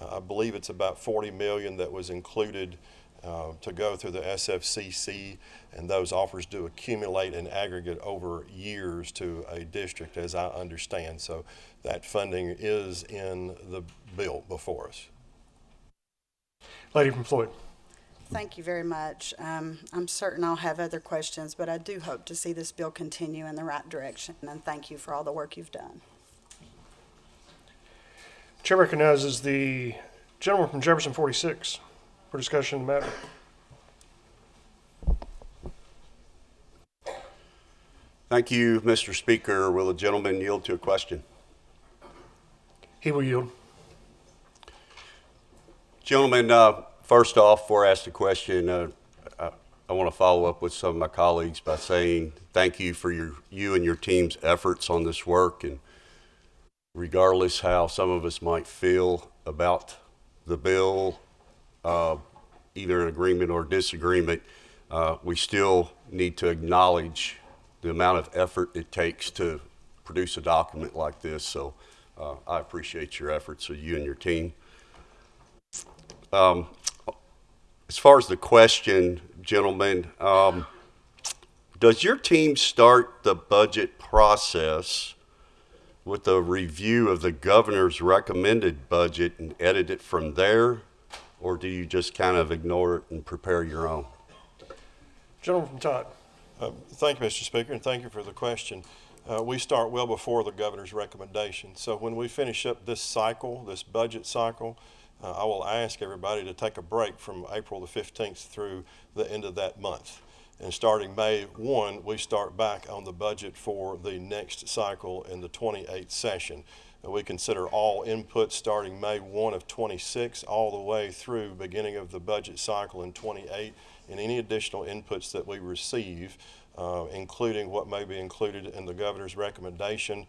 I believe it's about $40 million that was included to go through the SFCC, and those offers do accumulate in aggregate over years to a district, as I understand. So that funding is in the bill before us. Lady from Floyd. Thank you very much. I'm certain I'll have other questions, but I do hope to see this bill continue in the right direction, and thank you for all the work you've done. Chair recognizes the gentleman from Jefferson 46 for discussion of the matter. Thank you, Mr. Speaker. Will the gentleman yield to a question? He will yield. Gentlemen, first off, before I ask the question, I want to follow up with some of my colleagues by saying thank you for you and your team's efforts on this work. And regardless how some of us might feel about the bill, either in agreement or disagreement, we still need to acknowledge the amount of effort it takes to produce a document like this. So I appreciate your efforts, of you and your team. As far as the question, gentlemen, does your team start the budget process with a review of the governor's recommended budget and edit it from there, or do you just kind of ignore it and prepare your own? Gentleman from Todd. Thank you, Mr. Speaker, and thank you for the question. We start well before the governor's recommendation. So when we finish up this cycle, this budget cycle, I will ask everybody to take a break from April the 15th through the end of that month. And starting May 1, we start back on the budget for the next cycle in the 28th session. We consider all inputs starting May 1 of 26 all the way through beginning of the budget cycle in 28, and any additional inputs that we receive, including what may be included in the governor's recommendation,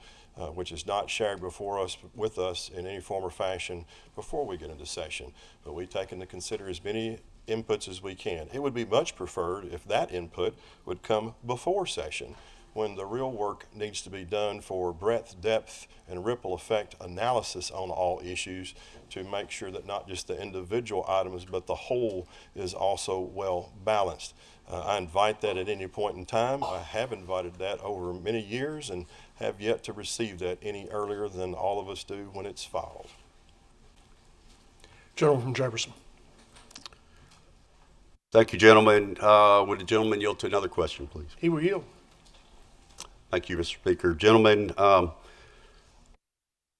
which is not shared with us in any form or fashion before we get into session. But we take into consider as many inputs as we can. It would be much preferred if that input would come before session, when the real work needs to be done for breadth, depth, and ripple effect analysis on all issues to make sure that not just the individual items, but the whole is also well balanced. I invite that at any point in time. I have invited that over many years and have yet to receive that any earlier than all of us do when it's filed. Gentleman from Jefferson. Thank you, gentlemen. Would the gentleman yield to another question, please? He will yield. Thank you, Mr. Speaker. Gentlemen,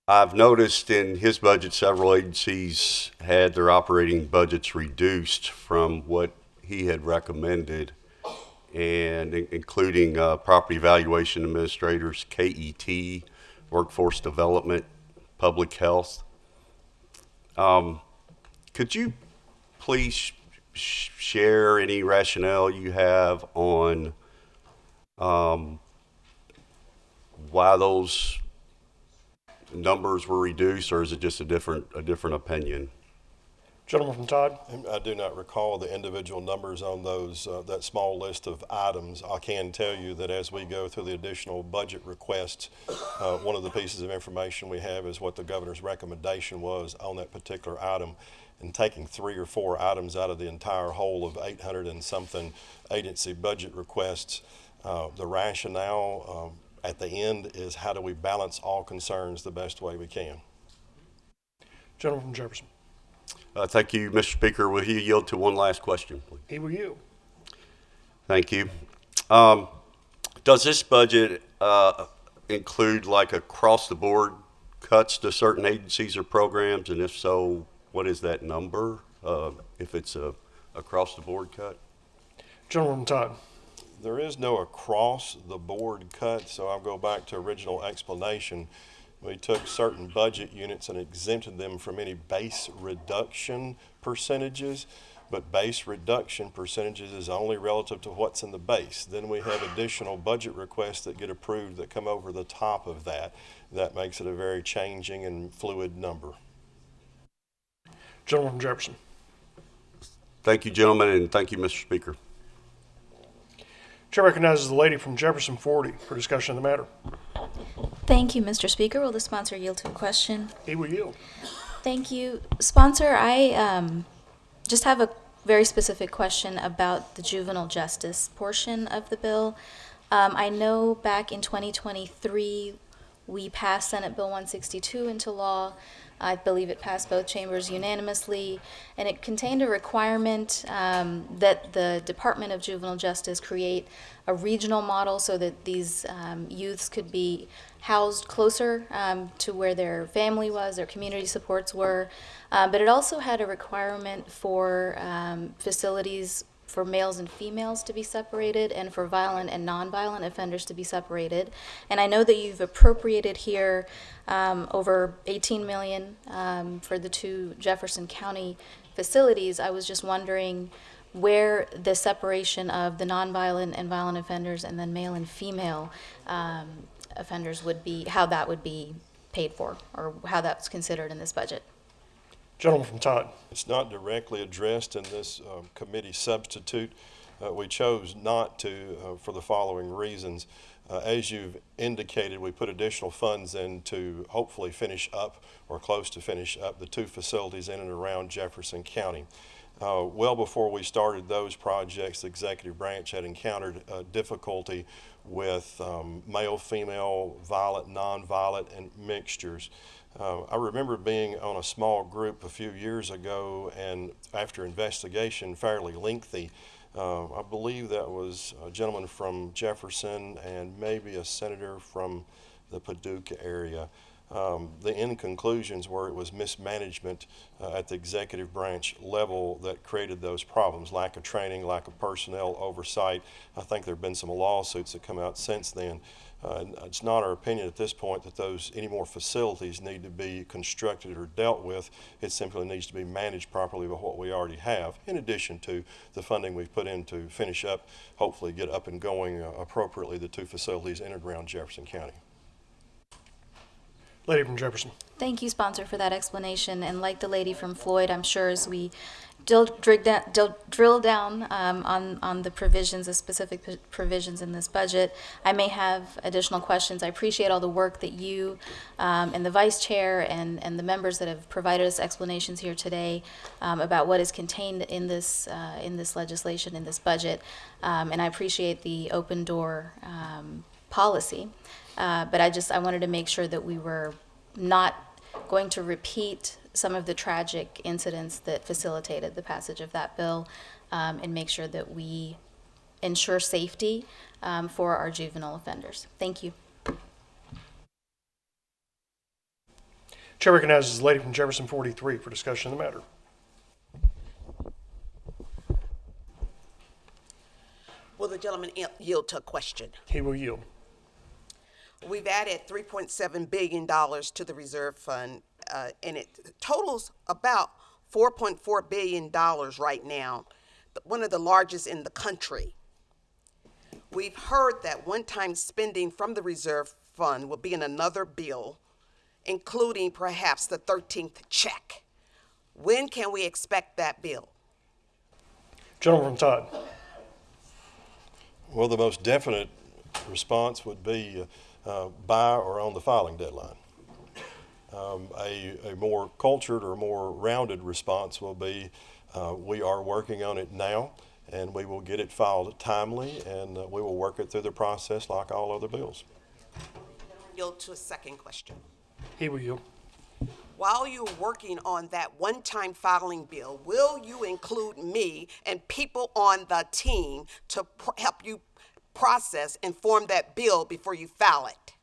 I've noticed in his budget several agencies had their operating budgets reduced from what he had recommended, and including property valuation administrators, KET, workforce development, public health. Could you please share any rationale you have on why those numbers were reduced, or is it just a different opinion? Gentleman from Todd. I do not recall the individual numbers on those that small list of items. I can tell you that as we go through the additional budget requests, one of the pieces of information we have is what the governor's recommendation was on that particular item. And taking 3 or 4 items out of the entire whole of 800 and something agency budget requests, the rationale at the end is how do we balance all concerns the best way we can. Gentleman from Jefferson. Thank you, Mr. Speaker. Will you yield to one last question, please? He will yield. Thank you. Does this budget include like across-the-board cuts to certain agencies or programs? And if so, what is that number if it's a across-the-board cut? Gentleman from Todd. There is no across-the-board cut, so I'll go back to original explanation. We took certain budget units and exempted them from any base reduction percentages, but base reduction percentages is only relative to what's in the base. Then we have additional budget requests that get approved that come over the top of that. That makes it a very changing and fluid number. Gentleman from Jefferson. Thank you, gentlemen, and thank you, Mr. Speaker. Chair recognizes the lady from Jefferson 40 for discussion of the matter. Thank you, Mr. Speaker. Will the sponsor yield to a question? He will yield. Thank you. Sponsor, I just have a very specific question about the juvenile justice portion of the bill. I know back in 2023, we passed Senate Bill 162 into law. I believe it passed both chambers unanimously, and it contained a requirement that the Department of Juvenile Justice create a regional model so that these youths could be housed closer to where their family was, their community supports were. But it also had a requirement for facilities for males and females to be separated and for violent and nonviolent offenders to be separated. And I know that you've appropriated here over $18 million for the 2 Jefferson County facilities. I was just wondering where the separation of the nonviolent and violent offenders and then male and female offenders would be, how that would be paid for, or how that's considered in this budget. Gentleman from Todd. It's not directly addressed in this committee substitute. We chose not to for the following reasons. As you've indicated, we put additional funds in to hopefully finish up or close to finish up the 2 facilities in and around Jefferson County. Well before we started those projects, the executive branch had encountered difficulty with male, female, violent, nonviolent, and mixtures. I remember being on a small group a few years ago, and after investigation, fairly lengthy, I believe that was a gentleman from Jefferson and maybe a senator from the Paducah area. The end conclusions were it was mismanagement at the executive branch level that created those problems, lack of training, lack of personnel oversight. I think there have been some lawsuits that come out since then. It's not our opinion at this point that any more facilities need to be constructed or dealt with. It simply needs to be managed properly with what we already have, in addition to the funding we've put in to finish up, hopefully get up and going appropriately the 2 facilities in and around Jefferson County. Lady from Jefferson. Thank you, sponsor, for that explanation. And like the lady from Floyd, I'm sure as we drill down on the provisions, the specific provisions in this budget, I may have additional questions. I appreciate all the work that you and the vice chair and the members that have provided us explanations here today about what is contained in this legislation, in this budget. And I appreciate the open door policy. But I wanted to make sure that we were not going to repeat some of the tragic incidents that facilitated the passage of that bill, and make sure that we ensure safety for our juvenile offenders. Thank you. Chair recognizes the lady from Jefferson 43 for discussion of the matter. Will the gentleman yield to a question? He will yield. We've added $3.7 billion to the reserve fund, and it totals about $4.4 billion right now, one of the largest in the country. We've heard that one-time spending from the reserve fund will be in another bill, including perhaps the 13th check. When can we expect that bill? Gentleman from Todd. Well, the most definite response would be by or on the filing deadline. A more cultured or more rounded response will be we are working on it now, and we will get it filed timely, and we will work it through the process like all other bills. Yield to a second question. He will yield. While you're working on that one-time filing bill, will you include me and people on the team to help you process and form that bill before you file it?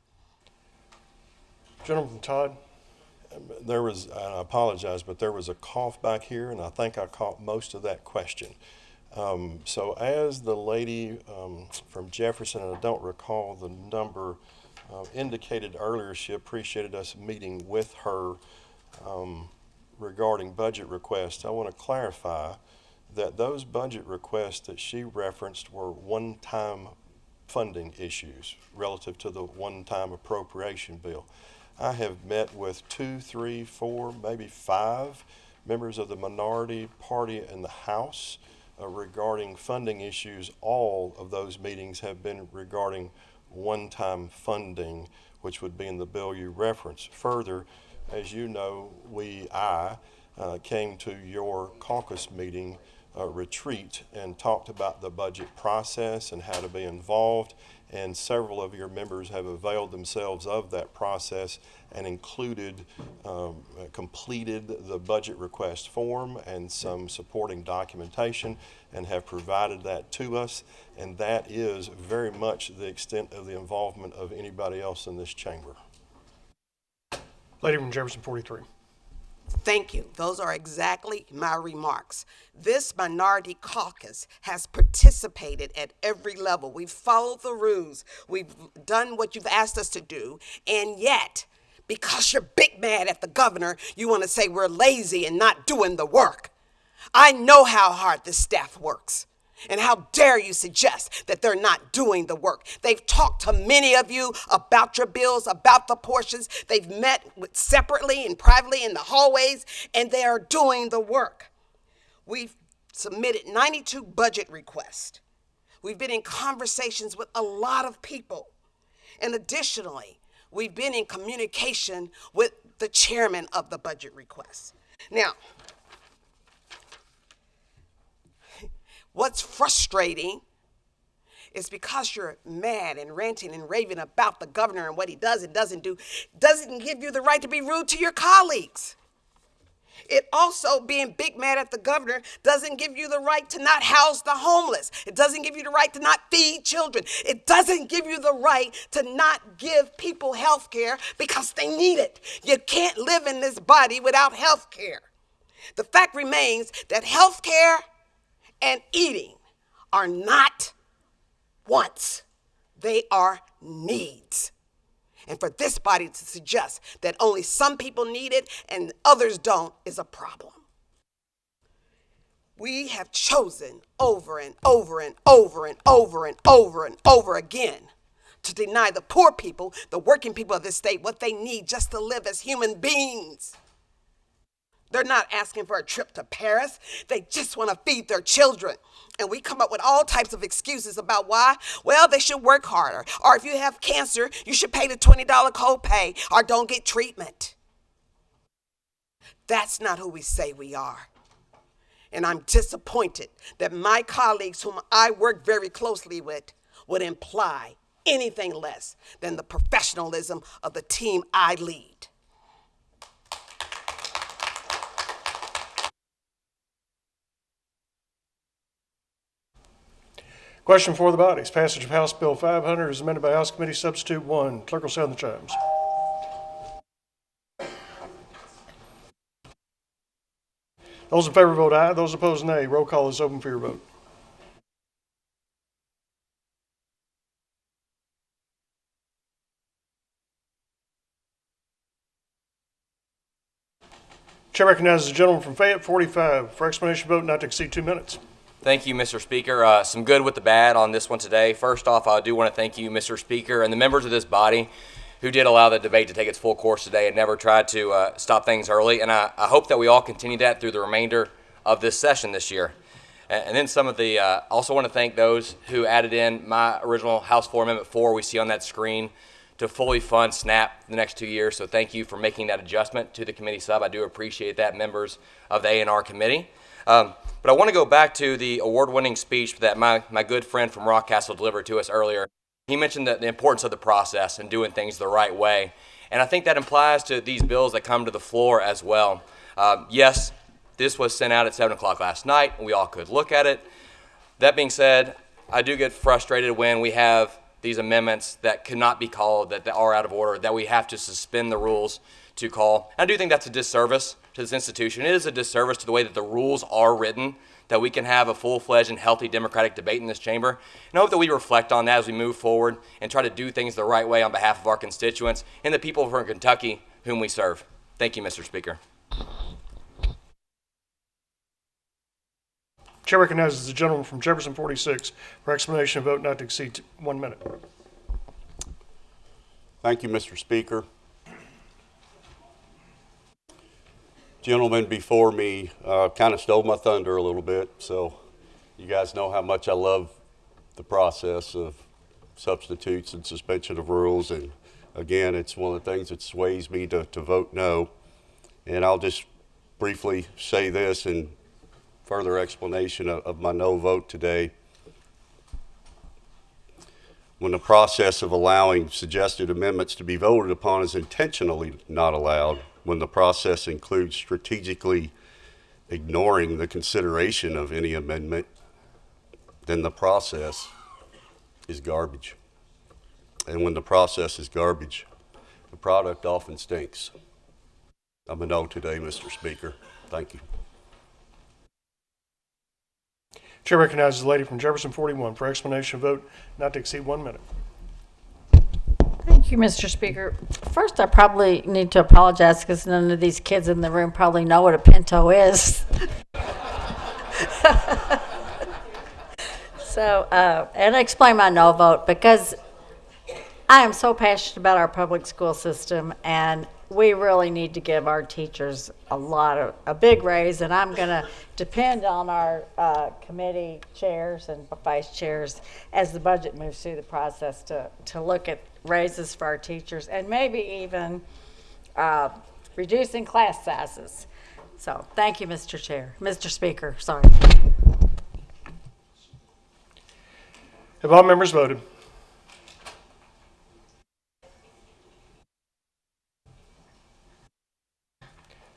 Gentleman from Todd. There was, I apologize, but there was a cough back here, and I think I caught most of that question. So as the lady from Jefferson, and I don't recall the number, indicated earlier, she appreciated us meeting with her regarding budget requests. I want to clarify that those budget requests that she referenced were one-time funding issues relative to the one-time appropriation bill. I have met with 2, 3, 4, maybe 5 members of the minority party in the House regarding funding issues. All of those meetings have been regarding one-time funding, which would be in the bill you referenced. Further, as you know, I came to your caucus meeting retreat and talked about the budget process and how to be involved, and several of your members have availed themselves of that process and completed the budget request form and some supporting documentation and have provided that to us, and that is very much the extent of the involvement of anybody else in this chamber. Lady from Jefferson 43. Thank you. Those are exactly my remarks. This minority caucus has participated at every level. We've followed the rules. We've done what you've asked us to do. And yet, because you're big mad at the governor, you want to say we're lazy and not doing the work. I know how hard this staff works. And how dare you suggest that they're not doing the work? They've talked to many of you about your bills, about the portions. They've met separately and privately in the hallways, and they are doing the work. We've submitted 92 budget requests. We've been in conversations with a lot of people. And additionally, we've been in communication with the chairman of the budget requests. Now, what's frustrating is because you're mad and ranting and raving about the governor and what he does and doesn't do, doesn't give you the right to be rude to your colleagues. It also, being big mad at the governor, doesn't give you the right to not house the homeless. It doesn't give you the right to not feed children. It doesn't give you the right to not give people health care because they need it. You can't live in this body without health care. The fact remains that health care and eating are not wants. They are needs. And for this body to suggest that only some people need it and others don't is a problem. We have chosen over and over and over and over and over and over again to deny the poor people, the working people of this state, what they need just to live as human beings. They're not asking for a trip to Paris. They just want to feed their children. And we come up with all types of excuses about why. Well, they should work harder. Or if you have cancer, you should pay the $20 copay or don't get treatment. That's not who we say we are. And I'm disappointed that my colleagues, whom I work very closely with, would imply anything less than the professionalism of the team I lead. Question for the bodies. Passage of House Bill 500 is amended by House Committee Substitute 1. Clerk will sound the chimes. Those in favor vote aye. Those opposed, nay. Roll call is open for your vote. Chair recognizes the gentleman from Fayette, 45, for explanation of vote not to exceed 2 minutes. Thank you, Mr. Speaker. Some good with the bad on this one today. First off, I do want to thank you, Mr. Speaker, and the members of this body who did allow the debate to take its full course today and never tried to stop things early. And I hope that we all continue that through the remainder of this session this year. And then some of the, also want to thank those who added in my original House Floor Amendment 4 we see on that screen to fully fund SNAP the next 2 years. So thank you for making that adjustment to the committee sub. I do appreciate that, members of the A&R committee. But I want to go back to the award-winning speech that my good friend from Rockcastle delivered to us earlier. He mentioned the importance of the process and doing things the right way. And I think that applies to these bills that come to the floor as well. Yes, this was sent out at 7 o'clock last night, and we all could look at it. That being said, I do get frustrated when we have these amendments that cannot be called, that are out of order, that we have to suspend the rules to call. I do think that's a disservice to this institution. It is a disservice to the way that the rules are written, that we can have a full-fledged and healthy democratic debate in this chamber. And I hope that we reflect on that as we move forward and try to do things the right way on behalf of our constituents and the people from Kentucky whom we serve. Thank you, Mr. Speaker. Chair recognizes the gentleman from Jefferson, 46, for explanation of vote not to exceed 1 minute. Thank you, Mr. Speaker. Gentleman before me kind of stole my thunder a little bit, so you guys know how much I love the process of substitutes and suspension of rules, and again, it's one of the things that sways me to vote no. And I'll just briefly say this in further explanation of my no vote today. When the process of allowing suggested amendments to be voted upon is intentionally not allowed, when the process includes strategically ignoring the consideration of any amendment, then the process is garbage. And when the process is garbage, the product often stinks. I'm a no today, Mr. Speaker. Thank you. Chair recognizes the lady from Jefferson, 41, for explanation of vote not to exceed 1 minute. Thank you, Mr. Speaker. First, I probably need to apologize because none of these kids in the room probably know what a Pinto is. So, and I explain my no vote because I am so passionate about our public school system, and we really need to give our teachers a big raise, and I'm going to depend on our committee chairs and vice chairs as the budget moves through the process to look at raises for our teachers and maybe even reducing class sizes. So thank you, Mr. Speaker, sorry. Have all members voted?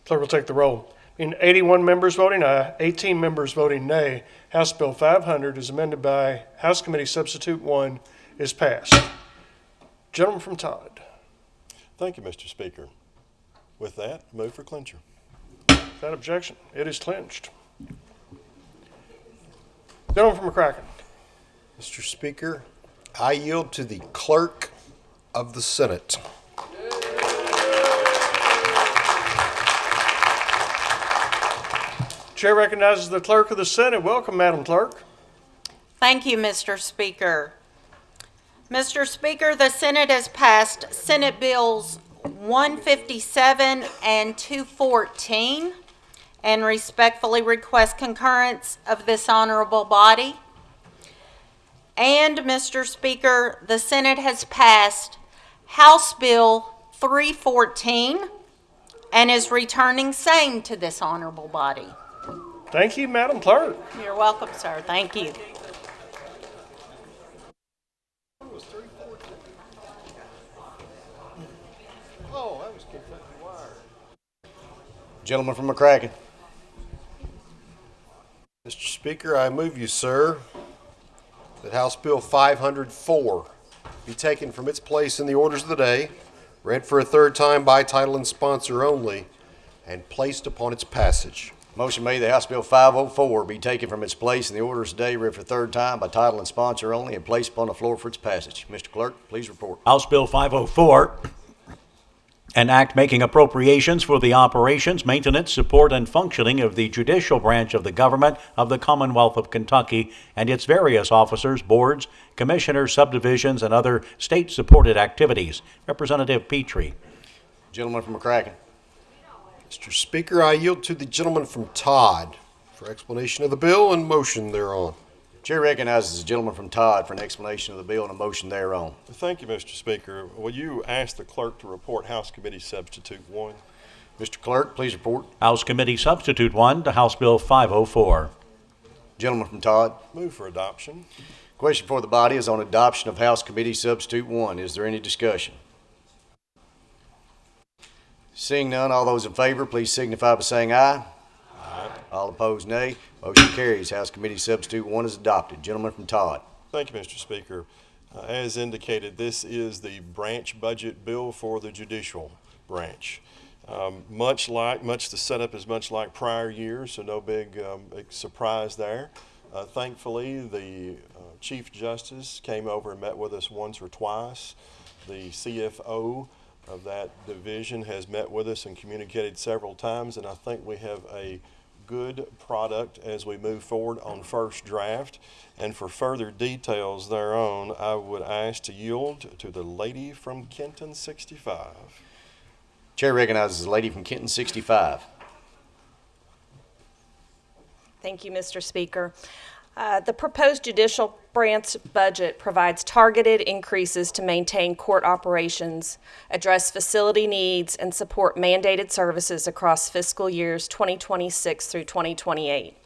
Clerk will take the roll. In 81 members voting aye, 18 members voting nay, House Bill 500 is amended by House Committee Substitute 1 is passed. Gentleman from Todd. Thank you, Mr. Speaker. With that, move for clincher. Without objection, it is clinched. Gentleman from McCracken. Mr. Speaker, I yield to the Clerk of the Senate. Chair recognizes the Clerk of the Senate. Welcome, Madam Clerk. Thank you, Mr. Speaker. Mr. Speaker, the Senate has passed Senate Bills 157 and 214 and respectfully request concurrence of this honorable body. And, Mr. Speaker, the Senate has passed House Bill 314 and is returning same to this honorable body. Thank you, Madam Clerk. You're welcome, sir. Thank you. Gentleman from McCracken. Mr. Speaker, I move you, sir, that House Bill 504 be taken from its place in the orders of the day, read for a third time by title and sponsor only, and placed upon its passage. Motion made that House Bill 504 be taken from its place in the orders of the day, read for a third time by title and sponsor only, and placed upon the floor for its passage. Mr. Clerk, please report. House Bill 504, an act making appropriations for the operations, maintenance, support, and functioning of the judicial branch of the government of the Commonwealth of Kentucky and its various officers, boards, commissioners, subdivisions, and other state-supported activities. Representative Petrie. Gentleman from McCracken. Mr. Speaker, I yield to the gentleman from Todd for explanation of the bill and motion thereon. Chair recognizes the gentleman from Todd for an explanation of the bill and a motion thereon. Thank you, Mr. Speaker. Will you ask the clerk to report House Committee Substitute 1? Mr. Clerk, please report. House Committee Substitute 1 to House Bill 504. Gentleman from Todd. Move for adoption. Question for the body is on adoption of House Committee Substitute 1. Is there any discussion? Seeing none, all those in favor, please signify by saying aye. Aye. All opposed, nay. Motion carries. House Committee Substitute 1 is adopted. Gentleman from Todd. Thank you, Mr. Speaker. As indicated, this is the branch budget bill for the judicial branch. The setup is much like prior years, so no big surprise there. Thankfully, the Chief Justice came over and met with us once or twice. The CFO of that division has met with us and communicated several times, and I think we have a good product as we move forward on first draft. And for further details thereon, I would ask to yield to the lady from Kenton 65. Chair recognizes the lady from Kenton 65. Thank you, Mr. Speaker. The proposed judicial branch budget provides targeted increases to maintain court operations, address facility needs, and support mandated services across fiscal years 2026 through 2028.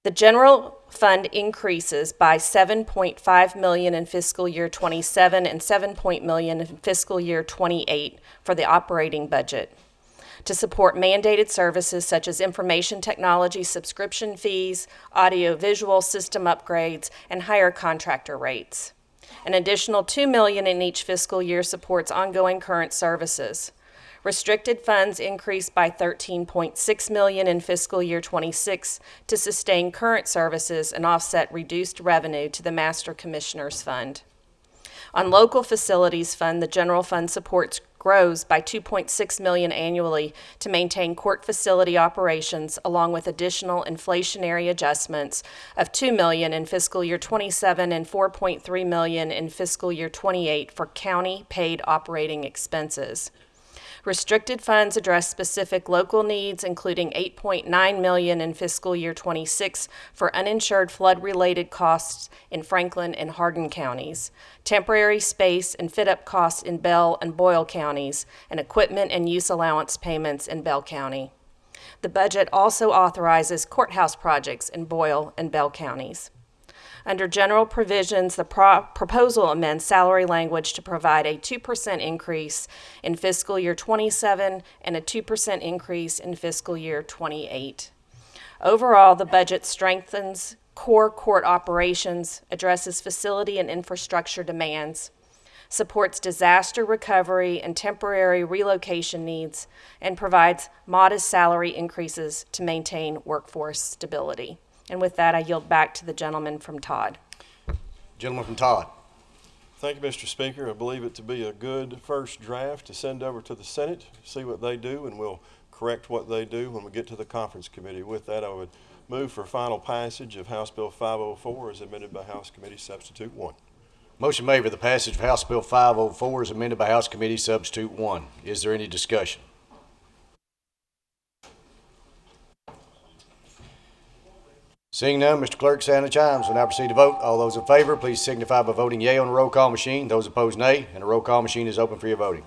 The general fund increases by $7.5 million in fiscal year 27 and $7 million in fiscal year 28 for the operating budget, to support mandated services such as information technology subscription fees, audio-visual system upgrades, and higher contractor rates. An additional $2 million in each fiscal year supports ongoing current services. Restricted funds increased by $13.6 million in fiscal year 26 to sustain current services and offset reduced revenue to the Master Commissioner's Fund. On local facilities fund, the general fund supports grows by $2.6 million annually to maintain court facility operations, along with additional inflationary adjustments of $2 million in fiscal year 27 and $4.3 million in fiscal year 28 for county paid operating expenses. Restricted funds address specific local needs, including $8.9 million in fiscal year 26 for uninsured flood-related costs in Franklin and Hardin counties, temporary space and fit-up costs in Bell and Boyle counties, and equipment and use allowance payments in Bell County. The budget also authorizes courthouse projects in Boyle and Bell counties. Under general provisions, the proposal amends salary language to provide a 2% increase in fiscal year 27 and a 2% increase in fiscal year 28. Overall, the budget strengthens core court operations, addresses facility and infrastructure demands, supports disaster recovery and temporary relocation needs, and provides modest salary increases to maintain workforce stability. And with that, I yield back to the gentleman from Todd. Gentleman from Todd. Thank you, Mr. Speaker. I believe it to be a good first draft to send over to the Senate, see what they do, and we'll correct what they do when we get to the conference committee. With that, I would move for final passage of House Bill 504 as amended by House Committee Substitute 1. Motion made for the passage of House Bill 504 as amended by House Committee Substitute 1. Is there any discussion? Seeing none, Mr. Clerk, sound the chimes. We'll now proceed to vote. All those in favor, please signify by voting yea on the roll call machine. Those opposed, nay. And the roll call machine is open for your voting.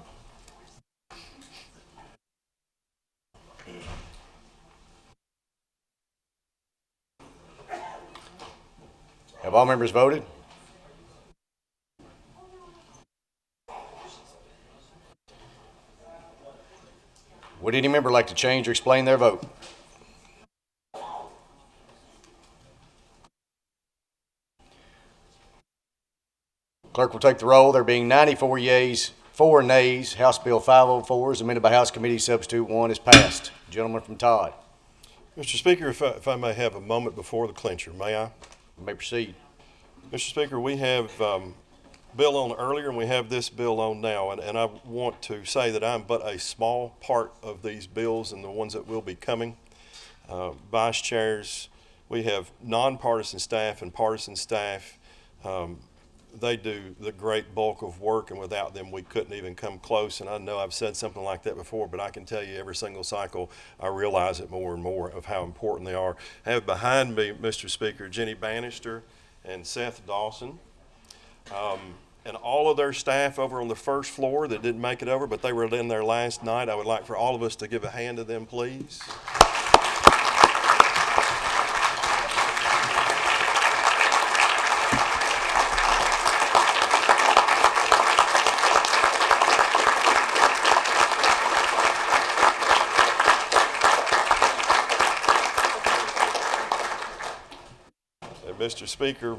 Have all members voted? Would any member like to change or explain their vote? Clerk will take the roll. There being 94 yeas, 4 nays, House Bill 504 as amended by House Committee Substitute 1 is passed. Gentleman from Todd. Mr. Speaker, if I may have a moment before the clincher, may I? You may proceed. Mr. Speaker, we have bill on earlier and we have this bill on now, and I want to say that I'm but a small part of these bills and the ones that will be coming. Vice chairs, we have nonpartisan staff and partisan staff. They do the great bulk of work, and without them we couldn't even come close. And I know I've said something like that before, but I can tell you every single cycle I realize it more and more of how important they are. I have behind me, Mr. Speaker, Jenny Bannister and Seth Dawson, and all of their staff over on the first floor that didn't make it over, but they were in there last night. I would like for all of us to give a hand to them, please. Mr. Speaker,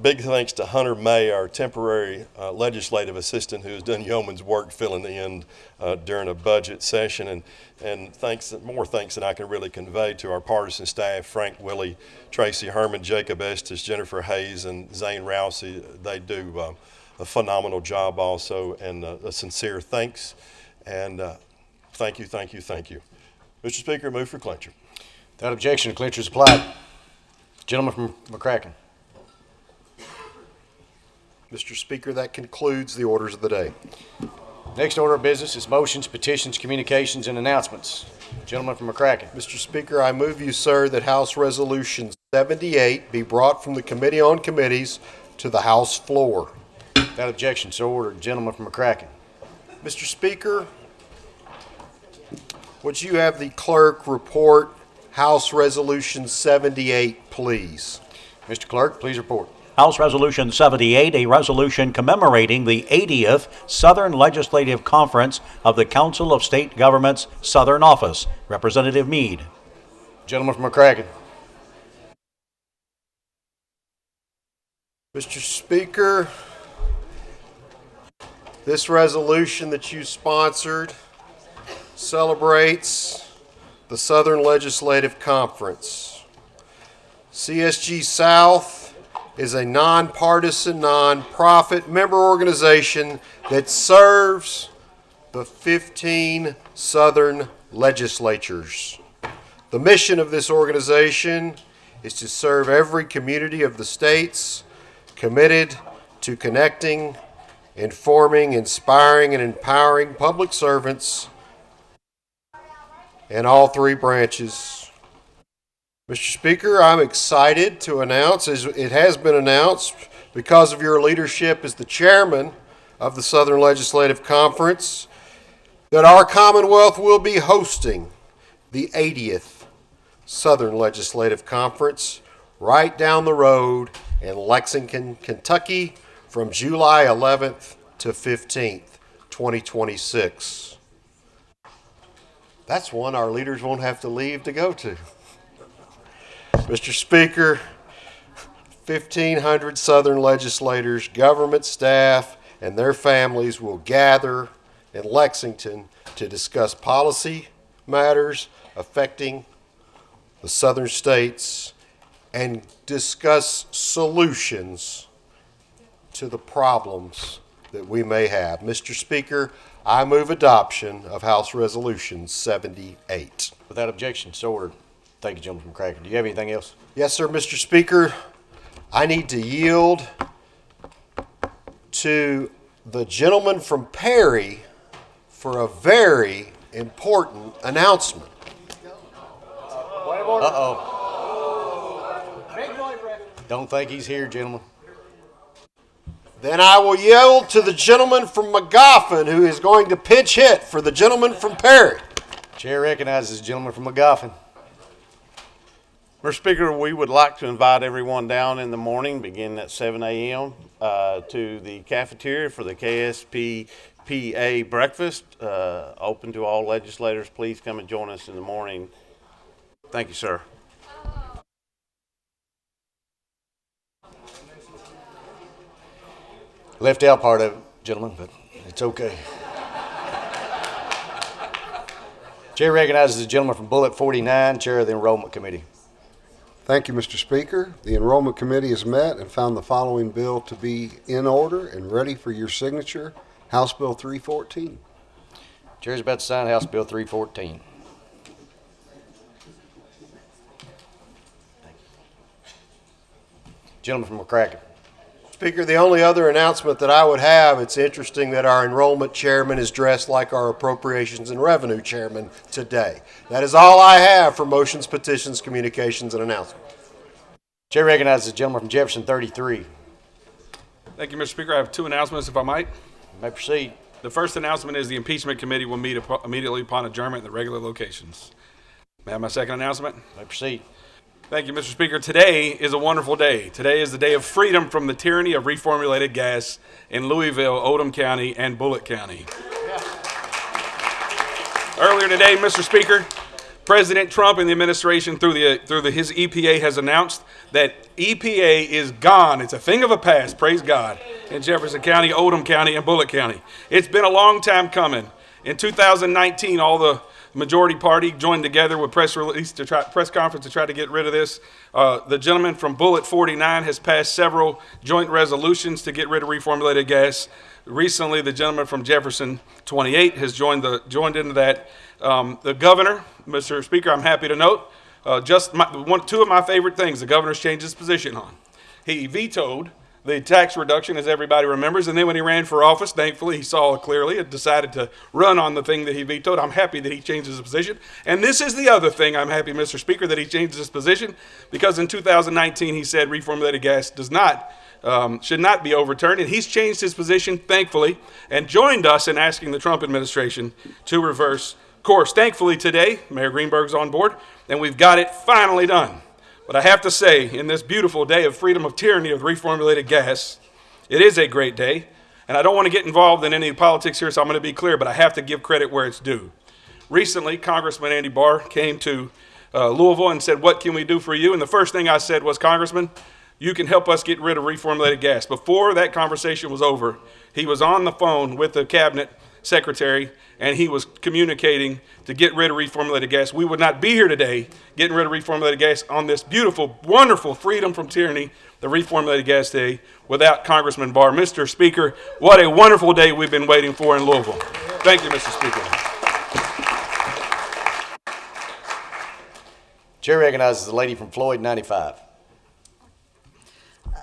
big thanks to Hunter May, our temporary legislative assistant, who has done yeoman's work filling in during a budget session, and more thanks than I can really convey to our partisan staff, Frank Willie, Tracy Herman, Jacob Estes, Jennifer Hayes, and Zane Rousey. They do a phenomenal job also, and a sincere thanks, and thank you, thank you, thank you. Mr. Speaker, move for clincher. Without objection, clincher is applied. Gentleman from McCracken. Mr. Speaker, that concludes the orders of the day. Next order of business is motions, petitions, communications, and announcements. Gentleman from McCracken. Mr. Speaker, I move you, sir, that House Resolution 78 be brought from the Committee on Committees to the House floor. Without objection, so ordered. Gentleman from McCracken. Mr. Speaker, would you have the clerk report House Resolution 78, please? Mr. Clerk, please report. House Resolution 78, a resolution commemorating the 80th Southern Legislative Conference of the Council of State Governments Southern Office. Representative Meade. Gentleman from McCracken. Mr. Speaker, this resolution that you sponsored celebrates the Southern Legislative Conference. CSG South is a nonpartisan, nonprofit member organization that serves the 15 Southern legislatures. The mission of this organization is to serve every community of the states, committed to connecting, informing, inspiring, and empowering public servants in all three branches. Mr. Speaker, I'm excited to announce, as it has been announced, because of your leadership as the chairman of the Southern Legislative Conference, that our Commonwealth will be hosting the 80th Southern Legislative Conference right down the road in Lexington, Kentucky from July 11th to 15th, 2026. That's one our leaders won't have to leave to go to. Mr. Speaker, 1,500 Southern legislators, government staff, and their families will gather in Lexington to discuss policy matters affecting the Southern states and discuss solutions to the problems that we may have. Mr. Speaker, I move adoption of House Resolution 78. Without objection, so ordered. Thank you, Gentleman from Cracken. Do you have anything else? Yes, sir, Mr. Speaker. I need to yield to the gentleman from Perry for a very important announcement. Uh-oh. Don't think he's here, gentlemen. Then I will yield to the gentleman from McGoffin, who is going to pinch hit for the gentleman from Perry. Chair recognizes the gentleman from McGoffin. Mr. Speaker, we would like to invite everyone down in the morning, beginning at 7 a.m., to the cafeteria for the KSPPA breakfast. Open to all legislators. Please come and join us in the morning. Thank you, sir. Left out part of it, gentlemen, but it's okay. Chair recognizes the gentleman from Bullet 49, Chair of the Enrollment Committee. Thank you, Mr. Speaker. The Enrollment Committee has met and found the following bill to be in order and ready for your signature. House Bill 314. Chair is about to sign House Bill 314. Gentleman from McCracken. Speaker, the only other announcement that I would have, it's interesting that our enrollment chairman is dressed like our appropriations and revenue chairman today. That is all I have for motions, petitions, communications, and announcements. Chair recognizes the gentleman from Jefferson 33. Thank you, Mr. Speaker. I have two announcements, if I might. You may proceed. The first announcement is the impeachment committee will meet immediately upon adjournment in the regular locations. May I have my second announcement? You may proceed. Thank you, Mr. Speaker. Today is a wonderful day. Today is the day of freedom from the tyranny of reformulated gas in Louisville, Oldham County, and Bullitt County. Earlier today, Mr. Speaker, President Trump and the administration through his EPA has announced that EPA is gone. It's a thing of the past, praise God, in Jefferson County, Oldham County, and Bullitt County. It's been a long time coming. In 2019, all the majority party joined together with press conference to try to get rid of this. The gentleman from Bullet 49 has passed several joint resolutions to get rid of reformulated gas. Recently, the gentleman from Jefferson 28 has joined into that. The governor, Mr. Speaker, I'm happy to note, two of my favorite things the governor's changed his position on. He vetoed the tax reduction, as everybody remembers, and then when he ran for office, thankfully he saw it clearly and decided to run on the thing that he vetoed. I'm happy that he changed his position. And this is the other thing I'm happy, Mr. Speaker, that he changed his position, because in 2019 he said reformulated gas should not be overturned, and he's changed his position, thankfully, and joined us in asking the Trump administration to reverse course. Thankfully today, Mayor Greenberg's on board, and we've got it finally done. But I have to say, in this beautiful day of freedom of tyranny of reformulated gas, it is a great day. And I don't want to get involved in any politics here, so I'm going to be clear, but I have to give credit where it's due. Recently, Congressman Andy Barr came to Louisville and said, "What can we do for you?" And the first thing I said was, "Congressman, you can help us get rid of reformulated gas." Before that conversation was over, he was on the phone with the cabinet secretary, and he was communicating to get rid of reformulated gas. We would not be here today getting rid of reformulated gas on this beautiful, wonderful freedom from tyranny, the reformulated gas day, without Congressman Barr. Mr. Speaker, what a wonderful day we've been waiting for in Louisville. Thank you, Mr. Speaker. Chair recognizes the lady from Floyd 95.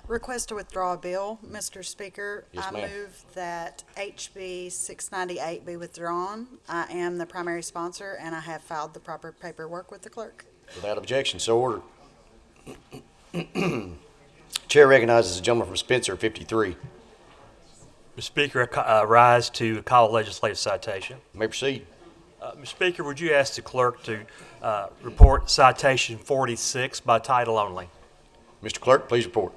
Request to withdraw a bill, Mr. Speaker. Yes, I ma'am. move that HB 698 be withdrawn. I am the primary sponsor, and I have filed the proper paperwork with the clerk. Without objection, so ordered. Chair recognizes the gentleman from Spencer 53. Mr. Speaker, I rise to call a legislative citation. You may proceed. Mr. Speaker, would you ask the clerk to report citation 46 by title only? Mr. Clerk, please report.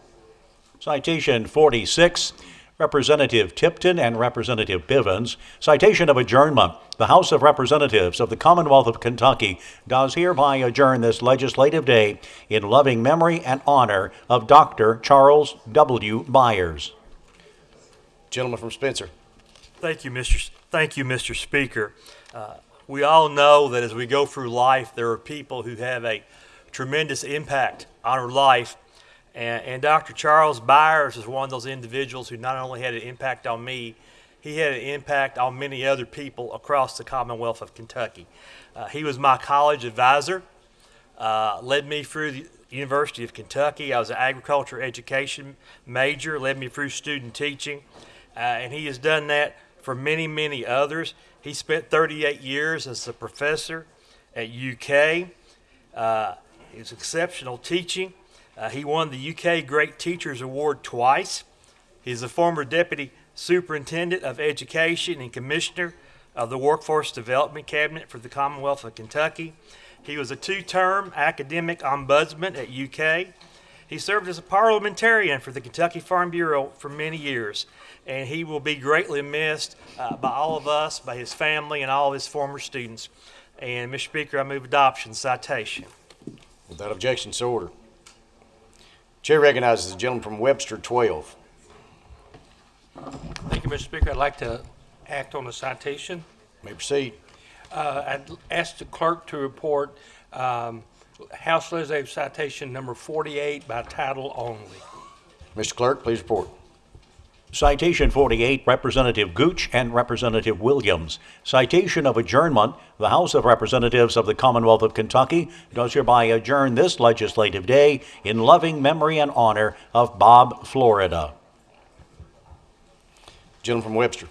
Citation 46, Representative Tipton and Representative Bivens. Citation of adjournment. The House of Representatives of the Commonwealth of Kentucky does hereby adjourn this legislative day in loving memory and honor of Dr. Charles W. Byers. Gentleman from Spencer. Thank you, Mr. Speaker. We all know that as we go through life, there are people who have a tremendous impact on our life. And Dr. Charles Byers is one of those individuals who not only had an impact on me, he had an impact on many other people across the Commonwealth of Kentucky. He was my college advisor, led me through the University of Kentucky. I was an agriculture education major, led me through student teaching, and he has done that for many, many others. He spent 38 years as a professor at UK. It was exceptional teaching. He won the UK Great Teachers Award twice. He's a former Deputy Superintendent of Education and Commissioner of the Workforce Development Cabinet for the Commonwealth of Kentucky. He was a two-term academic ombudsman at UK. He served as a parliamentarian for the Kentucky Farm Bureau for many years, and he will be greatly missed by all of us, by his family, and all of his former students. And, Mr. Speaker, I move adoption. Citation. Without objection, so ordered. Chair recognizes the gentleman from Webster 12. Thank you, Mr. Speaker. I'd like to act on the citation. May proceed. I'd ask the clerk to report House Legislative Citation number 48 by title only. Mr. Clerk, please report. Citation 48, Representative Gooch and Representative Williams. Citation of adjournment. The House of Representatives of the Commonwealth of Kentucky does hereby adjourn this legislative day in loving memory and honor of Bob Florida. Gentleman from Webster.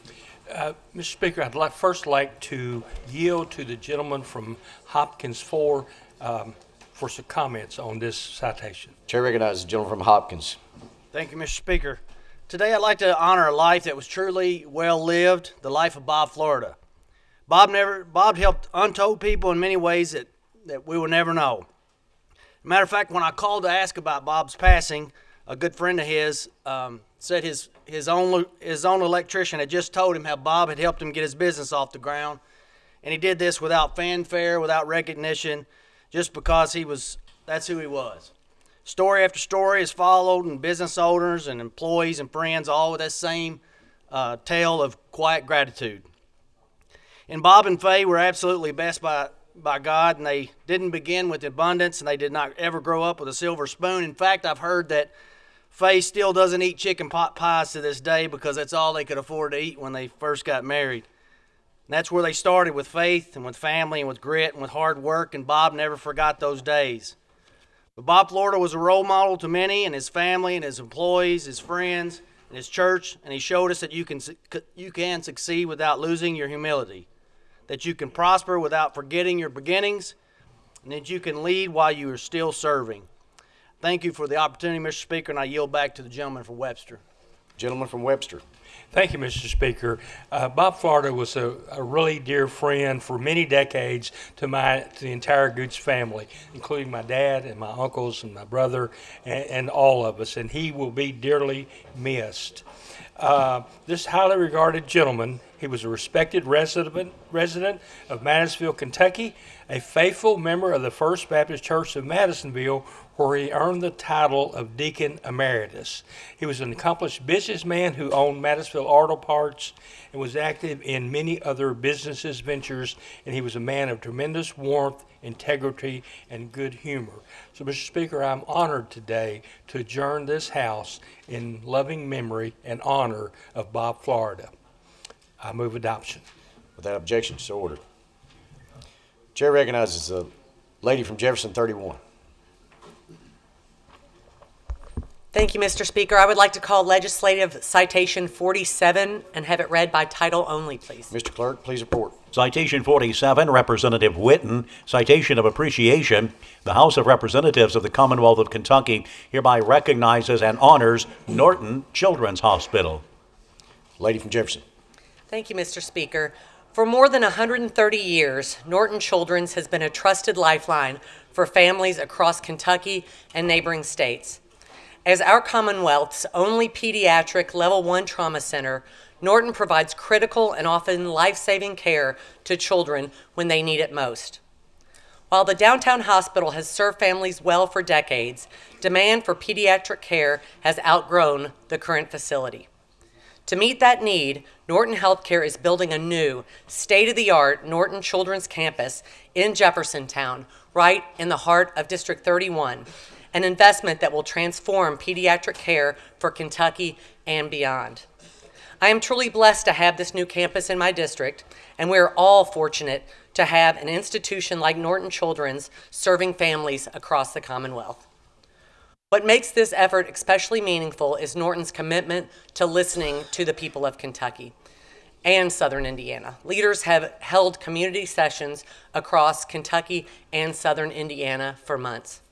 Mr. Speaker, I'd first like to yield to the gentleman from Hopkins for some comments on this citation. Chair recognizes the gentleman from Hopkins. Thank you, Mr. Speaker. Today I'd like to honor a life that was truly well lived, the life of Bob Florida. Bob helped untold people in many ways that we will never know. Matter of fact, when I called to ask about Bob's passing, a good friend of his said his own electrician had just told him how Bob had helped him get his business off the ground, and he did this without fanfare, without recognition, just because that's who he was. Story after story is followed, and business owners and employees and friends all with that same tale of quiet gratitude. And Bob and Faye were absolutely blessed by God, and they didn't begin with abundance, and they did not ever grow up with a silver spoon. In fact, I've heard that Faye still doesn't eat chicken pot pies to this day because that's all they could afford to eat when they first got married. And that's where they started, with faith and with family and with grit and with hard work, and Bob never forgot those days. But Bob Florida was a role model to many, and his family and his employees, his friends, and his church, and he showed us that you can succeed without losing your humility, that you can prosper without forgetting your beginnings, and that you can lead while you are still serving. Thank you for the opportunity, Mr. Speaker, and I yield back to the gentleman from Webster. Gentleman from Webster. Thank you, Mr. Speaker. Bob Florida was a really dear friend for many decades to the entire Gooch family, including my dad and my uncles and my brother and all of us, and he will be dearly missed. This highly regarded gentleman, he was a respected resident of Madisonville, Kentucky, a faithful member of the First Baptist Church of Madisonville, where he earned the title of Deacon Emeritus. He was an accomplished businessman who owned Madisonville Auto Parts and was active in many other businesses ventures, and he was a man of tremendous warmth, integrity, and good humor. So, Mr. Speaker, I'm honored today to adjourn this House in loving memory and honor of Bob Florida. I move adoption. Without objection, so ordered. Chair recognizes the lady from Jefferson 31. Thank you, Mr. Speaker. I would like to call Legislative Citation 47 and have it read by title only, please. Mr. Clerk, please report. Citation 47, Representative Whitten. Citation of appreciation. The House of Representatives of the Commonwealth of Kentucky hereby recognizes and honors Norton Children's Hospital. Lady from Jefferson. Thank you, Mr. Speaker. For more than 130 years, Norton Children's has been a trusted lifeline for families across Kentucky and neighboring states. As our Commonwealth's only pediatric Level 1 trauma center, Norton provides critical and often life-saving care to children when they need it most. While the downtown hospital has served families well for decades, demand for pediatric care has outgrown the current facility. To meet that need, Norton Healthcare is building a new, state-of-the-art Norton Children's Campus in Jeffersontown, right in the heart of District 31, an investment that will transform pediatric care for Kentucky and beyond. I am truly blessed to have this new campus in my district, and we are all fortunate to have an institution like Norton Children's serving families across the Commonwealth. What makes this effort especially meaningful is Norton's commitment to listening to the people of Kentucky and Southern Indiana. Leaders have held community sessions across Kentucky and Southern Indiana for months.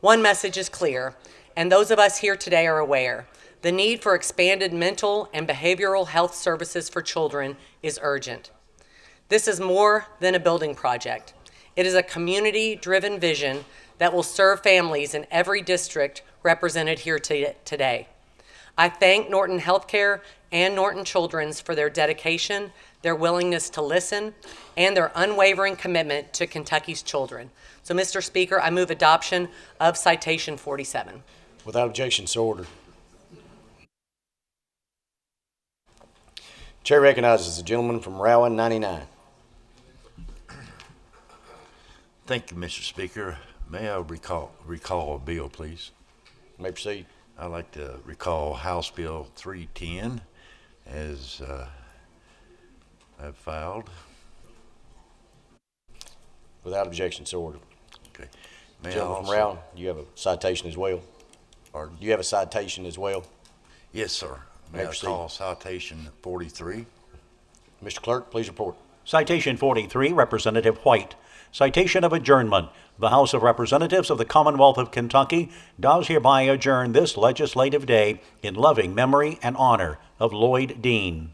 One message is clear, and those of us here today are aware. The need for expanded mental and behavioral health services for children is urgent. This is more than a building project. It is a community-driven vision that will serve families in every district represented here today. I thank Norton Healthcare and Norton Children's for their dedication, their willingness to listen, and their unwavering commitment to Kentucky's children. So, Mr. Speaker, I move adoption of Citation 47. Without objection, so ordered. Chair recognizes the gentleman from Rowan, 99. Thank you, Mr. Speaker. May I recall a bill, please? You may proceed. I'd like to recall House Bill 310 as I've filed. Without objection, so ordered. Okay. May I Gentleman from also- Rowan, you have a citation as well? Or do you have a citation as well? Yes, sir. May I call Citation 43? Mr. Clerk, please report. Citation 43, Representative White. Citation of adjournment. The House of Representatives of the Commonwealth of Kentucky does hereby adjourn this legislative day in loving memory and honor of Lloyd Dean.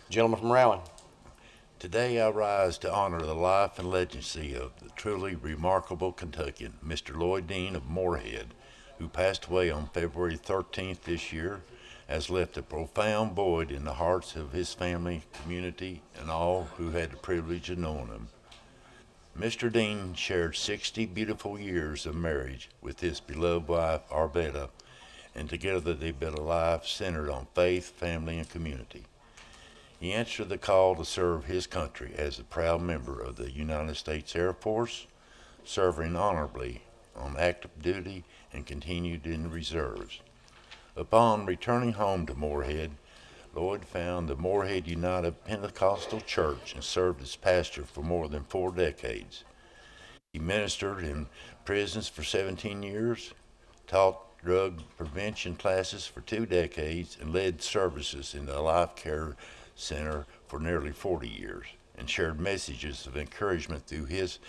Gentleman from Rowan. Today I rise to honor the life and legacy of the truly remarkable Kentuckian, Mr. Lloyd Dean of Moorhead, who passed away on February 13th this year, has left a profound void in the hearts of his family, community, and all who had the privilege of knowing him. Mr. Dean shared 60 beautiful years of marriage with his beloved wife, Arvetta, and together they built a life centered on faith, family, and community. He answered the call to serve his country as a proud member of the United States Air Force, serving honorably on active duty and continued in the reserves. Upon returning home to Moorhead, Lloyd found the Moorhead United Pentecostal Church and served as pastor for more than 4 decades. He ministered in prisons for 17 years, taught drug prevention classes for 2 decades, and led services in the Life Care Center for nearly 40 years, and shared messages of encouragement through his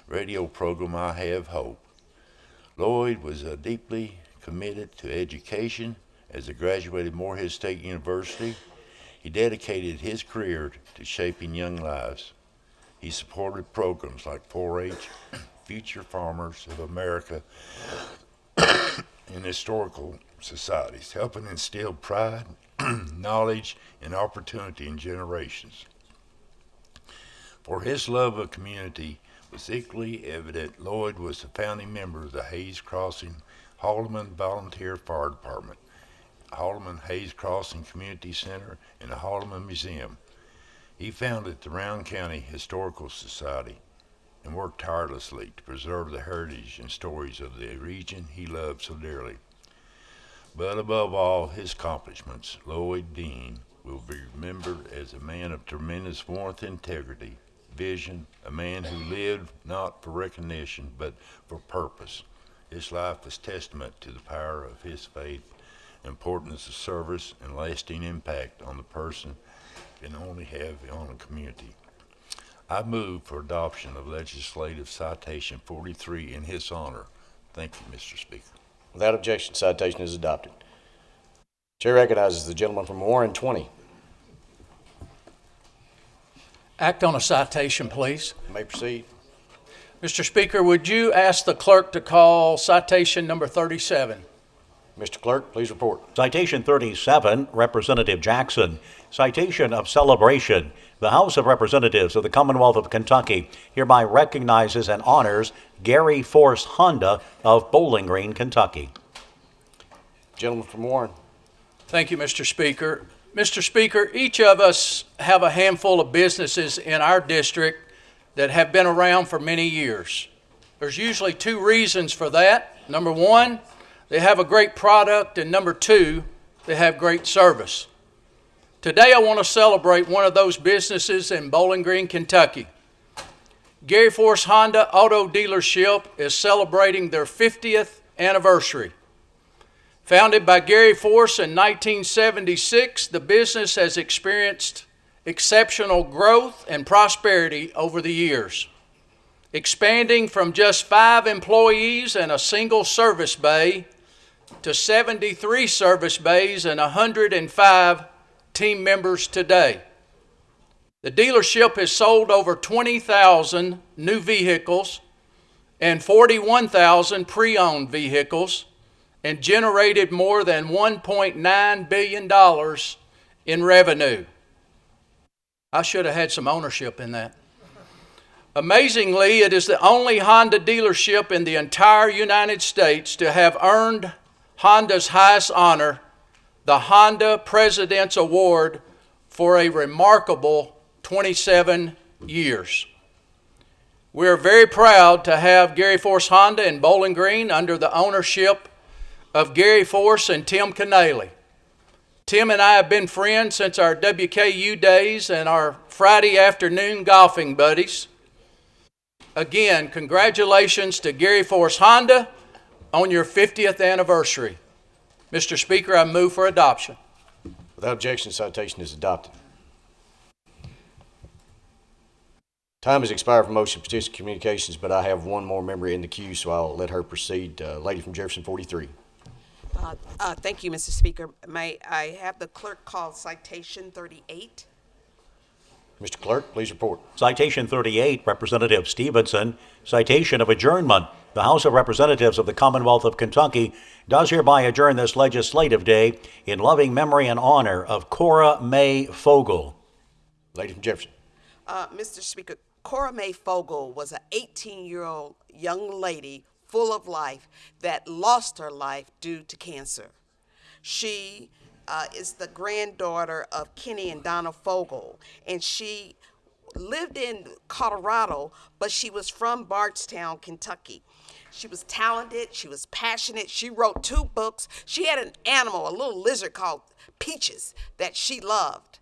radio program, I Have Hope. Lloyd was deeply committed to education. As a graduate of Moorhead State University, he dedicated his career to shaping young lives. He supported programs like 4-H, Future Farmers of America, and historical societies, helping instill pride, knowledge, and opportunity in generations. For his love of community was equally evident, Lloyd was a founding member of the Hayes Crossing Haldeman Volunteer Fire Department, Haldeman Hayes Crossing Community Center, and the Haldeman Museum. He founded the Round County Historical Society and worked tirelessly to preserve the heritage and stories of the region he loved so dearly. But above all his accomplishments, Lloyd Dean will be remembered as a man of tremendous warmth and integrity, vision, a man who lived not for recognition but for purpose. His life was testament to the power of his faith, importance of service, and lasting impact on the person can only have on a community. I move for adoption of Legislative Citation 43 in his honor. Thank you, Mr. Speaker. Without objection, citation is adopted. Chair recognizes the gentleman from Warren, 20. Act on a citation, please. You may proceed. Mr. Speaker, would you ask the clerk to call citation number 37? Mr. Clerk, please report. Citation 37, Representative Jackson. Citation of celebration. The House of Representatives of the Commonwealth of Kentucky hereby recognizes and honors Gary Force Honda of Bowling Green, Kentucky. Gentleman from Warren. Thank you, Mr. Speaker. Mr. Speaker, each of us have a handful of businesses in our district that have been around for many years. There's usually two reasons for that. Number one, they have a great product, and number two, they have great service. Today I want to celebrate one of those businesses in Bowling Green, Kentucky. Gary Force Honda Auto Dealership is celebrating their 50th anniversary. Founded by Gary Force in 1976, the business has experienced exceptional growth and prosperity over the years, expanding from just 5 employees and a single service bay to 73 service bays and 105 team members today. The dealership has sold over 20,000 new vehicles and 41,000 pre-owned vehicles and generated more than $1.9 billion in revenue. I should have had some ownership in that. Amazingly, it is the only Honda dealership in the entire United States to have earned Honda's highest honor, the Honda President's Award, for a remarkable 27 years. We are very proud to have Gary Force Honda in Bowling Green under the ownership of Gary Force and Tim Canaley. Tim and I have been friends since our WKU days and our Friday afternoon golfing buddies. Again, congratulations to Gary Force Honda on your 50th anniversary. Mr. Speaker, I move for adoption. Without objection, the citation is adopted. Time has expired for motion petition communications, but I have one more member in the queue, so I'll let her proceed. Lady from Jefferson 43. Thank you, Mr. Speaker. May I have the clerk call citation 38? Mr. Clerk, please report. Citation 38, Representative Stevenson. Citation of adjournment. The House of Representatives of the Commonwealth of Kentucky does hereby adjourn this legislative day in loving memory and honor of Cora May Fogle. Lady from Jefferson. Mr. Speaker, Cora May Fogle was an 18-year-old young lady full of life that lost her life due to cancer. She is the granddaughter of Kenny and Donna Fogle, and she lived in Colorado, but she was from Bardstown, Kentucky. She was talented, she was passionate, she wrote 2 books. She had an animal, a little lizard called Peaches, that she loved.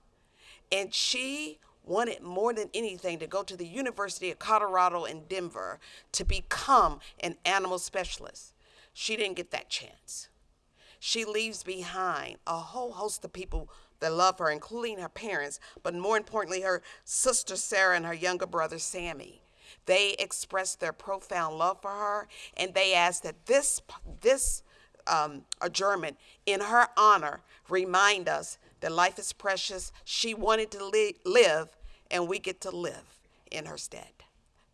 And she wanted more than anything to go to the University of Colorado in Denver to become an animal specialist. She didn't get that chance. She leaves behind a whole host of people that love her, including her parents, but more importantly, her sister Sarah and her younger brother Sammy. They expressed their profound love for her, and they asked that this adjournment in her honor remind us that life is precious. She wanted to live, and we get to live in her stead.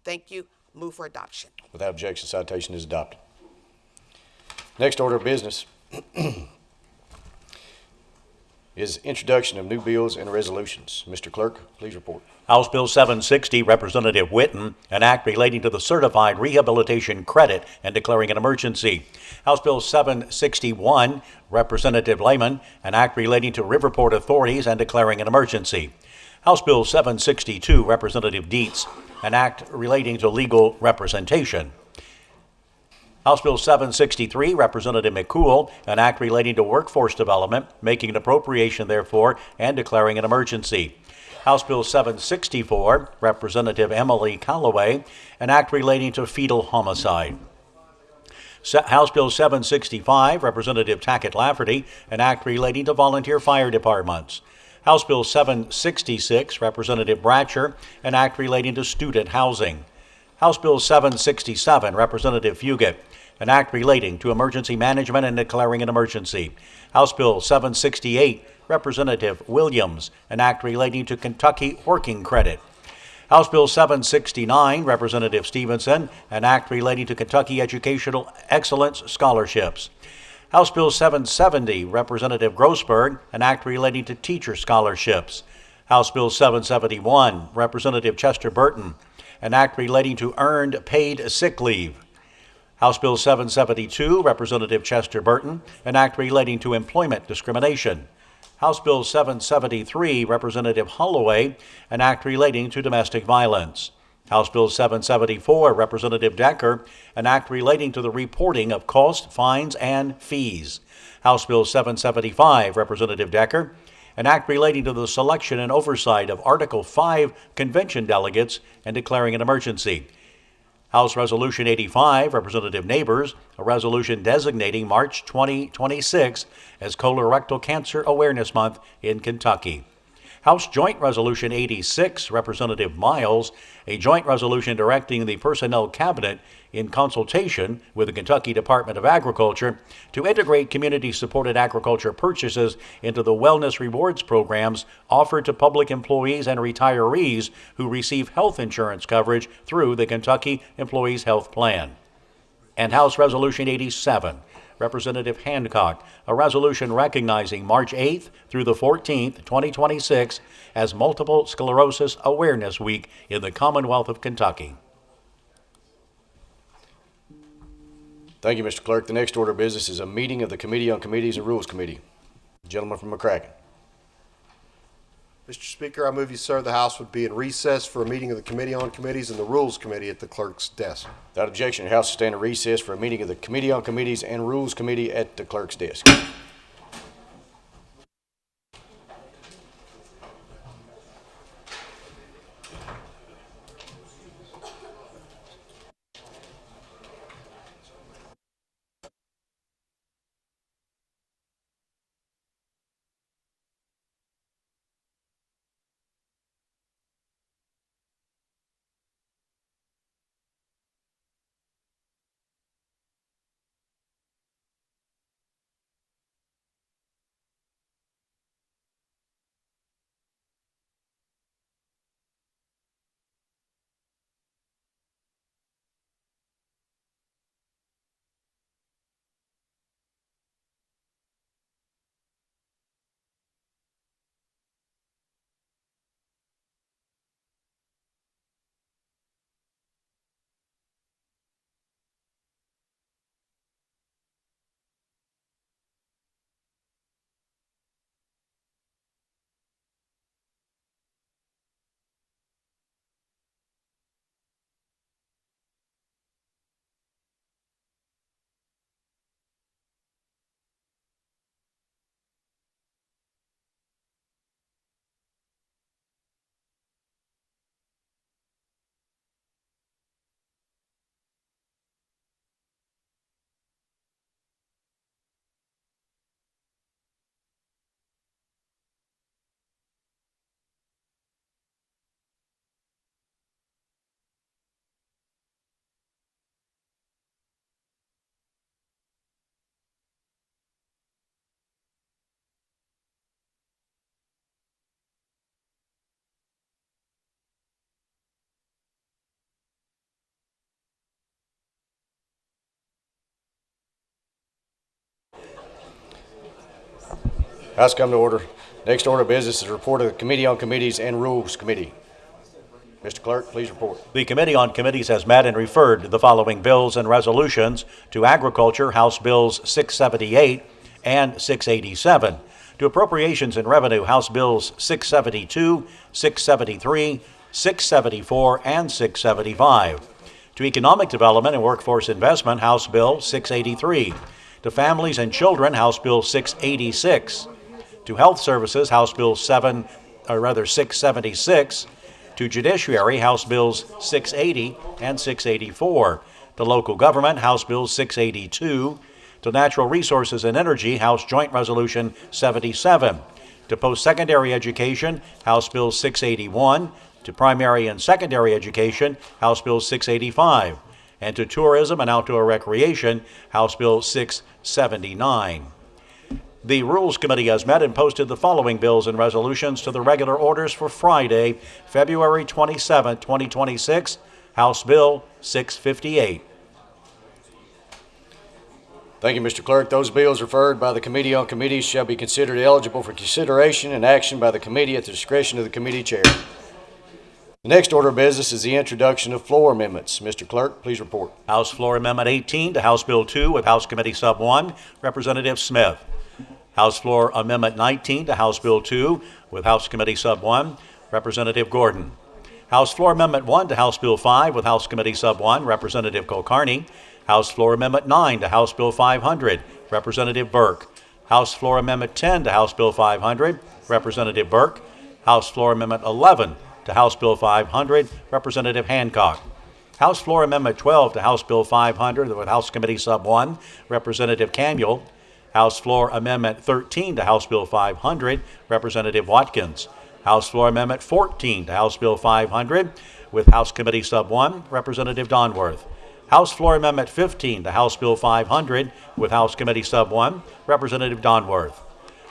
Thank you. Move for adoption. Without objection, citation is adopted. Next order of business is introduction of new bills and resolutions. Mr. Clerk, please report. House Bill 760, Representative Whitten, an act relating to the certified rehabilitation credit and declaring an emergency. House Bill 761, Representative Lehman, an act relating to Riverport authorities and declaring an emergency. House Bill 762, Representative Dietz, an act relating to legal representation. House Bill 763, Representative McCool, an act relating to workforce development, making an appropriation therefore, and declaring an emergency. House Bill 764, Representative Emily Callaway, an act relating to fetal homicide. House Bill 765, Representative Tackett Lafferty, an act relating to volunteer fire departments. House Bill 766, Representative Bratcher, an act relating to student housing. House Bill 767, Representative Fugit, an act relating to emergency management and declaring an emergency. House Bill 768, Representative Williams, an act relating to Kentucky working credit. House Bill 769, Representative Stevenson, an act relating to Kentucky educational excellence scholarships. House Bill 770, Representative Grossberg, an act relating to teacher scholarships. House Bill 771, Representative Chester Burton, an act relating to earned paid sick leave. House Bill 772, Representative Chester Burton, an act relating to employment discrimination. House Bill 773, Representative Holloway, an act relating to domestic violence. House Bill 774, Representative Decker, an act relating to the reporting of costs, fines, and fees. House Bill 775, Representative Decker, an act relating to the selection and oversight of Article 5 convention delegates and declaring an emergency. House Resolution 85, Representative Neighbors, a resolution designating March 2026 as Colorectal Cancer Awareness Month in Kentucky. House Joint Resolution 86, Representative Miles, a joint resolution directing the Personnel Cabinet in consultation with the Kentucky Department of Agriculture to integrate community-supported agriculture purchases into the wellness rewards programs offered to public employees and retirees who receive health insurance coverage through the Kentucky Employees Health Plan. And House Resolution 87, Representative Hancock, a resolution recognizing March 8th through the 14th, 2026 as Multiple Sclerosis Awareness Week in the Commonwealth of Kentucky. Thank you, Mr. Clerk. The next order of business is a meeting of the Committee on Committees and Rules Committee. Gentleman from McCracken. Mr. Speaker, I move you, sir, the House would be in recess for a meeting of the Committee on Committees and the Rules Committee at the clerk's desk. Without objection, your House will stand in recess for a meeting of the Committee on Committees and Rules Committee at the clerk's desk. House come to order. Next order of business is a report of the Committee on Committees and Rules Committee. Mr. Clerk, please report. The Committee on Committees has met and referred the following bills and resolutions to Agriculture, House Bills 678 and 687. To Appropriations and Revenue, House Bills 672, 673, 674, and 675. To Economic Development and Workforce Investment, House Bill 683. To Families and Children, House Bill 686. To Health Services, House Bill 676. To Judiciary, House Bills 680 and 684. To Local Government, House Bill 682. To Natural Resources and Energy, House Joint Resolution 77. To Post-Secondary Education, House Bill 681. To Primary and Secondary Education, House Bill 685. And to Tourism and Outdoor Recreation, House Bill 679. The Rules Committee has met and posted the following bills and resolutions to the regular orders for Friday, February 27, 2026, House Bill 658. Thank you, Mr. Clerk. Those bills referred by the Committee on Committees shall be considered eligible for consideration and action by the committee at the discretion of the committee chair. The next order of business is the introduction of floor amendments. Mr. Clerk, please report. House Floor Amendment 18 to House Bill 2 with House Committee Sub 1, Representative Smith. House Floor Amendment 19 to House Bill 2 with House Committee Sub 1, Representative Gordon. House Floor Amendment 1 to House Bill 5 with House Committee Sub 1, Representative Kulkarni. House Floor Amendment 9 to House Bill 500, Representative Burke. House Floor Amendment 10 to House Bill 500, Representative Burke. House Floor Amendment 11 to House Bill 500, Representative Hancock. House Floor Amendment 12 to House Bill 500 with House Committee Sub 1, Representative Camuel. House Floor Amendment 13 to House Bill 500, Representative Watkins. House Floor Amendment 14 to House Bill 500 with House Committee Sub 1, Representative Donworth. House Floor Amendment 15 to House Bill 500 with House Committee Sub 1, Representative Donworth.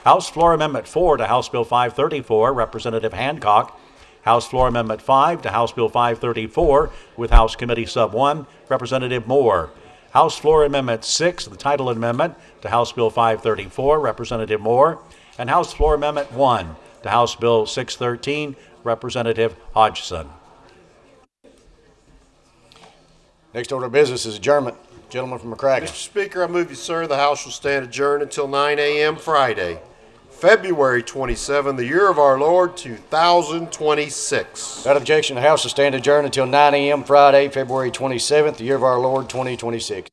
House Floor Amendment 4 to House Bill 534, Representative Hancock. House Floor Amendment 5 to House Bill 534 with House Committee Sub 1, Representative Moore. House Floor Amendment 6, the title amendment to House Bill 534, Representative Moore. And House Floor Amendment 1 to House Bill 613, Representative Hodgson. Next order of business is adjournment. Gentleman from McCracken. Mr. Speaker, I move you, sir, the House will stand adjourned until 9 a.m. Friday, February 27, the year of our Lord, 2026. Without objection, the House will stand adjourned until 9 a.m. Friday, February 27th, the year of our Lord, 2026.